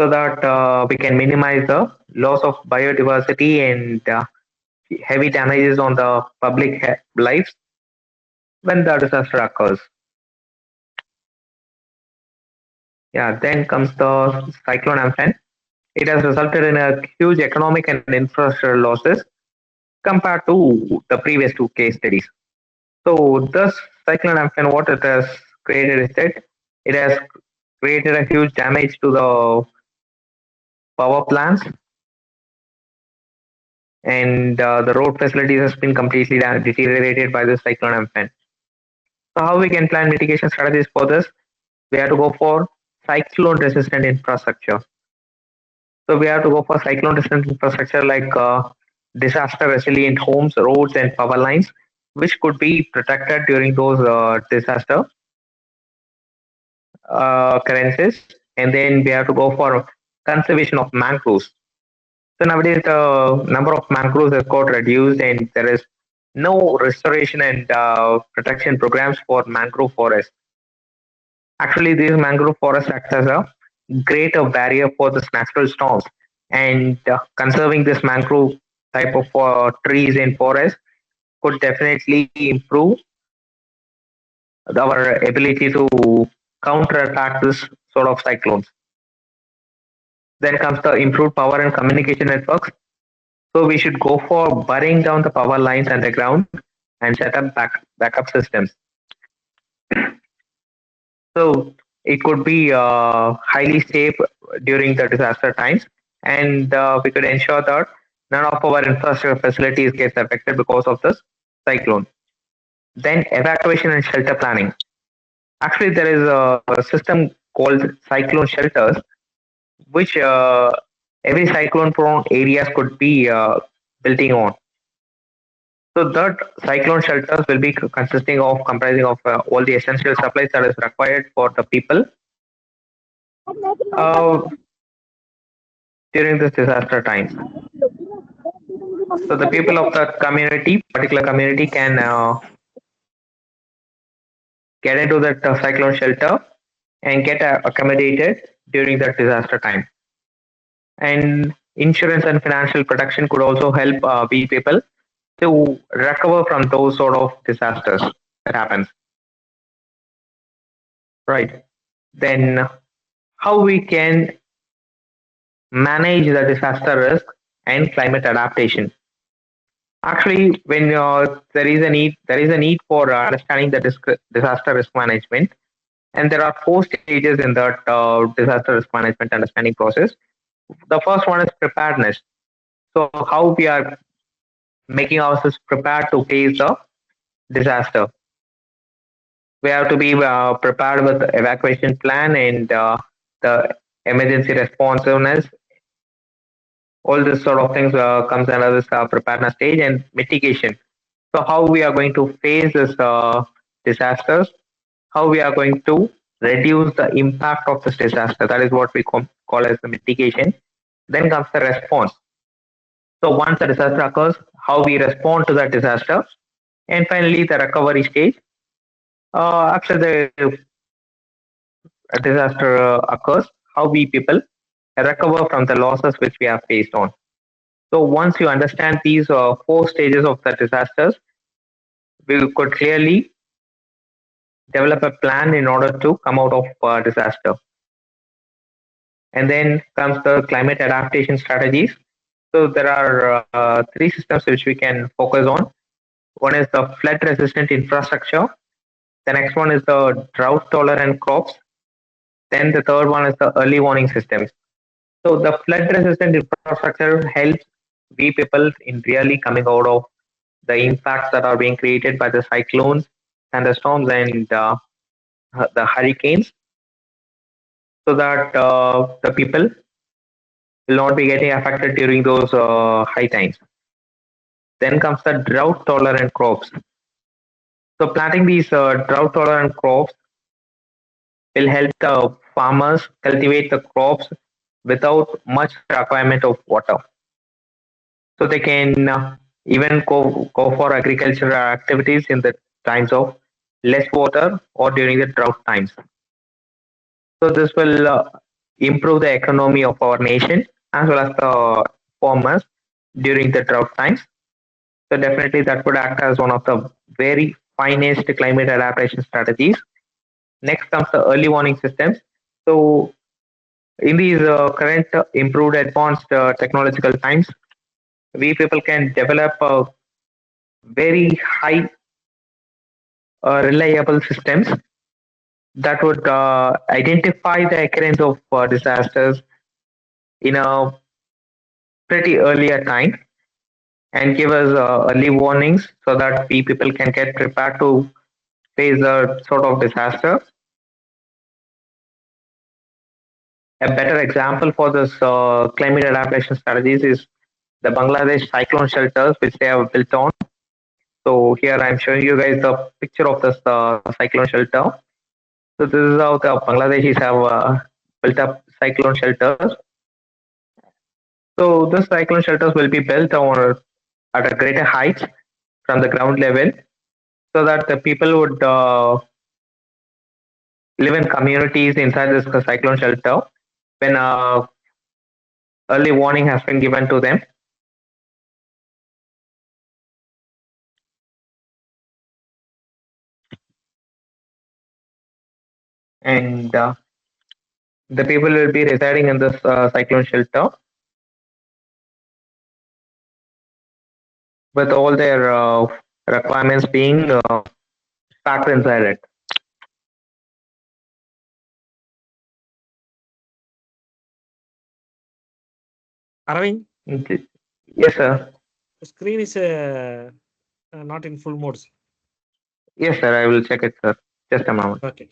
so that we can minimize the loss of biodiversity and heavy damages on the public lives when the disaster occurs. Yeah, then comes the cyclone Amphan. It has resulted in a huge economic and infrastructural losses compared to the previous two case studies. So this cyclone Amphan, what it has created is that it has created a huge damage to the power plants and the road facilities has been completely deteriorated by the cyclone Amphan. So how we can plan mitigation strategies for this? We have to go for cyclone resistant infrastructure. So we have to go for cyclone resistant infrastructure like disaster resilient homes, roads and power lines. which could be protected during those disaster occurrences. And then we have to go for conservation of mangroves. So nowadays the number of mangroves has got reduced, and there is no restoration and protection programs for mangrove forests. Actually, these mangrove forests act as a greater barrier for this natural storms, and conserving this mangrove type of trees and forests could definitely improve our ability to counterattack this sort of cyclones. Then comes the improved power and communication networks. So we should go for burying down the power lines underground and set up backup systems. So it could be highly safe during the disaster times, and we could ensure that none of our infrastructure facilities gets affected because of this cyclone. Then evacuation and shelter planning. Actually, there is a system called cyclone shelters, which every cyclone-prone areas could be building on. So that cyclone shelters will be comprising of all the essential supplies that is required for the people uh, during this disaster time. So the people of the community, particular community, can get into that cyclone shelter and get accommodated during that disaster time. And insurance and financial protection could also help we people to recover from those sort of disasters that happens. Right. Then how we can manage the disaster risk and climate adaptation. Actually, when there is a need for understanding the disaster risk management, and there are 4 stages in that disaster risk management understanding process. The first one is preparedness. So how we are making ourselves prepared to face the disaster. We have to be prepared with the evacuation plan and the emergency responsiveness. All this sort of things comes under this preparedness stage. And mitigation. So how we are going to face this disasters, how we are going to reduce the impact of this disaster. That is what we call as the mitigation. Then comes the response. So once the disaster occurs, how we respond to that disaster. And finally, the recovery stage. After the disaster occurs, how we people recover from the losses which we have faced on. So once you understand these 4 stages of the disasters, we could clearly develop a plan in order to come out of disaster. And then comes the climate adaptation strategies. So there are 3 systems which we can focus on. One is the flood resistant infrastructure. The next one is the drought tolerant crops. Then the third one is the early warning systems. So the flood resistant infrastructure helps we people in really coming out of the impacts that are being created by the cyclones, thunderstorms, and the hurricanes, so that the people will not be getting affected during those high times. Then comes the drought tolerant crops. So planting these drought tolerant crops will help the farmers cultivate the crops without much requirement of water. So they can even go for agricultural activities in the times of less water or during the drought times. So this will improve the economy of our nation as well as the farmers during the drought times. So definitely that would act as one of the very finest climate adaptation strategies. Next comes the early warning systems. So in these current improved advanced technological times, we people can develop very high reliable systems that would identify the occurrence of disasters in a pretty earlier time and give us early warnings so that we people can get prepared to face a sort of disaster. A better example for this climate adaptation strategies is the Bangladesh cyclone shelters, which they have built on. So here I'm showing you guys the picture of this cyclone shelter. So this is how the Bangladeshis have built up cyclone shelters. So this cyclone shelters will be built on at a greater height from the ground level, so that the people would live in communities inside this cyclone shelter when early warning has been given to them. And the people will be residing in this cyclone shelter with all their requirements being packed inside it. Aravind, Yes, sir. the screen is not in full modes. Yes, sir. I will check it, sir. Just a moment. Okay.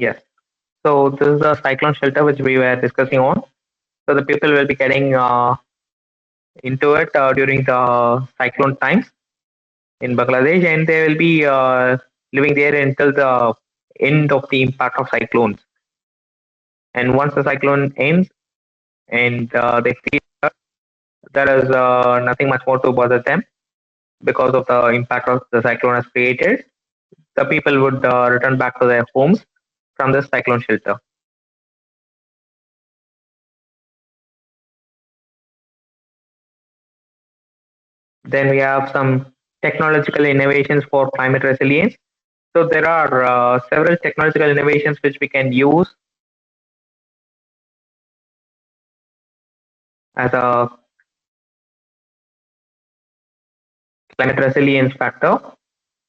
Yes. So this is the cyclone shelter which we were discussing on. So the people will be getting into it during the cyclone times in Bangladesh, and they will be living there until the end of the impact of cyclones. And once the cyclone ends, and they feel that there is nothing much more to bother them because of the impact of the cyclone has created, the people would return back to their homes from the cyclone shelter. Then we have some technological innovations for climate resilience. So there are several technological innovations which we can use as a climate resilience factor.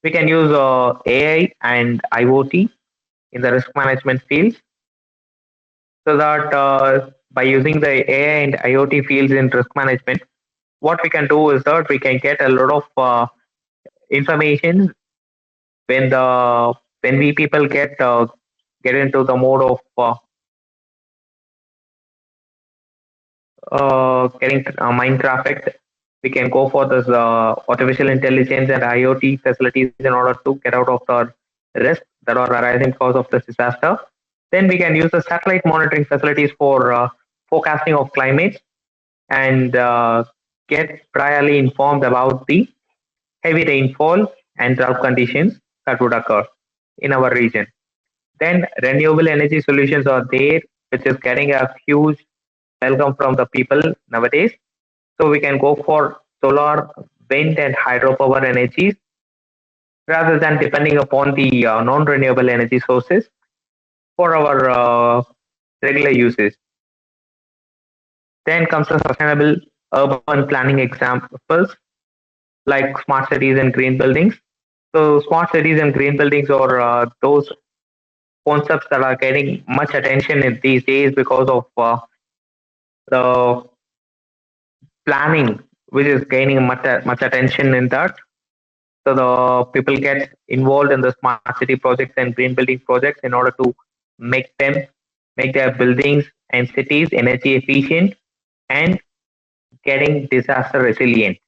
We can use AI and IoT in the risk management fields, so that by using the AI and IoT fields in risk management, what we can do is that we can get a lot of information when we people get into the mode of getting mind trafficked. We can go for this artificial intelligence and IoT facilities in order to get out of the risks that are arising because of this disaster. Then we can use the satellite monitoring facilities for forecasting of climate, and get priorly informed about the heavy rainfall and drought conditions that would occur in our region. Then renewable energy solutions are there, which is getting a huge welcome from the people nowadays. So we can go for solar, wind, and hydropower energies rather than depending upon the non-renewable energy sources for our regular uses. Then comes the sustainable urban planning examples like smart cities and green buildings. So smart cities and green buildings are those concepts that are getting much attention in these days because of the planning, which is gaining much attention in that. So the people get involved in the smart city projects and green building projects in order to make their buildings and cities energy efficient and getting disaster resilient.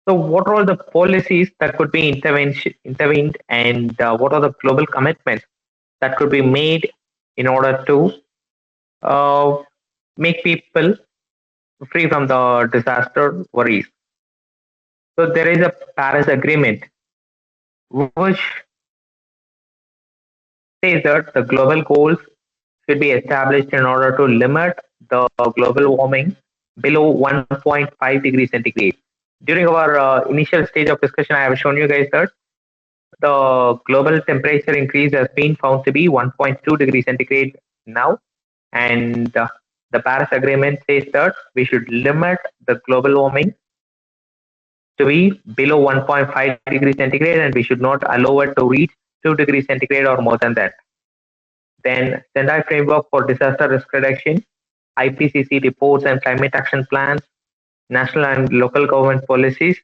So what are all the policies that could be intervened, and what are the global commitments that could be made in order to make people free from the disaster worries. So there is a Paris Agreement which says that the global goals should be established in order to limit the global warming below 1.5 degrees centigrade. During our initial stage of discussion, I have shown you guys that the global temperature increase has been found to be 1.2 degrees centigrade now, and the Paris Agreement says that we should limit the global warming to be below 1.5 degrees centigrade, and we should not allow it to reach 2 degrees centigrade or more than that. Then Sendai Framework for Disaster Risk Reduction, IPCC reports and climate action plans, national and local government policies,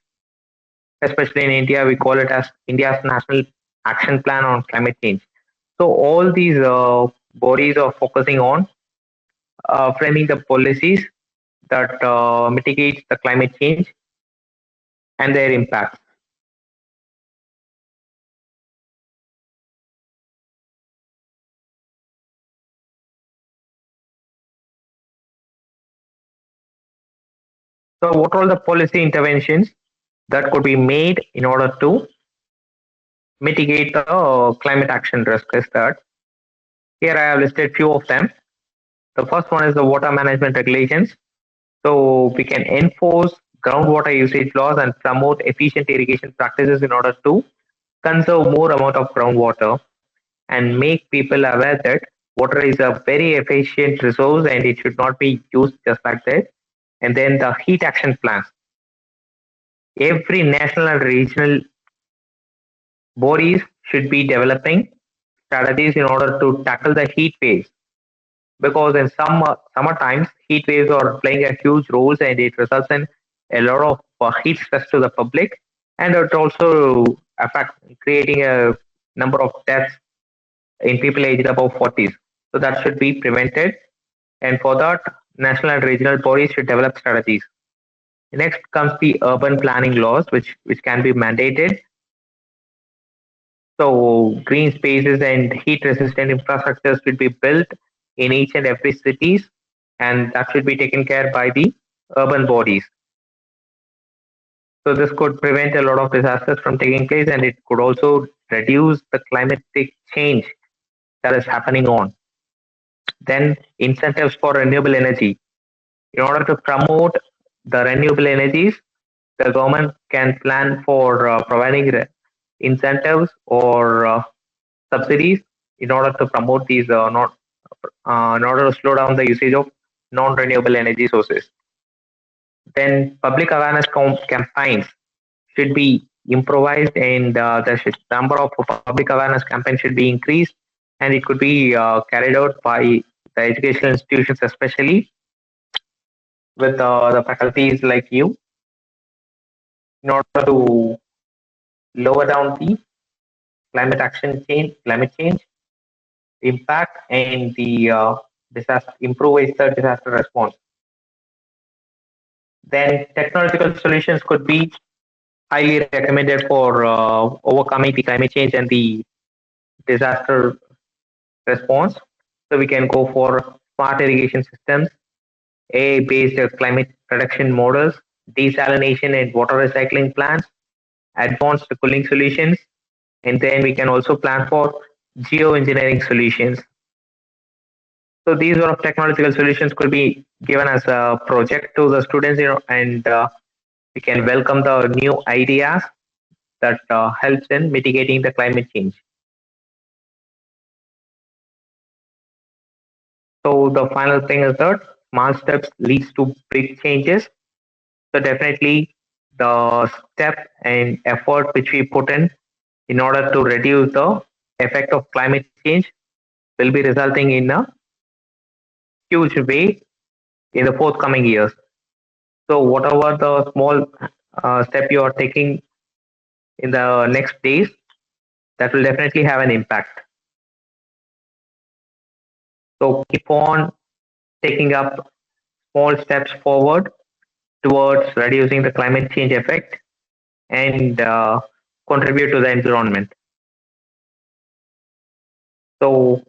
especially in India, we call it as India's National Action Plan on Climate Change. So all these bodies are focusing on framing the policies that mitigate the climate change and their impacts. So what are the policy interventions that could be made in order to mitigate the climate action risk is that here I have listed few of them. The first one is the water management regulations. So we can enforce groundwater usage laws and promote efficient irrigation practices in order to conserve more amount of groundwater and make people aware that water is a very efficient resource and it should not be used just like that. And then the heat action plans. Every national and regional bodies should be developing strategies in order to tackle the heat waves, because in summer times heat waves are playing a huge role and it results in a lot of heat stress to the public, and it also affects creating a number of deaths in people aged above 40s. So that should be prevented, and for that national and regional bodies should develop strategies. Next comes the urban planning laws, which can be mandated. So green spaces and heat-resistant infrastructures should be built in each and every cities, and that should be taken care by the urban bodies. So this could prevent a lot of disasters from taking place, and it could also reduce the climatic change that is happening on. Then incentives for renewable energy. In order to promote the renewable energies, the government can plan for providing incentives or subsidies in order to promote these not in order to slow down the usage of non-renewable energy sources. Then public awareness campaigns should be improvised, and the number of public awareness campaigns should be increased, and it could be carried out by the educational institutions, especially with the faculties like you, in order to lower down the climate change impact, and the disaster improve the disaster response. Then technological solutions could be highly recommended for overcoming the climate change and the disaster response. So we can go for smart irrigation systems, AI-based climate prediction models, desalination and water recycling plants, advanced cooling solutions, and then we can also plan for geoengineering solutions. So these sort of technological solutions could be given as a project to the students, and we can welcome the new ideas that helps in mitigating the climate change. So the final thing is that small steps leads to big changes. So definitely the step and effort which we put in order to reduce the effect of climate change will be resulting in a huge way in the forthcoming years. So whatever the small step you are taking in the next days, that will definitely have an impact. So keep on taking up small steps forward towards reducing the climate change effect and contribute to the environment. So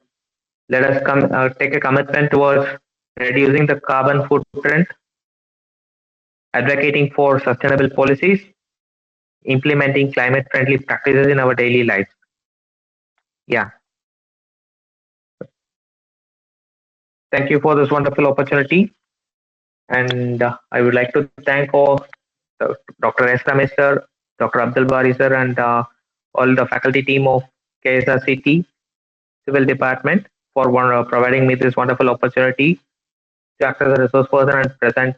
Let us take a commitment towards reducing the carbon footprint, advocating for sustainable policies, implementing climate-friendly practices in our daily lives. Yeah. Thank you for this wonderful opportunity. And I would like to thank all Dr. S. Ramesh sir, Dr. Abdul Bari sir, and all the faculty team of KSRCT Civil Department for providing me this wonderful opportunity to act as a resource person and present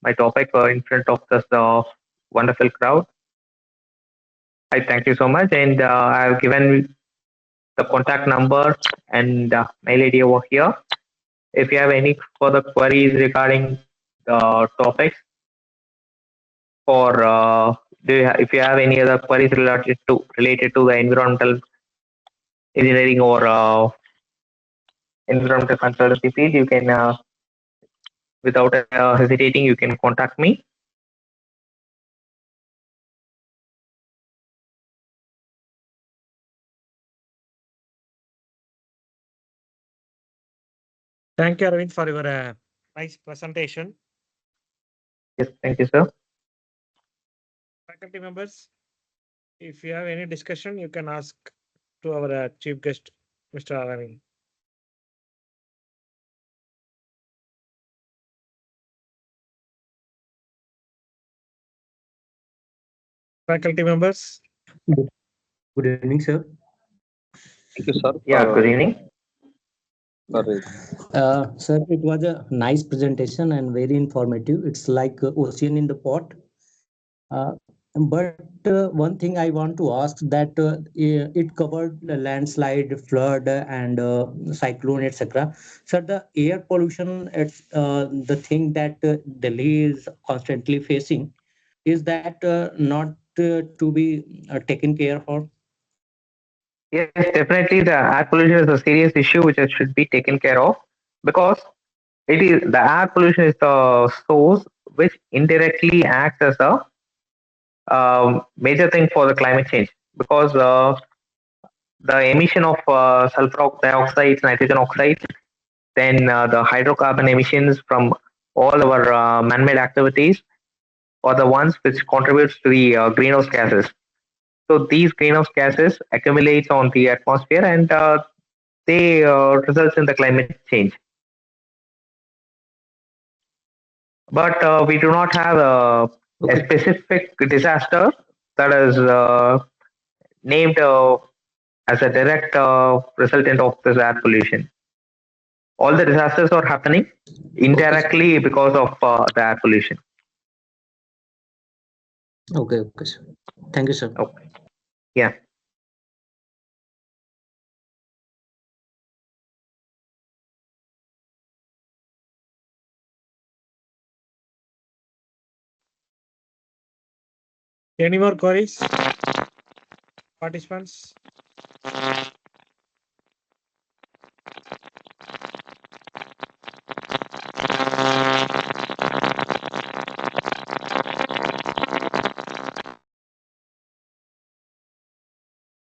my topic in front of this wonderful crowd. I thank you so much, and I have given the contact number and mail ID over here. If you have any further queries regarding the topics, or if you have any other queries related to the environmental engineering or environmental consultancy field, you can without hesitating you can contact me. Thank you, Arvind, for your nice presentation. Yes, thank you, sir. Faculty members, if you have any discussion, you can ask to our chief guest, Mr. Arvind. Faculty members. Good evening, sir. Thank you, sir. Yeah, good evening. Sir, it was a nice presentation and very informative. It's like ocean in the pot. But one thing I want to ask that it covered the landslide, flood, and cyclone, etc. So the air pollution, the thing that Delhi is constantly facing, is that not to be taken care of? Yes, definitely the air pollution is a serious issue which should be taken care of, because the air pollution is the source which indirectly acts as a major thing for the climate change, because the emission of sulfur dioxide, nitrogen oxides, then the hydrocarbon emissions from all our man-made activities are the ones which contributes to the greenhouse gases. So these greenhouse gases accumulates on the atmosphere, and they results in the climate change. But we do not have a specific disaster that is named as a direct resultant of this air pollution. All the disasters are happening indirectly because of the air pollution. Okay, okay, sir. Thank you, sir. Okay. Yeah. Any more queries? Participants?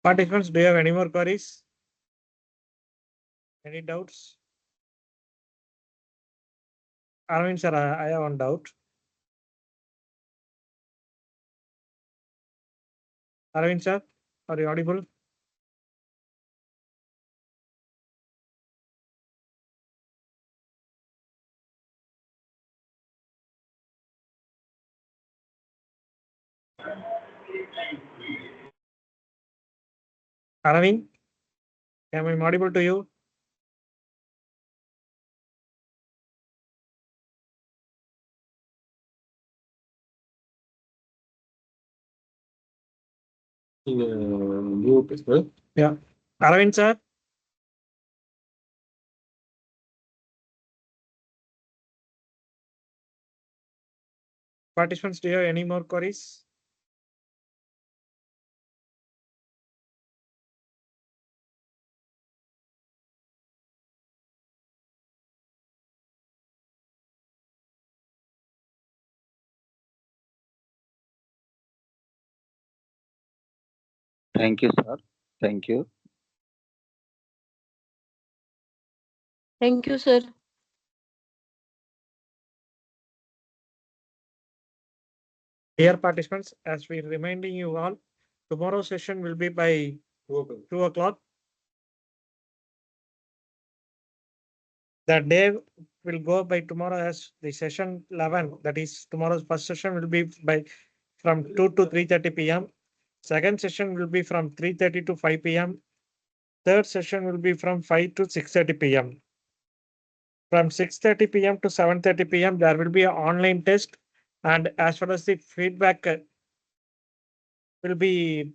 Participants, do you have any more queries? Any doubts? Arvind sir, I have one doubt. Arvind sir, are you audible? Arvind, am I audible to you? Yeah. Arvind sir? Participants, do you have any more queries? Thank you, sir. Thank you. Thank you, sir. Dear participants, as we reminding you all, tomorrow's session will be by 2 o'clock. The day will go by tomorrow as the session 11. That is tomorrow's first session will be by from 2 to 3:30 p.m. Second session will be from 3:30 to 5 p.m. Third session will be from 5 to 6:30 p.m. From 6:30 p.m. to 7:30 p.m. there will be an online test, and as well as the feedback will be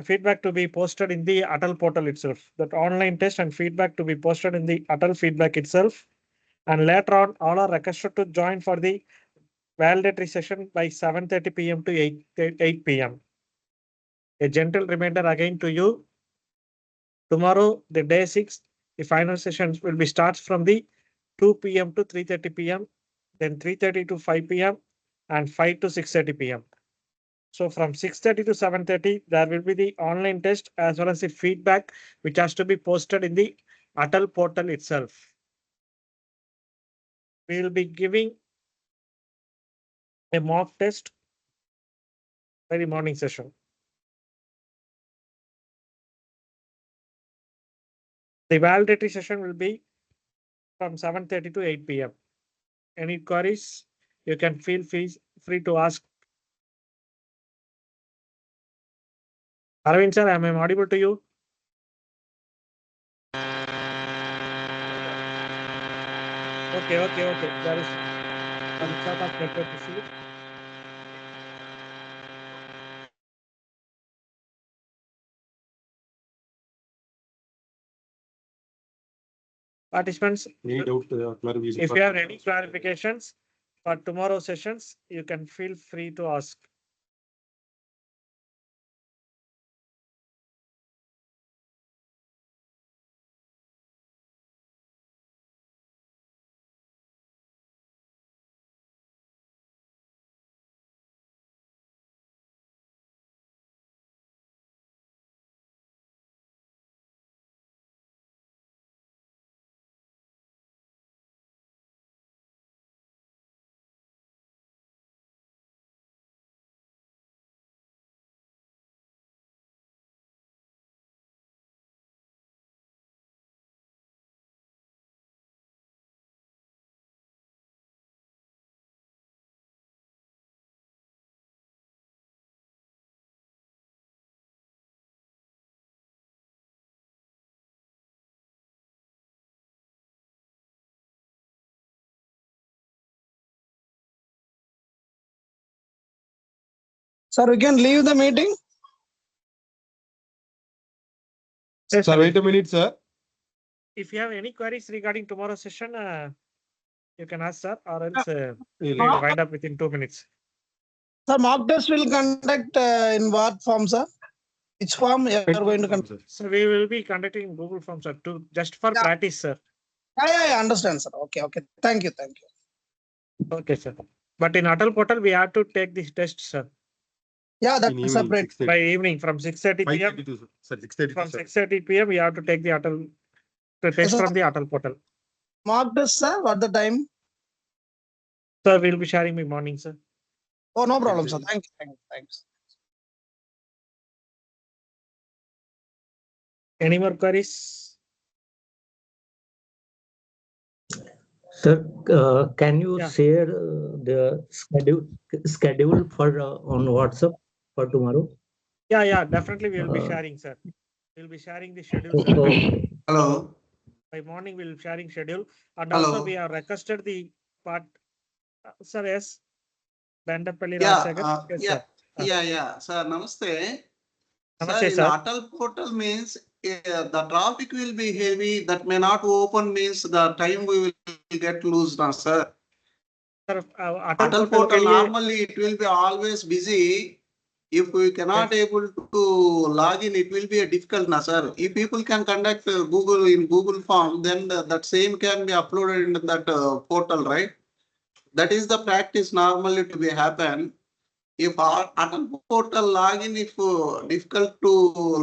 feedback to be posted in the Atal portal itself. That online test and feedback to be posted in the Atal feedback itself. And later on, all are requested to join for the validatory session by 7:30 p.m. to 8 p.m. A gentle reminder again to you. Tomorrow, the day 6, the final sessions will be starts from the 2 p.m. to 3:30 p.m. Then 3:30 to 5 p.m. and 5 to 6:30 p.m. So from 6:30 to 7:30, there will be the online test as well as the feedback, which has to be posted in the Atal portal itself. We will be giving a mock test by the morning session. The validatory session will be from 7:30 to 8 p.m. Any queries, you can feel free to ask. Arvind sir, am I audible to you? Okay. There is some sort of network issue. Participants, if you have any clarifications for tomorrow's sessions, you can feel free to ask. Sir, we can leave the meeting. Yes, Sir, wait a minute, sir. if you have any queries regarding tomorrow's session, you can ask, sir, or else We'll we'll wind up within 2 minutes. Sir, mock test will conduct in what form, sir? Which form you are going to conduct? So we will be conducting Google Forms, sir, to just for Yeah. practice, sir. I understand, sir. Okay. Thank you. Okay, sir. But in Atal portal, we have to take this test, sir. Yeah, that's In evening, separate. 6:30. By evening from 6:30 p.m. 5:32, sir. Sir, 6:30, From sir. 6:30 p.m. we have to take the Atal test Sir, from the Atal portal. mock test, sir. What the time? Sir, we'll be sharing my morning, sir. Oh, no problem, sir. Thank you. Thanks. Any more queries? Sir, can you Yeah. share the schedule for on WhatsApp for tomorrow? Yeah, definitely we will be sharing, sir. We'll be sharing the schedule, sir. Okay. Hello. By morning, we'll be sharing schedule. And Hello. also we have requested the part, sir, yes. Bandapalli Yeah, Rajsagar. Yes, sir. yeah. Sir, namaste. Namaste, Sir, in sir. Atal portal means the traffic will be heavy. That may not open means the time we will get loose now, sir. Sir, Atal portal normally it will be always busy. If we cannot able to log in, it will be a difficult now, sir. If people can conduct Google form, then that same can be uploaded in that portal, right? That is the practice normally to be happen. If our Atal portal login, if difficult to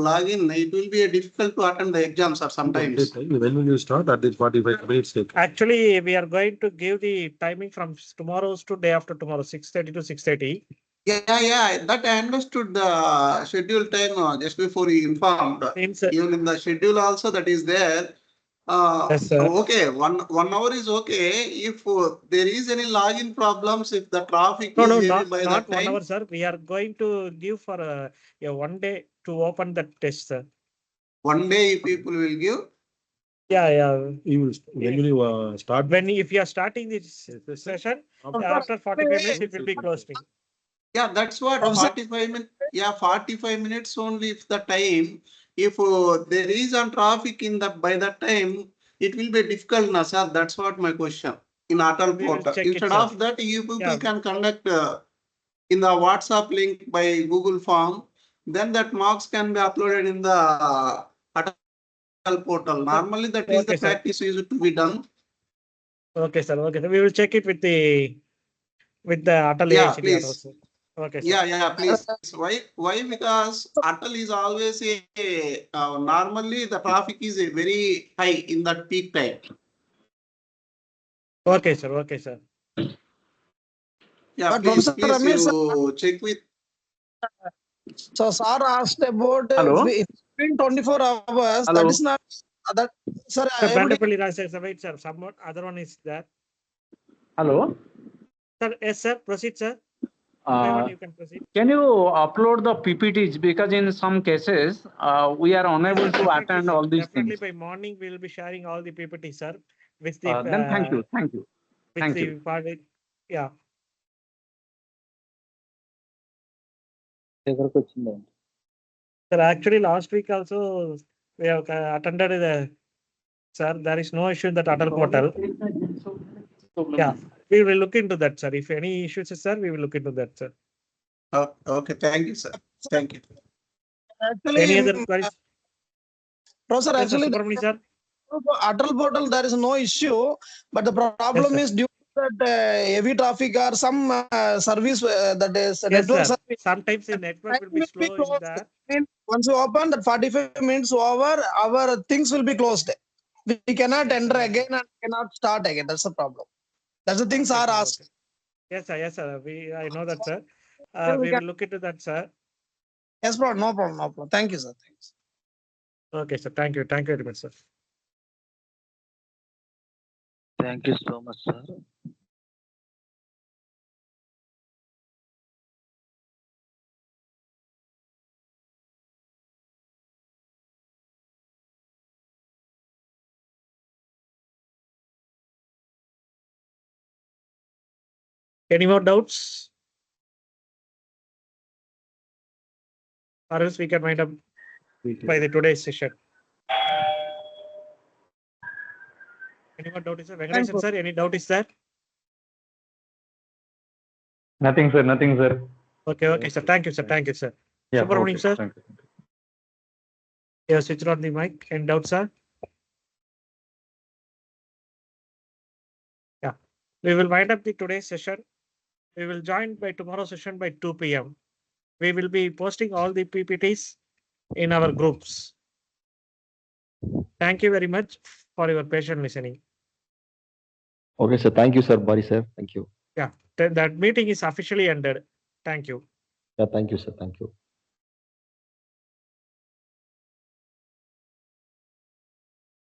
login, it will be difficult to attend the exams or sometimes. When will you start? At this 45 minutes take. Actually, we are going to give the timing from tomorrow's to day after tomorrow, 6:30 to 6:30. Yeah, that I understood the schedule time just before you informed. Even in the schedule also that is there. Yes, sir. Okay, one hour is okay. If there is any login problems, if the traffic No, is no, heavy not by not that 1 time. hour, sir. We are going to give for a 1 day to open the test, sir. 1 day people will give. Yeah. When will you start? If you are starting this session, after 45 minutes, it will be closing. Yeah, that's what Professor- 45 minutes. Yeah, 45 minutes only if the time. If there is a traffic in that by that time, it will be difficult, na sir. That's what my question. In Atal We will portal. check it, Instead sir. of that, you people Yeah. can conduct in the WhatsApp link by Google Form. Then that marks can be uploaded in the Atal portal. Normally, that is the Okay, sir. practice used to be done. Okay, sir. Okay, sir. We will check it with the Atal Yeah, AICTR please. also. Okay, sir. Yeah, please. Why? Because Atal is always normally the traffic is very high in that peak time. Okay, sir. Okay, sir. Yeah, But please, Professor Ramesh, you check with. so sir asked about Hello? if between 24 hours. Hello? That is not that. Sir, Sir, able to Bandapalli Raj, sir, wait, sir. Somewhat other one is there. Hello? Sir, yes, sir. Proceed, sir. By one, Uh, you can proceed. can you upload the PPTs? Because in some cases, we are unable to attend all these Definitely things. by morning, we will be sharing all the PPT, sir. With the Then thank you. with the part, yeah. Sir, actually, last week also we have attended the. Sir, there is no issue in that Atal portal. Yeah, we will look into that, sir. If any issues, sir, we will look into that, sir. Okay, thank you, sir. Thank you. actually, Any other queries? Professor, Yes, sir, actually, Subramani, sir. Atal portal there is no issue, but the problem Yes, is due to that heavy traffic or some service that is Yes, network sir. service. Sometimes the network will be Time slow in closed. that. Once you open that 45 minutes over, our things will be closed. We cannot enter again and cannot start again. That's the problem. That's the things are asked. Okay. Yes, sir. Yes, sir. I know that, sir. Still We will look into that, sir. Yes, bro. No problem. Thank you, sir. Thanks. Okay, sir. Thank you. Thank you very much, sir. Thank you so much, sir. Any more doubts? Or else we can wind up by the today's session. Any more doubt, sir? Venkatesan, sir, any doubt is there? Nothing, sir. Okay, sir. Thank you, sir. Thank you, sir. Yeah, Subramaniam, okay, sir. thank you. You have switched on the mic. Any doubts, sir? Yeah. We will wind up the today's session. We will join by tomorrow's session by 2 p.m. We will be posting all the PPTs in our groups. Thank you very much for your patient listening. Okay, sir. Thank you, sir. Bari, sir. Thank you. Yeah, that meeting is officially ended. Thank you. Yeah, thank you, sir. Thank you.